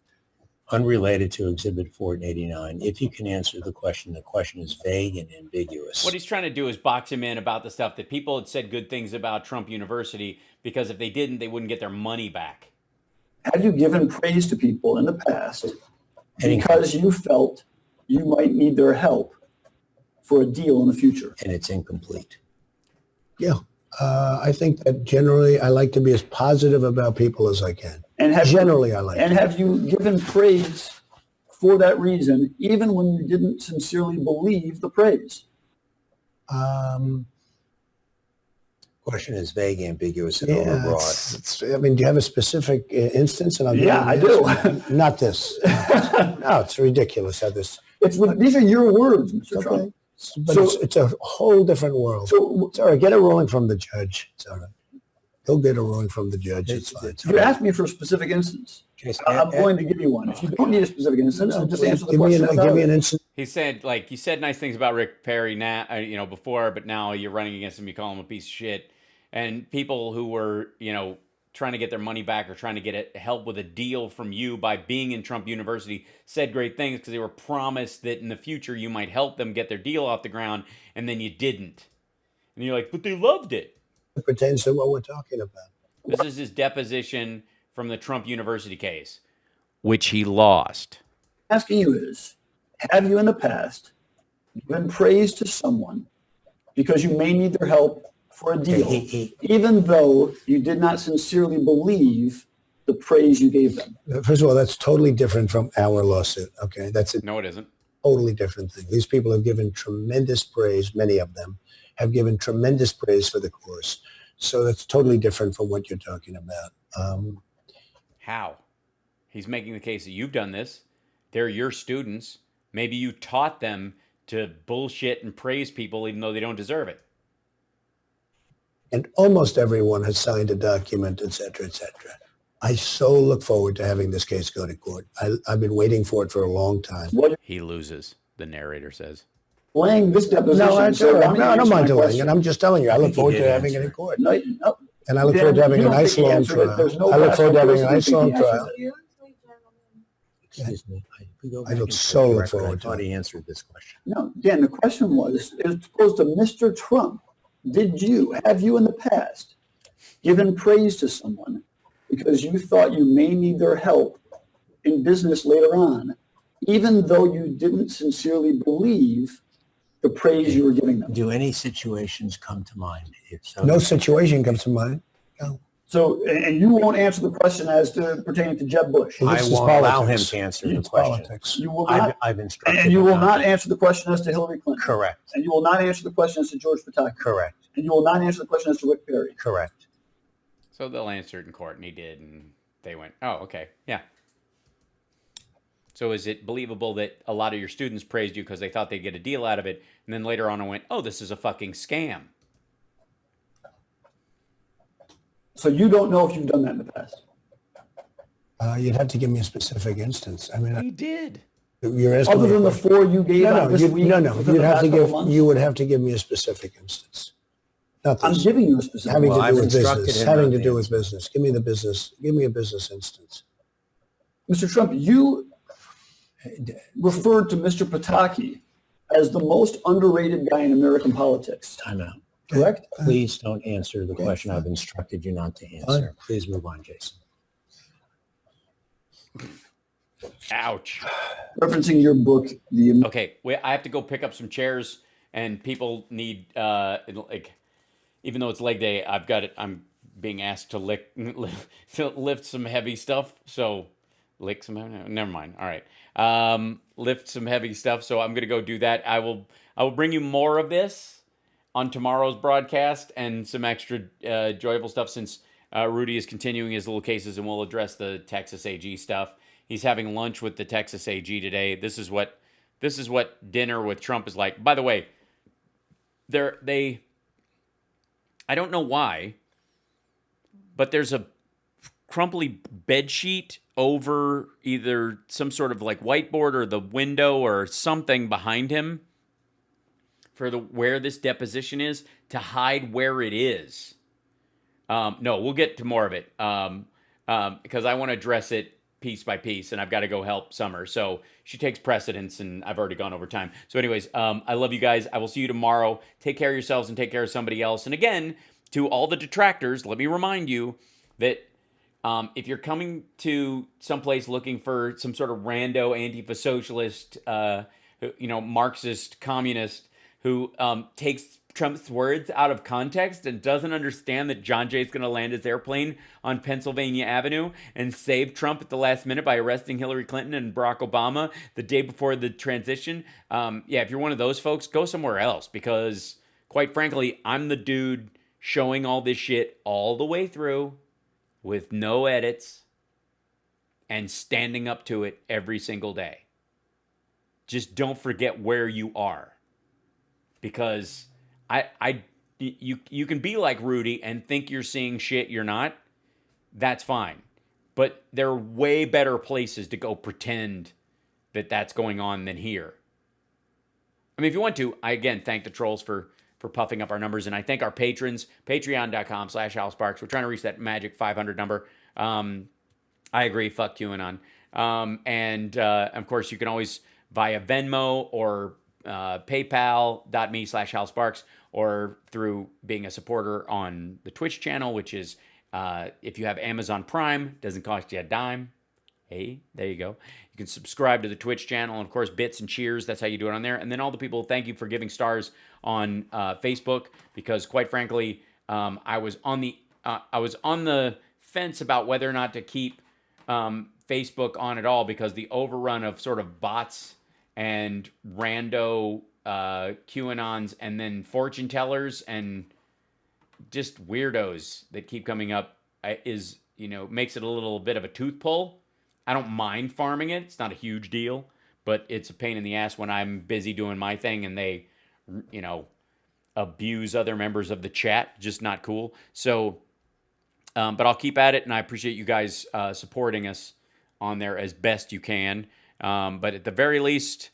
Unrelated to Exhibit 489, if you can answer the question is vague and ambiguous. What he's trying to do is box him in about the stuff that people had said good things about Trump University, because if they didn't, they wouldn't get their money back. Have you given praise to people in the past And- because you felt you might need their help for a deal in the future? And it's incomplete. Yeah. I think that generally I like to be as positive about people as I can. And have Generally, I like And to. have you given praise for that reason, even when you didn't sincerely believe the praise? Question is vague, ambiguous, and Yeah, overbroad. I mean, do you have a specific instance? And I'll give Yeah, you I the do. answer. Not this. No, it's ridiculous how this. These are your words, Mr. Trump. Okay. But So- it's a whole different world. So It's all right. Get a ruling from the judge. It's all right. Go get a ruling from the judge. It's fine. you asked me for a specific instance. Jason, I'm going to give you one. If you don't need a specific instance, No, just answer the give me question. an without it. instance. He said, like, you said nice things about Rick Perry now, before, but now you're running against him. You call him a piece of shit. And people who were, trying to get their money back or trying to get help with a deal from you by being in Trump University said great things because they were promised that in the future you might help them get their deal off the ground, and then you didn't. And you're like, but they loved it. It pertains to what we're talking about. This is his deposition from the Trump University case, which he lost. Asking you is, have you in the past given praise to someone because you may need their help for a deal, even though you did not sincerely believe the praise you gave them? First of all, that's totally different from our lawsuit. Okay, that's a No, it isn't. totally different thing. These people have given tremendous praise. Many of them have given tremendous praise for the course. So that's totally different from what you're talking about. How? He's making the case that you've done this. They're your students. Maybe you taught them to bullshit and praise people even though they don't deserve it. And almost everyone has signed a document, et cetera, et cetera. I so look forward to having this case go to court. I've been waiting for it for a long time. What He loses, the narrator says. delaying this deposition? No, I so why don't you answer mind my delaying question? it. I'm just telling you, I look think he forward to did having it answer in it. court. No, no. And I look Dan, forward to having you a don't nice think he long answered it. trial. There's no I look forward to having a rational nice person long who thinks he trial. answered it. Excuse me. We go I back look and so check the look record. forward I to thought it. he answered this question. No, Dan, the question was, it was posed to Mr. Trump. Have you in the past given praise to someone because you thought you may need their help in business later on, even though you didn't sincerely believe the praise you were giving them? Do any situations come to mind? If so, No situation comes to mind. So, and you won't answer the question as to pertaining to Jeb Bush. Well, I this is won't allow him politics. to answer the It's question. politics. You will not, I've instructed and you him will not not to. answer the question as to Hillary Clinton. Correct. And you will not answer the question as to George Pataki. Correct. And you will not answer the question as to Rick Perry. Correct. So they'll answer it in court, and he did, and they went, oh, okay, yeah. So is it believable that a lot of your students praised you because they thought they'd get a deal out of it, and then later on I went, oh, this is a fucking scam? So you don't know if you've done that in the past. You'd have to give me a specific instance. I mean, He did. you're asking Other me a than the question. 4 you gave out No, this week. no. within You'd the have past to couple give. months? You would have to give me a specific instance. Not I'm this. giving you a specific. Having Well, to I've do with instructed business. him Having not to to do with business. Give me the business. Give me a business instance. Mr. Trump, you referred to Mr. Pataki as the most underrated guy in American politics. Time out. Correct? Please don't answer the question I've instructed you not to answer. Please move on, Jason. Ouch. Referencing your book, the Okay, I have to go pick up some chairs, and people need like, even though it's leg day, I've got it. I'm being asked to lift some heavy stuff. So lick some. Never mind. All right, lift some heavy stuff. So I'm gonna go do that. I will bring you more of this on tomorrow's broadcast and some extra joyful stuff since Rudy is continuing his little cases, and we'll address the Texas AG stuff. He's having lunch with the Texas AG today. This is what dinner with Trump is like. By the way, I don't know why, but there's a crumply bed sheet over either some sort of like whiteboard or the window or something behind him for where this deposition is to hide where it is. No, we'll get to more of it because I want to address it piece by piece, and I've got to go help Summer. So she takes precedence, and I've already gone over time. So anyways, I love you guys. I will see you tomorrow. Take care of yourselves and take care of somebody else. And again, to all the detractors, let me remind you that if you're coming to someplace looking for some sort of rando anti-socialist, Marxist, communist who takes Trump's words out of context and doesn't understand that John Jay's going to land his airplane on Pennsylvania Avenue and save Trump at the last minute by arresting Hillary Clinton and Barack Obama the day before the transition. If you're one of those folks, go somewhere else because, quite frankly, I'm the dude showing all this shit all the way through with no edits and standing up to it every single day. Just don't forget where you are because you can be like Rudy and think you're seeing shit you're not. That's fine. But there are way better places to go pretend that that's going on than here. I mean, if you want to, I again thank the trolls for puffing up our numbers, and I thank our patrons, patreon.com/HalSparks. We're trying to reach that magic 500 number. I agree, fuck QAnon. And of course, you can always via Venmo or paypal.me/HalSparks or through being a supporter on the Twitch channel, which is if you have Amazon Prime, doesn't cost you a dime. Hey, there you go. You can subscribe to the Twitch channel, and of course, bits and cheers. That's how you do it on there. And then all the people, thank you for giving stars on Facebook, because quite frankly, I was on the fence about whether or not to keep Facebook on at all because the overrun of sort of bots and rando QAnons and then fortune tellers and just weirdos that keep coming up makes it a little bit of a tooth pull. I don't mind farming it. It's not a huge deal, but it's a pain in the ass when I'm busy doing my thing and they, abuse other members of the chat. Just not cool. So, but I'll keep at it, and I appreciate you guys supporting us on there as best you can. But at the very least,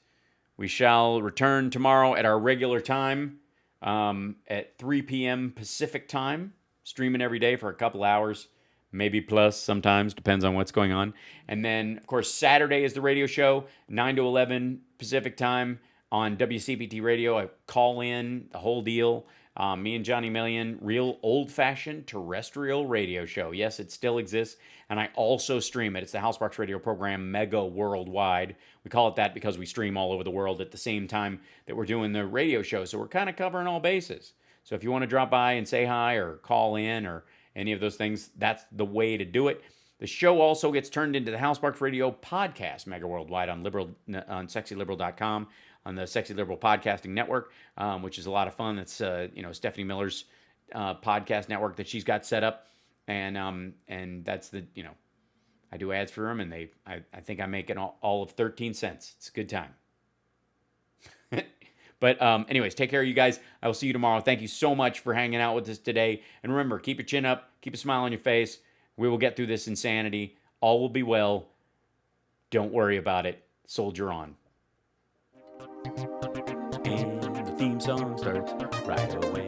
we shall return tomorrow at our regular time at 3 p.m. Pacific time, streaming every day for a couple hours, maybe plus sometimes, depends on what's going on. And then, of course, Saturday is the radio show, 9 to 11 Pacific time on WCPT Radio. I call in, the whole deal. Me and Johnny Million, real old-fashioned terrestrial radio show. Yes, it still exists, and I also stream it. It's the HalSparks radio program, Mega Worldwide. We call it that because we stream all over the world at the same time that we're doing the radio show, so we're kind of covering all bases. So if you want to drop by and say hi or call in or any of those things, that's the way to do it. The show also gets turned into the HalSparks radio podcast, Mega Worldwide, on sexyliberal.com. on the Sexy Liberal Podcasting Network, which is a lot of fun. That's Stephanie Miller's podcast network that she's got set up, and that's the I do ads for them, and I think I make it all of 13 cents. It's a good time. But anyways, take care of you guys. I will see you tomorrow. Thank you so much for hanging out with us today, and remember, keep your chin up, keep a smile on your face. We will get through this insanity. All will be well. Don't worry about it. Soldier on. And the theme song starts right away.